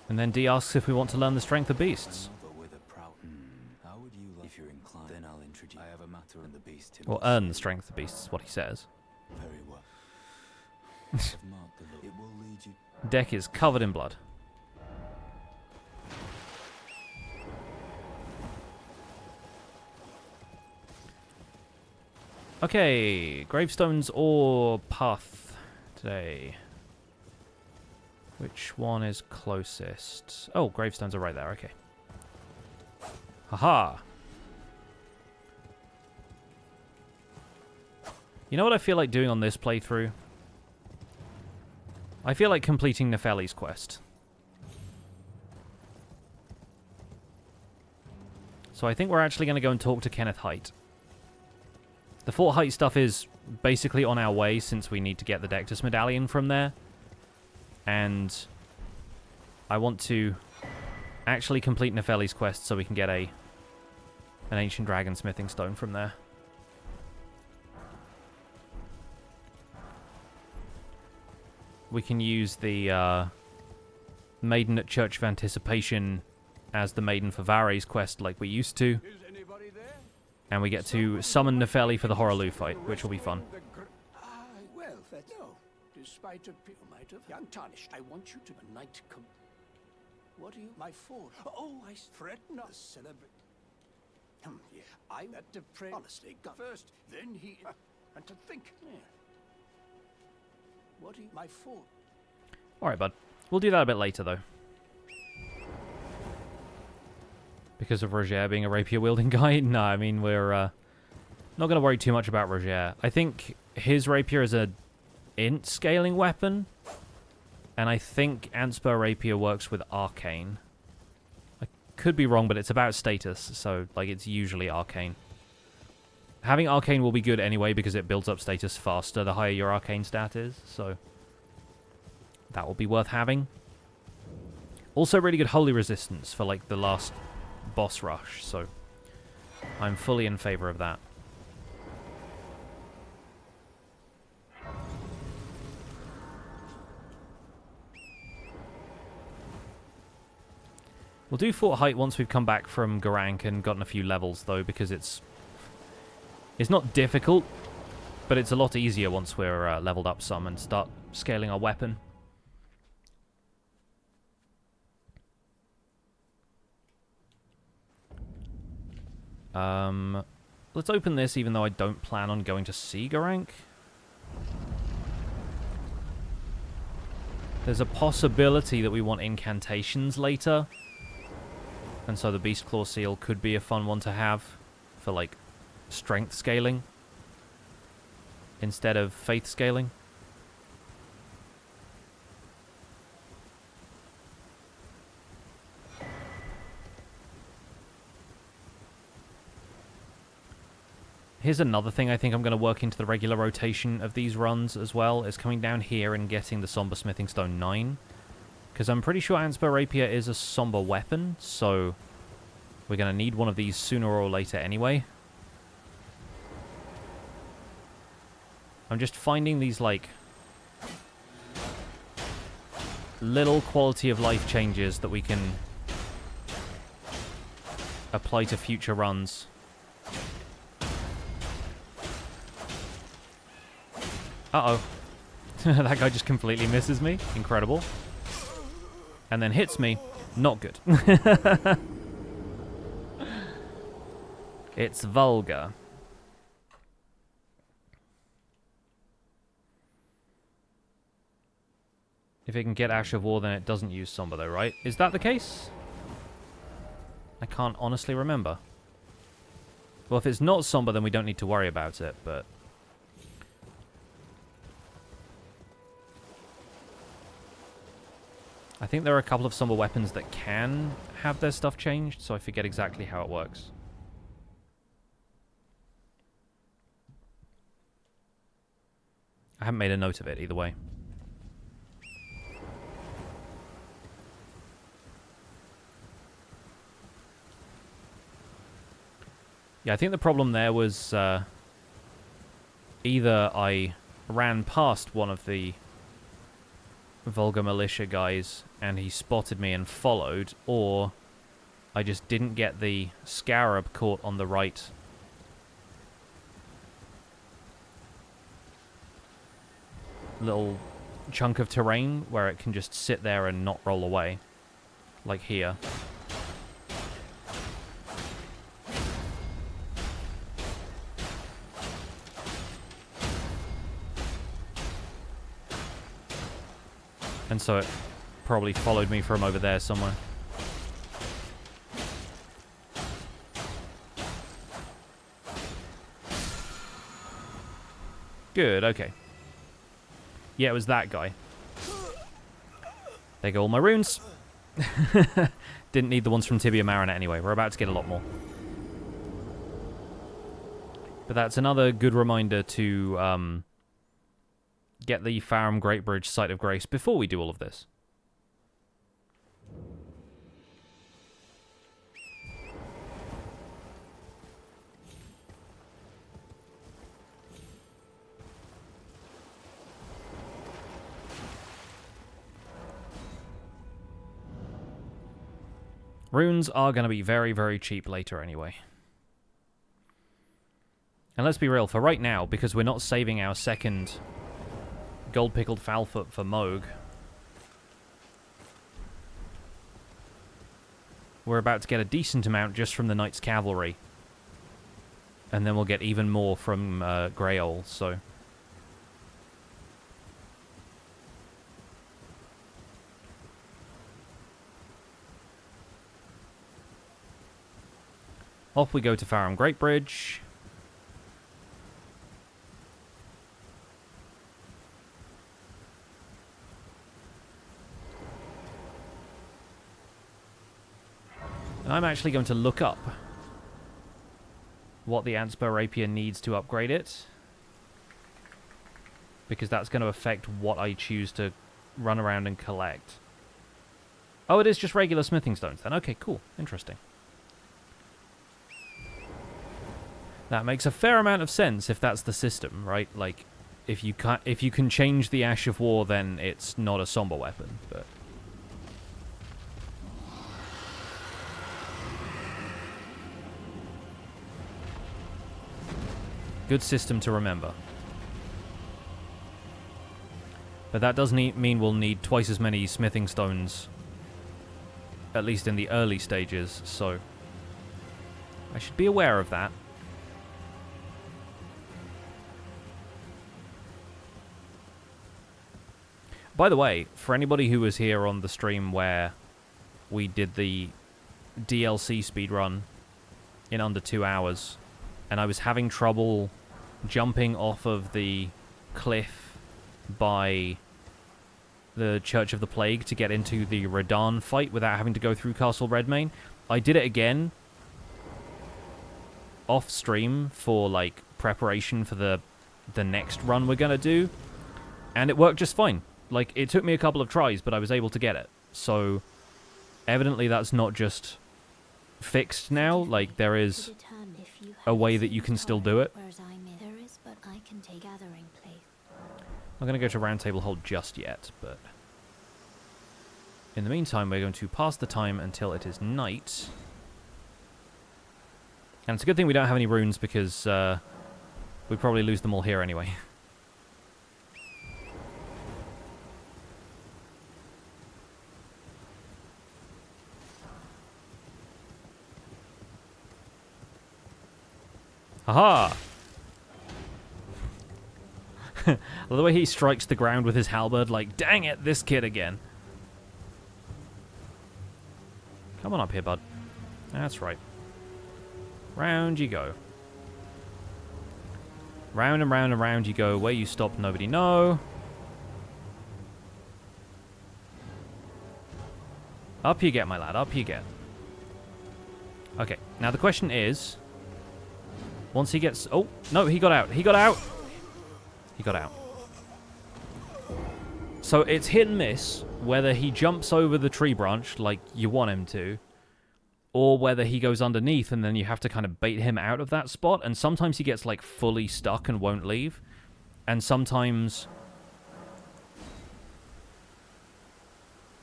And then D asks if we want to learn the strength of beasts. How would you like? If you're inclined, then I'll introduce. I have a matter in the beast. Or earn the strength of beasts, is what he says. Very well. I've marked the look. It will lead you. Deck is covered in blood. Okay, gravestones or path today. Which one is closest? Oh, gravestones are right there, okay. Haha. You know what I feel like doing on this playthrough? I feel like completing Nefeli's quest. So I think we're actually going to go and talk to Kenneth Haight. The Fort Haight stuff is basically on our way since we need to get the Dectus Medallion from there. And I want to actually complete Nefeli's quest so we can get an Ancient Dragon Smithing Stone from there. We can use the Maiden at Church of Anticipation as the Maiden for Vare's quest like we used to. And we get to summon Nefeli for the Hoarah fight, which will be fun. Well, that's no. Despite a might have young tarnished. I want you to a knight come. What are you? My fort. Oh, I threaten us. Celebrate. Yeah. I had to pray. Honestly, God. First, then he... and to think. Yeah. What my fault? Alright, bud. We'll do that a bit later, though. Because of Roger being a rapier-wielding guy? No, I mean, we're not going to worry too much about Roger. I think his rapier is a int scaling weapon. And I think Antspur Rapier works with arcane. I could be wrong, but it's about status, so like it's usually arcane. Having arcane will be good anyway because it builds up status faster the higher your arcane stat is, so that will be worth having. Also really good holy resistance for like the last boss rush, so I'm fully in favor of that. We'll do Fort Height once we've come back from Garank and gotten a few levels, though, because it's not difficult, but it's a lot easier once we're leveled up some and start scaling our weapon. Let's open this, even though I don't plan on going to see Garank. There's a possibility that we want incantations later. And so the Beast Claw Seal could be a fun one to have for, like, strength scaling instead of faith scaling. Here's another thing I think I'm going to work into the regular rotation of these runs as well, is coming down here and getting the Somber Smithing Stone 9. Because I'm pretty sure Antspur Rapier is a somber weapon, so we're going to need one of these sooner or later anyway. I'm just finding these, like, little quality of life changes that we can apply to future runs. Uh-oh. That guy just completely misses me. Incredible. And then hits me. Not good. It's vulgar. If it can get Ash of War, then it doesn't use Somber, though, right? Is that the case? I can't honestly remember. Well, if it's not Somber, then we don't need to worry about it, but... I think there are a couple of Somber weapons that can have their stuff changed, so I forget exactly how it works. I haven't made a note of it either way. Yeah, I think the problem there was either I ran past one of the Vulgar Militia guys and he spotted me and followed, or I just didn't get the Scarab caught on the right little chunk of terrain where it can just sit there and not roll away, like here. And so it probably followed me from over there somewhere. Good, okay. Yeah, it was that guy. There go all my runes. Didn't need the ones from Tibia Marinette anyway. We're about to get a lot more. But that's another good reminder to get the Farum Greatbridge Site of Grace before we do all of this. Runes are going to be very, very cheap later anyway. And let's be real, for right now, because we're not saving our second gold-pickled Foulfoot for Moog, we're about to get a decent amount just from the Knight's Cavalry And then we'll get even more from Greyoll, so... Off we go to Farum Great Bridge. And I'm actually going to look up what the Antspur Rapier needs to upgrade it, because that's going to affect what I choose to run around and collect. Oh, it is just regular smithing stones then. Okay, cool. Interesting. That makes a fair amount of sense if that's the system, right? Like, if you can change the Ash of War, then it's not a somber weapon, but... Good system to remember. But that does mean we'll need twice as many smithing stones, at least in the early stages, so I should be aware of that. By the way, for anybody who was here on the stream where we did the DLC speedrun in under 2 hours, and I was having trouble jumping off of the cliff by the Church of the Plague to get into the Radagon fight without having to go through Castle Redmane, I did it again off stream for like preparation for the next run we're gonna do, and it worked just fine. Like, it took me a couple of tries, but I was able to get it. So evidently that's not just fixed now. Like, there is a way that you can still do it. I'm going to go to Round Table Hold just yet, but in the meantime, we're going to pass the time until it is night. And it's a good thing we don't have any runes, because we'd probably lose them all here anyway. Haha! The way he strikes the ground with his halberd, like, dang it, this kid again. Come on up here, bud. That's right. Round you go. Round and round and round you go. Where you stop, nobody know. Up you get, my lad. Up you get. Okay, now the question is... Once he gets... Oh, no, he got out. He got out. He got out. So it's hit and miss whether he jumps over the tree branch like you want him to, or whether he goes underneath and then you have to kind of bait him out of that spot. And sometimes he gets like fully stuck and won't leave. And sometimes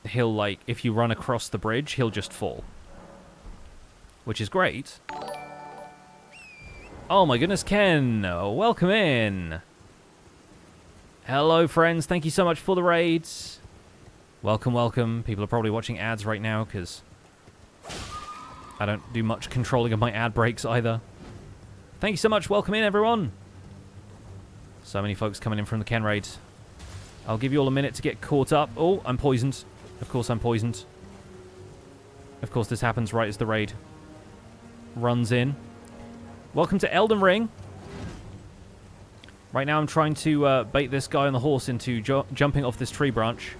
he'll like, if you run across the bridge, he'll just fall. Which is great. Oh my goodness, Ken! Welcome in! Hello, friends. Thank you so much for the raids. Welcome, welcome. People are probably watching ads right now, because I don't do much controlling of my ad breaks either. Thank you so much. Welcome in, everyone. So many folks coming in from the Ken raid. I'll give you all a minute to get caught up. Oh, I'm poisoned. Of course I'm poisoned. Of course this happens right as the raid runs in. Welcome to Elden Ring. Right now I'm trying to bait this guy on the horse into jumping off this tree branch,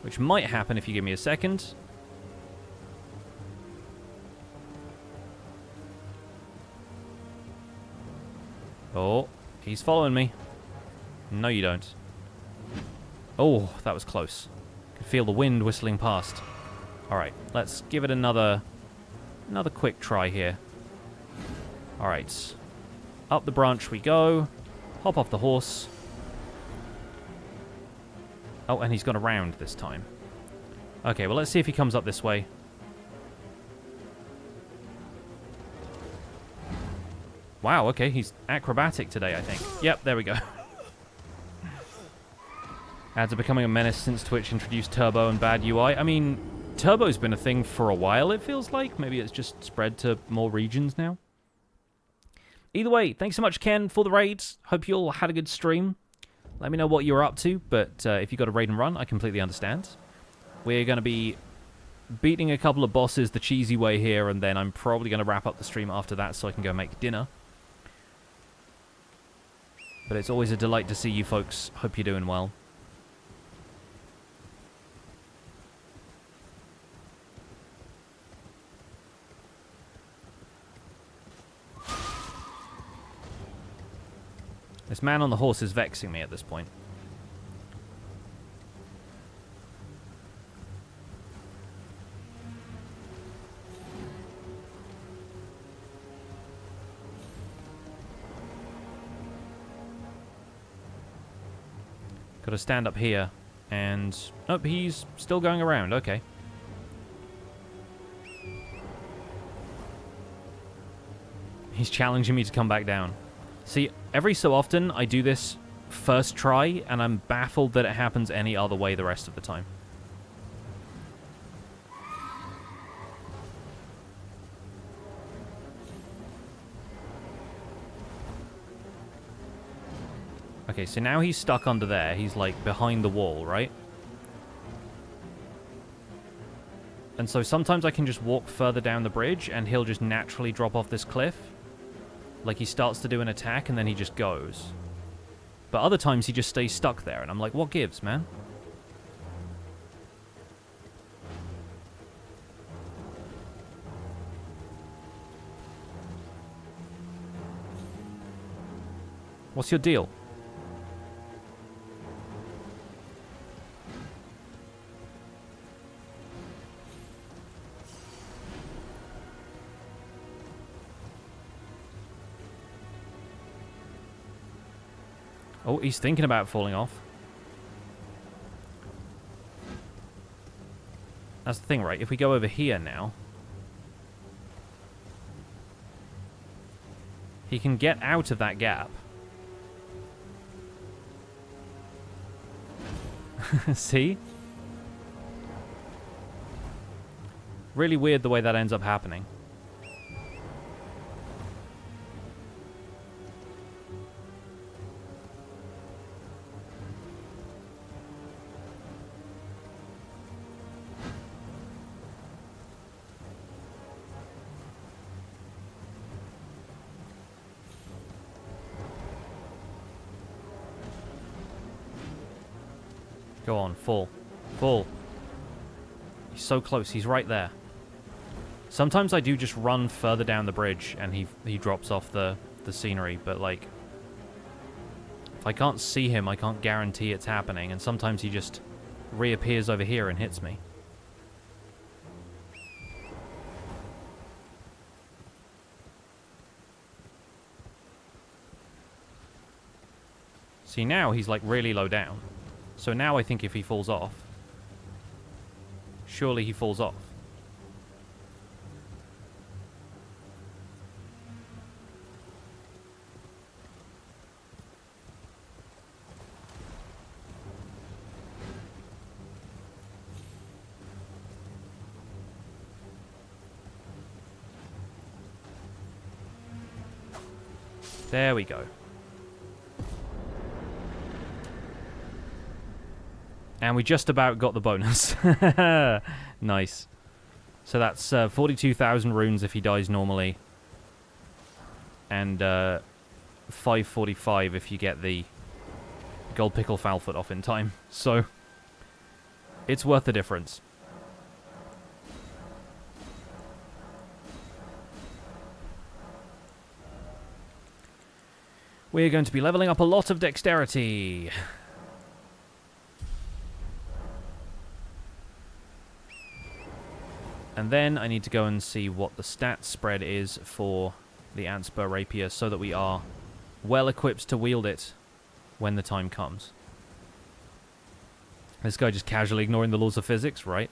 which might happen if you give me a second. Oh, he's following me. No, you don't. Oh, that was close. Could feel the wind whistling past. Alright, let's give it another quick try here. Alright. Up the branch we go. Hop off the horse. Oh, and he's gone around this time. Okay, well, let's see if he comes up this way. Wow, okay, he's acrobatic today, I think. Yep, there we go. Ads are becoming a menace since Twitch introduced Turbo and bad UI. I mean, Turbo's been a thing for a while, it feels like. Maybe it's just spread to more regions now. Either way, thanks so much, Ken, for the raids. Hope you all had a good stream. Let me know what you're up to, but if you got a raid and run, I completely understand. We're going to be beating a couple of bosses the cheesy way here, and then I'm probably going to wrap up the stream after that so I can go make dinner. But it's always a delight to see you folks. Hope you're doing well. This man on the horse is vexing me at this point. Got to stand up here, and... oh, he's still going around, okay. He's challenging me to come back down. See, every so often I do this first try, and I'm baffled that it happens any other way the rest of the time. Okay, so now he's stuck under there. He's, like, behind the wall, right? And so sometimes I can just walk further down the bridge, and he'll just naturally drop off this cliff. Like, he starts to do an attack, and then he just goes. But other times, he just stays stuck there, and I'm like, what gives, man? What's your deal? Oh, he's thinking about falling off. That's the thing, right? If we go over here now, he can get out of that gap. See? Really weird the way that ends up happening. Go on, fall. Fall. He's so close. He's right there. Sometimes I do just run further down the bridge and he drops off the scenery, but like, if I can't see him, I can't guarantee it's happening, and sometimes he just reappears over here and hits me. See, now he's like really low down. So now I think if he falls off, surely he falls off. There we go. And we just about got the bonus. Nice. So that's 42,000 runes if he dies normally. And 545 if you get the gold pickle foul foot off in time. So it's worth the difference. We're going to be leveling up a lot of dexterity. And then I need to go and see what the stat spread is for the Antspur Rapier so that we are well equipped to wield it when the time comes. This guy just casually ignoring the laws of physics, right?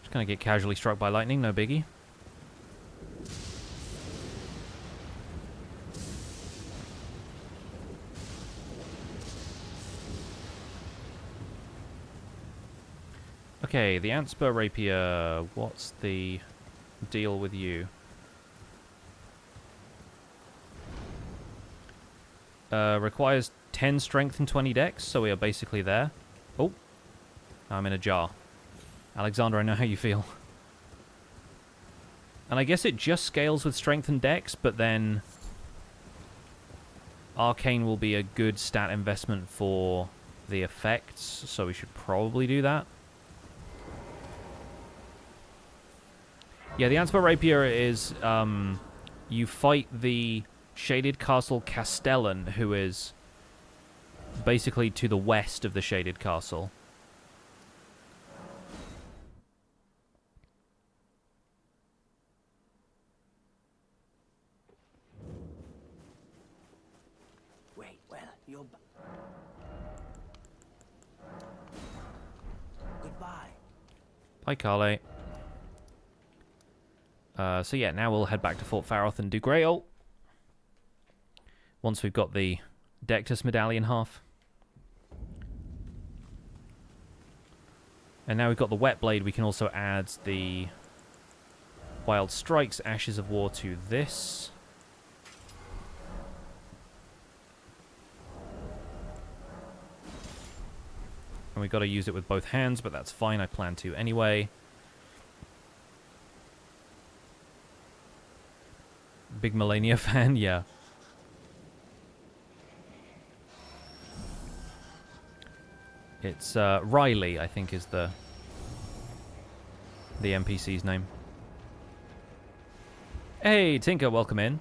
Just gonna get casually struck by lightning, no biggie. Okay, the Antspur Rapier. What's the deal with you? Requires 10 strength and 20 dex, so we are basically there. Oh, I'm in a jar. Alexander, I know how you feel. And I guess it just scales with strength and dex, but then Arcane will be a good stat investment for the effects, so we should probably do that. Yeah, the Antspur Rapier is, you fight the Shaded Castle Castellan, who is basically to the west of the Shaded Castle. Wait, well, you're... Goodbye. Hi, Carly. So yeah, now we'll head back to Fort Faroth and do Greyoll. Once we've got the Dectus Medallion half. And now we've got the Wet Blade, we can also add the Wild Strikes Ashes of War to this. And we've got to use it with both hands, but that's fine, I plan to anyway. Big Melania fan, yeah. It's Riley, I think, is the NPC's name. Hey, Tinker, welcome in.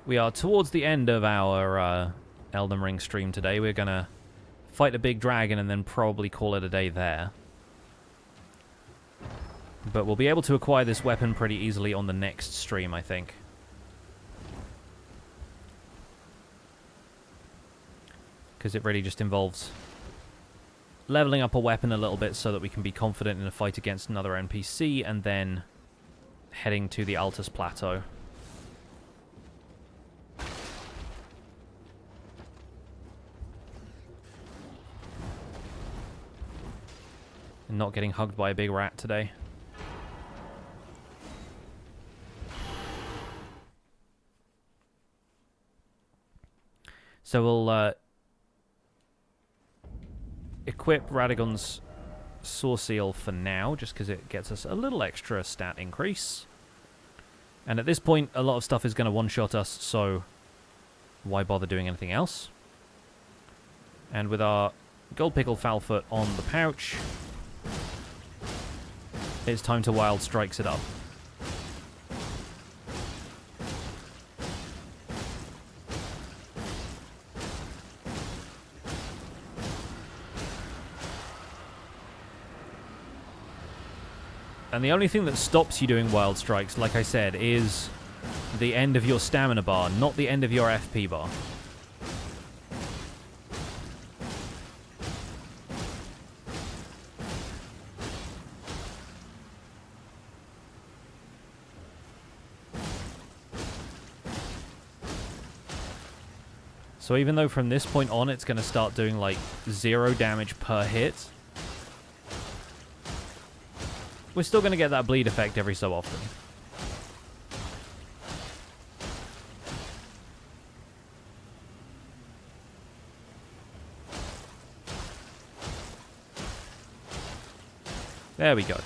We are towards the end of our Elden Ring stream today. We're gonna fight a big dragon and then probably call it a day there. But we'll be able to acquire this weapon pretty easily on the next stream, I think. Because it really just involves leveling up a weapon a little bit so that we can be confident in a fight against another NPC, and then heading to the Altus Plateau. And not getting hugged by a big rat today. So we'll equip Radagon's Saw Seal for now, just because it gets us a little extra stat increase. And at this point, a lot of stuff is going to one-shot us, so why bother doing anything else? And with our Gold Pickle Foulfoot on the pouch, it's time to Wild Strikes it up. And the only thing that stops you doing Wild Strikes, like I said, is the end of your stamina bar, not the end of your FP bar. So even though from this point on it's going to start doing like 0 damage per hit, we're still going to get that bleed effect every so often. There we go.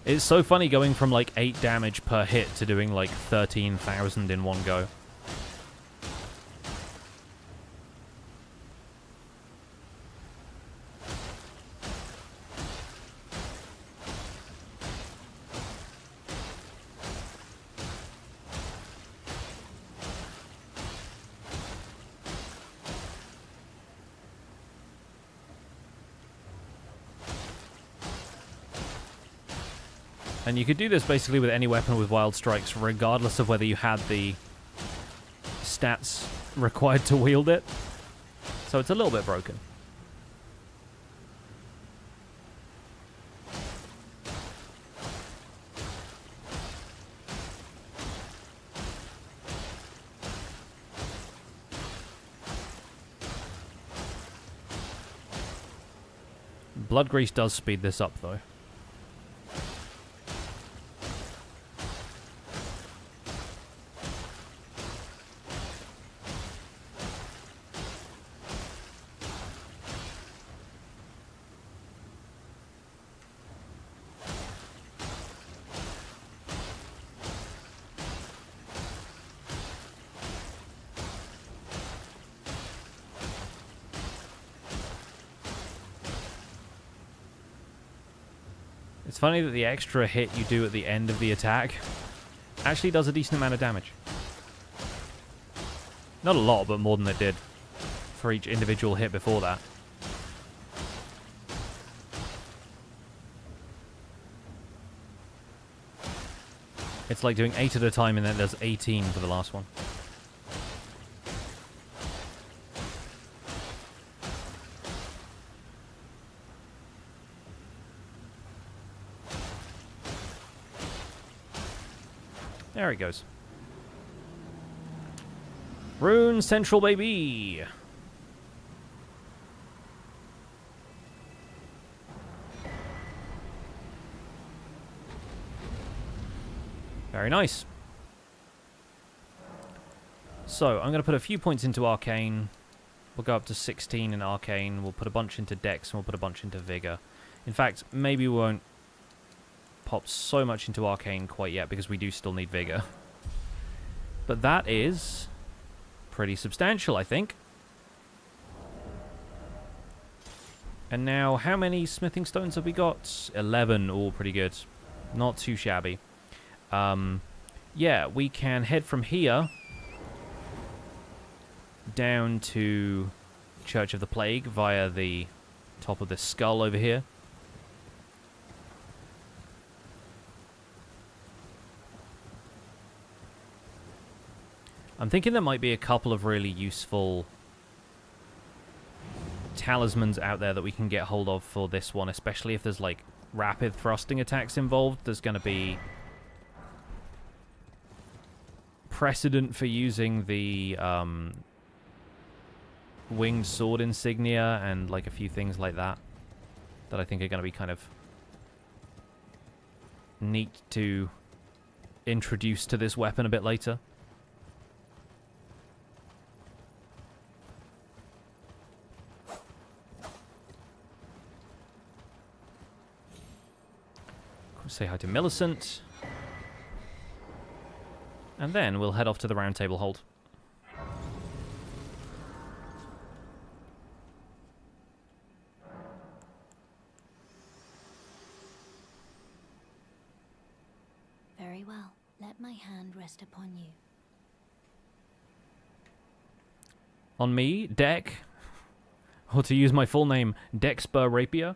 It's so funny going from like 8 damage per hit to doing like 13,000 in one go. And you could do this basically with any weapon with Wild Strikes, regardless of whether you had the stats required to wield it. So it's a little bit broken. Blood Grease does speed this up, though. It's funny that the extra hit you do at the end of the attack actually does a decent amount of damage. Not a lot, but more than it did for each individual hit before that. It's like doing 8 at a time and then there's 18 for the last one. There he goes. Rune Central, baby! Very nice. So, I'm going to put a few points into Arcane. We'll go up to 16 in Arcane. We'll put a bunch into Dex, and we'll put a bunch into Vigor. In fact, maybe we won't pop so much into Arcane quite yet, because we do still need Vigor. But that is pretty substantial, I think. And now, how many smithing stones have we got? 11, all pretty good. Not too shabby. Yeah, we can head from here down to Church of the Plague via the top of this skull over here. I'm thinking there might be a couple of really useful talismans out there that we can get hold of for this one, especially if there's, like, rapid thrusting attacks involved. There's going to be precedent for using the winged sword insignia and, like, a few things like that that I think are going to be kind of neat to introduce to this weapon a bit later. Say hi to Millicent. And then we'll head off to the Round Table Hold. Very well. Let my hand rest upon you. On me, Deck. Or to use my full name, Antspur Rapier.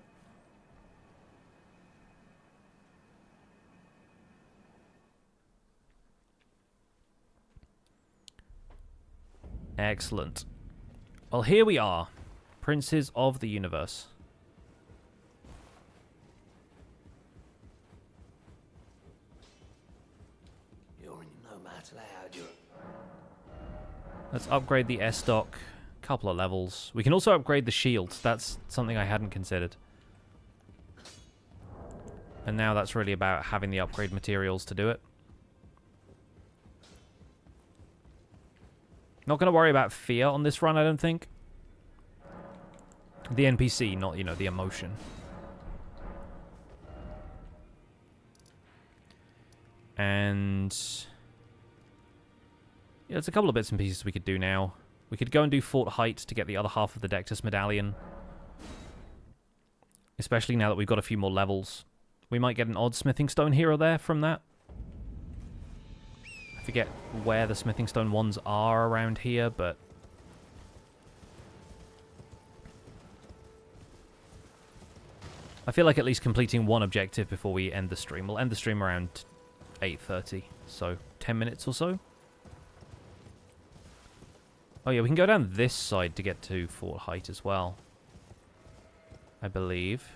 Excellent. Well, here we are. Princes of the Universe. You're in no matter how you're... Let's upgrade the S-Stock. Couple of levels. We can also upgrade the shield. That's something I hadn't considered. And now that's really about having the upgrade materials to do it. Not going to worry about fear on this run, I don't think. The NPC, not, you know, the emotion. And yeah, there's a couple of bits and pieces we could do now. We could go and do Fort Height to get the other half of the Dectus Medallion. Especially now that we've got a few more levels. We might get an odd smithing stone here or there from that. I forget where the smithing stone ones are around here, but I feel like at least completing one objective before we end the stream. We'll end the stream around 8:30, so 10 minutes or so. Oh yeah, we can go down this side to get to Fort Height as well, I believe.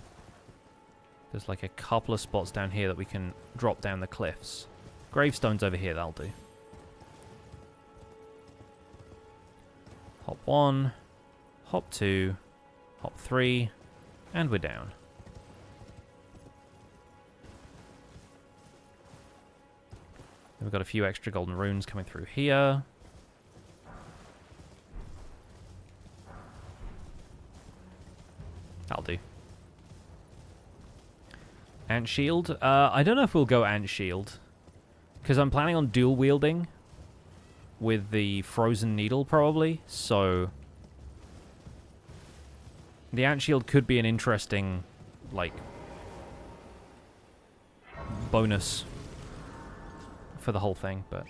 There's like a couple of spots down here that we can drop down the cliffs. Gravestones over here, that'll do. Hop 1, hop 2, hop 3, and we're down. We've got a few extra golden runes coming through here. That'll do. Ant Shield. I don't know if we'll go Ant Shield. Because I'm planning on dual wielding with the Frozen Needle, probably. So the Ant Shield could be an interesting, like, bonus for the whole thing, but...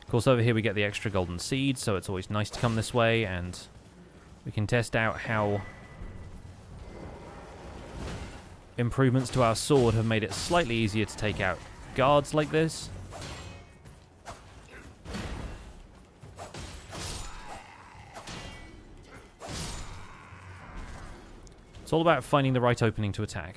Of course, over here we get the extra golden seed, so it's always nice to come this way, and we can test out how improvements to our sword have made it slightly easier to take out guards like this. It's all about finding the right opening to attack.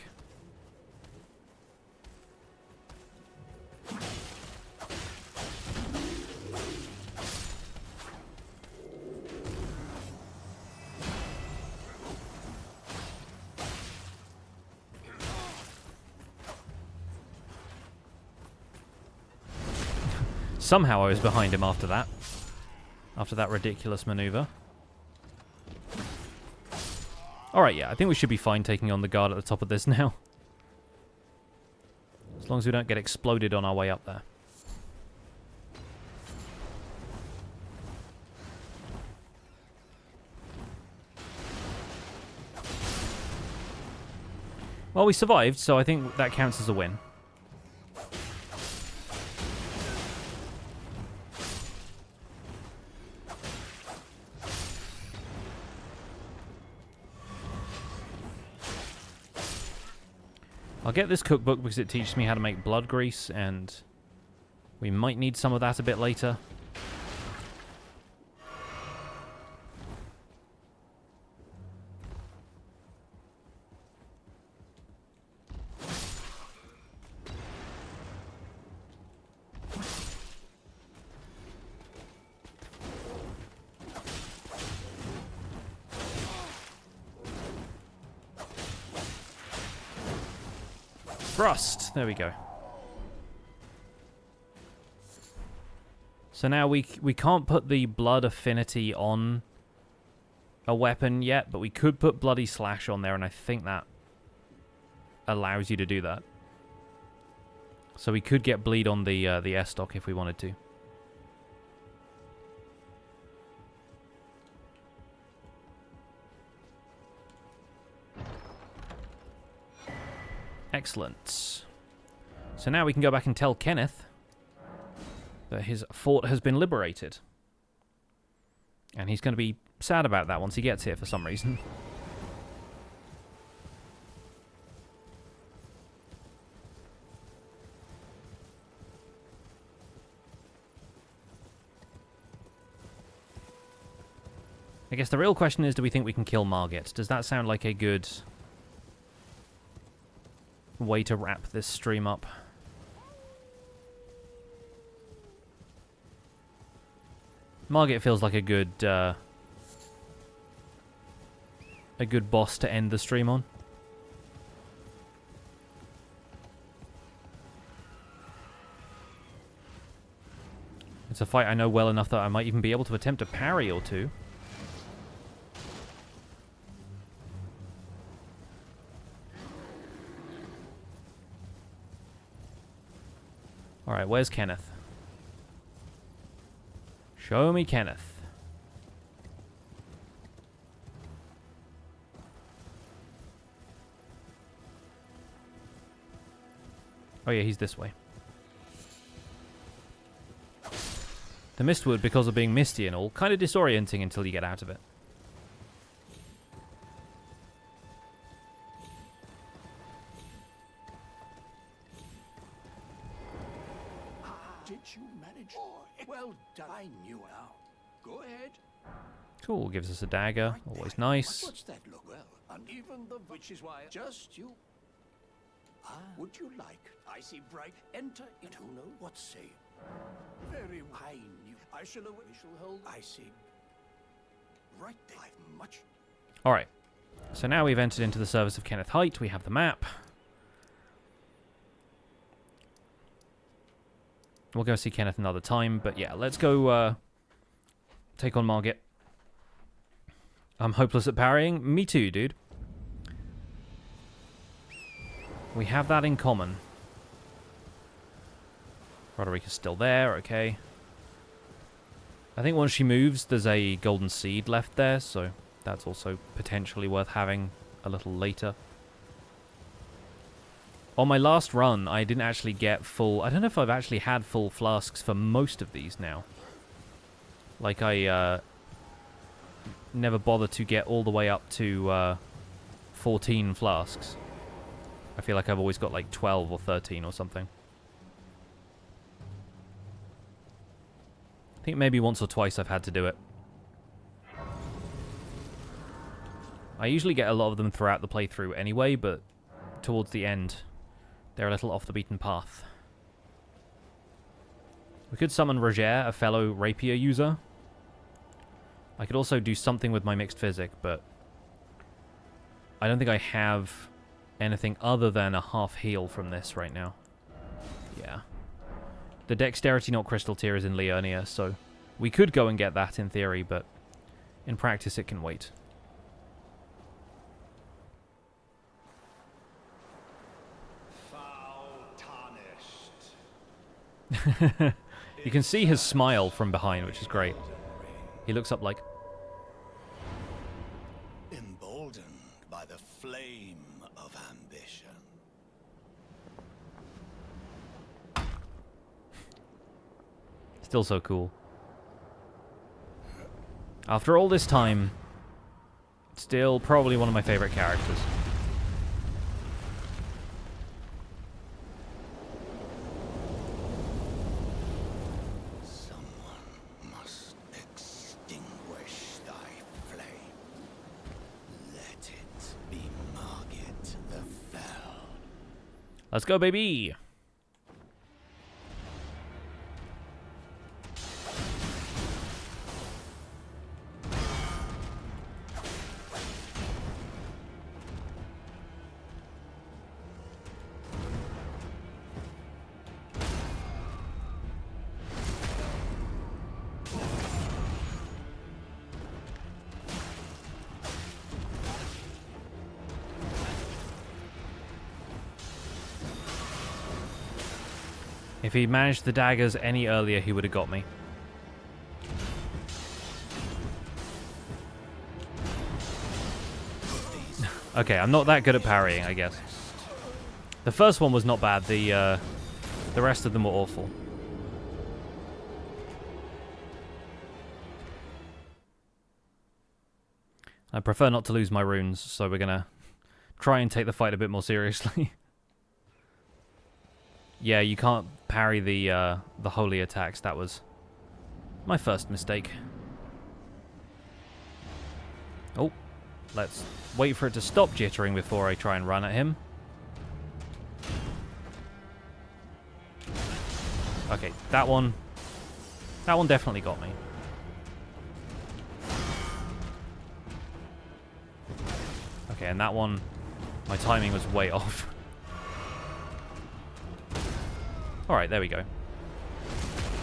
Somehow I was behind him after that. After that ridiculous maneuver. Alright, yeah, I think we should be fine taking on the guard at the top of this now. As long as we don't get exploded on our way up there. Well, we survived, so I think that counts as a win. I'll get this cookbook because it teaches me how to make blood grease, and we might need some of that a bit later. Thrust. There we go. So now we can't put the blood affinity on a weapon yet, but we could put Bloody Slash on there, and I think that allows you to do that. So we could get bleed on the S-stock if we wanted to. Excellent. So now we can go back and tell Kenneth that his fort has been liberated. And he's going to be sad about that once he gets here for some reason. I guess the real question is, do we think we can kill Margit? Does that sound like a good way to wrap this stream up? Margit feels like a good boss to end the stream on. It's a fight I know well enough that I might even be able to attempt a parry or two. Alright, where's Kenneth? Show me Kenneth. Oh yeah, he's this way. The Mistwood, because of being misty and all, kind of disorienting until you get out of it. Did you manage? Oh, well done. I knew now. Go ahead. Cool, gives us a dagger. Always nice. What's that look? Well, and even the which is why just you. Would you like? I see bright. Enter it. Who knows what say? Very I knew. I shall hold. I see. Right there. I've much. Alright. So now we've entered into the service of Kenneth Haight. We have the map. We'll go see Kenneth another time. But yeah, let's go take on Margit. I'm hopeless at parrying. Me too, dude. We have that in common. Roderica's still there, okay. I think once she moves, there's a golden seed left there, so that's also potentially worth having a little later. On my last run, I didn't actually get full... I don't know if I've actually had full flasks for most of these now. Like, I never bothered to get all the way up to 14 flasks. I feel like I've always got like 12 or 13 or something. I think maybe once or twice I've had to do it. I usually get a lot of them throughout the playthrough anyway, but towards the end, they're a little off the beaten path. We could summon Rapier, a fellow rapier user. I could also do something with my mixed physic, but I don't think I have anything other than a half heal from this right now. Yeah. The dexterity not crystal tier is in Liurnia, so we could go and get that in theory, but in practice it can wait. Foul tarnished. You can see his smile from behind, which is great. He looks up like... Emboldened by the flame of ambition. Still so cool. After all this time, still probably one of my favorite characters. Someone must extinguish thy flame. Let it be Margit the Fell. Let's go, baby! If he'd managed the daggers any earlier, he would have got me. Okay, I'm not that good at parrying, I guess. The first one was not bad. The rest of them were awful. I prefer not to lose my runes, so we're gonna try and take the fight a bit more seriously. Yeah, you can't parry the holy attacks. That was my first mistake. Oh, let's wait for it to stop jittering before I try and run at him. Okay, that one definitely got me. Okay, and that one, my timing was way off. Alright, there we go.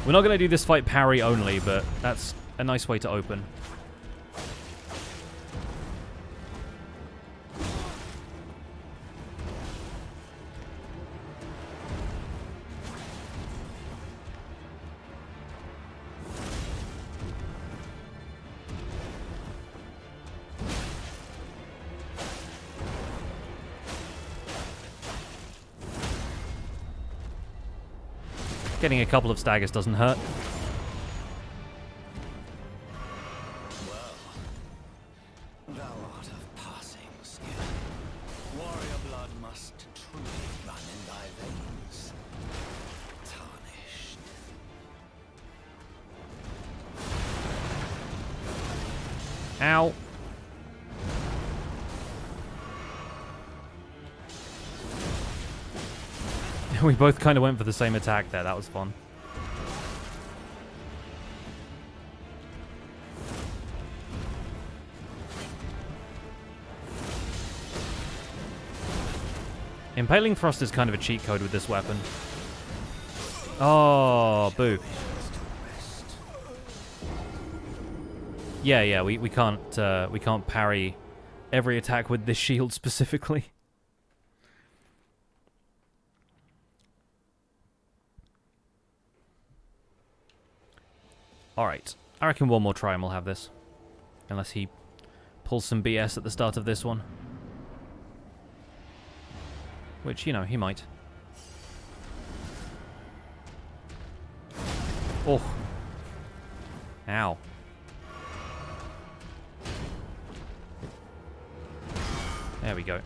We're not going to do this fight parry only, but that's a nice way to open. Getting a couple of staggers doesn't hurt. Well, thou art of passing skill. Warrior blood must truly run in thy veins. Tarnished. Ow. We both kind of went for the same attack there. That was fun. Impaling Frost is kind of a cheat code with this weapon. Oh, boo. Yeah, we can't parry every attack with this shield specifically. Alright. I reckon one more try and we'll have this. Unless he pulls some BS at the start of this one. Which, you know, he might. Oh. Ow. There we go.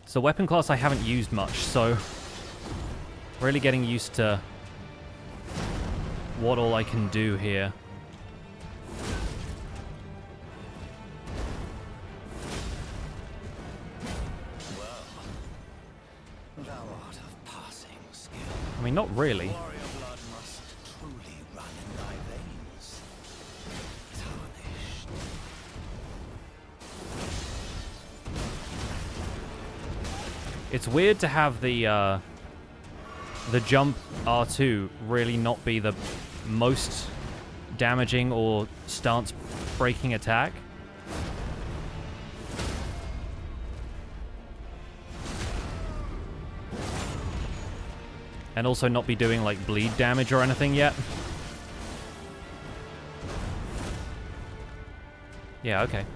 So weapon class I haven't used much, so really getting used to what all I can do here. Well, thou art of passing skill. I mean, not really. Warrior blood must truly run in thy veins. Tarnished. It's weird to have the jump R2 really not be the most damaging or stance breaking attack. And also not be doing like bleed damage or anything yet. Yeah, okay.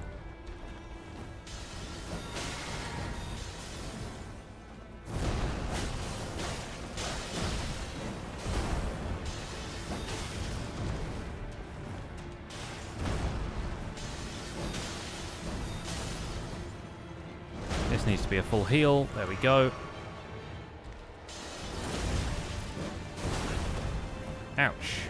This needs to be a full heal. There we go. Ouch.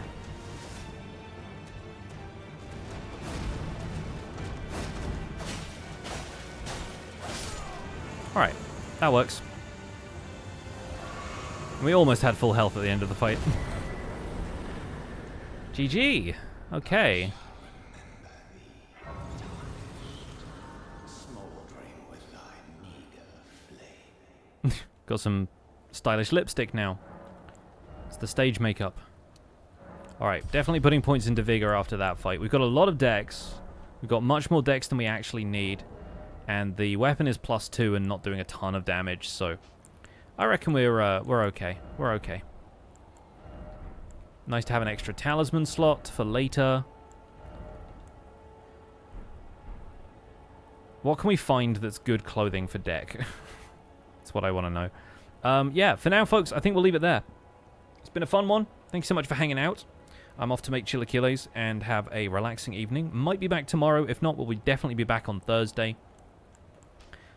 Alright, that works. We almost had full health at the end of the fight. GG. Okay. Got some stylish lipstick now. It's the stage makeup. Alright, definitely putting points into Vigor after that fight. We've got a lot of dex. We've got much more dex than we actually need. And the weapon is +2 and not doing a ton of damage, so I reckon we're okay. We're okay. Nice to have an extra talisman slot for later. What can we find that's good clothing for deck? That's what I want to know. Yeah, for now, folks, I think we'll leave it there. It's been a fun one. Thank you so much for hanging out. I'm off to make chilaquiles and have a relaxing evening. Might be back tomorrow. If not, we'll definitely be back on Thursday.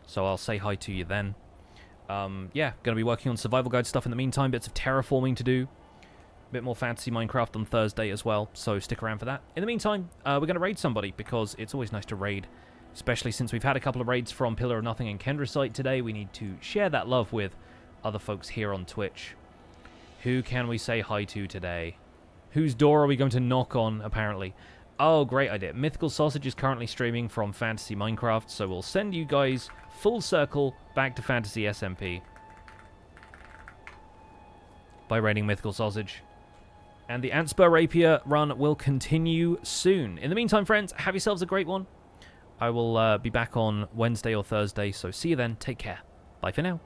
So I'll say hi to you then. Yeah, going to be working on survival guide stuff in the meantime. Bits of terraforming to do. A bit more fantasy Minecraft on Thursday as well. So stick around for that. In the meantime, we're going to raid somebody because it's always nice to raid. Especially since we've had a couple of raids from Pillar of Nothing and Kendrasite today. We need to share that love with other folks here on Twitch. Who can we say hi to today? Whose door are we going to knock on, apparently? Oh, great idea. Mythical Sausage is currently streaming from Fantasy Minecraft, so we'll send you guys full circle back to Fantasy SMP by raiding Mythical Sausage. And the Antspur Rapier run will continue soon. In the meantime, friends, have yourselves a great one. I will be back on Wednesday or Thursday, so see you then. Take care. Bye for now.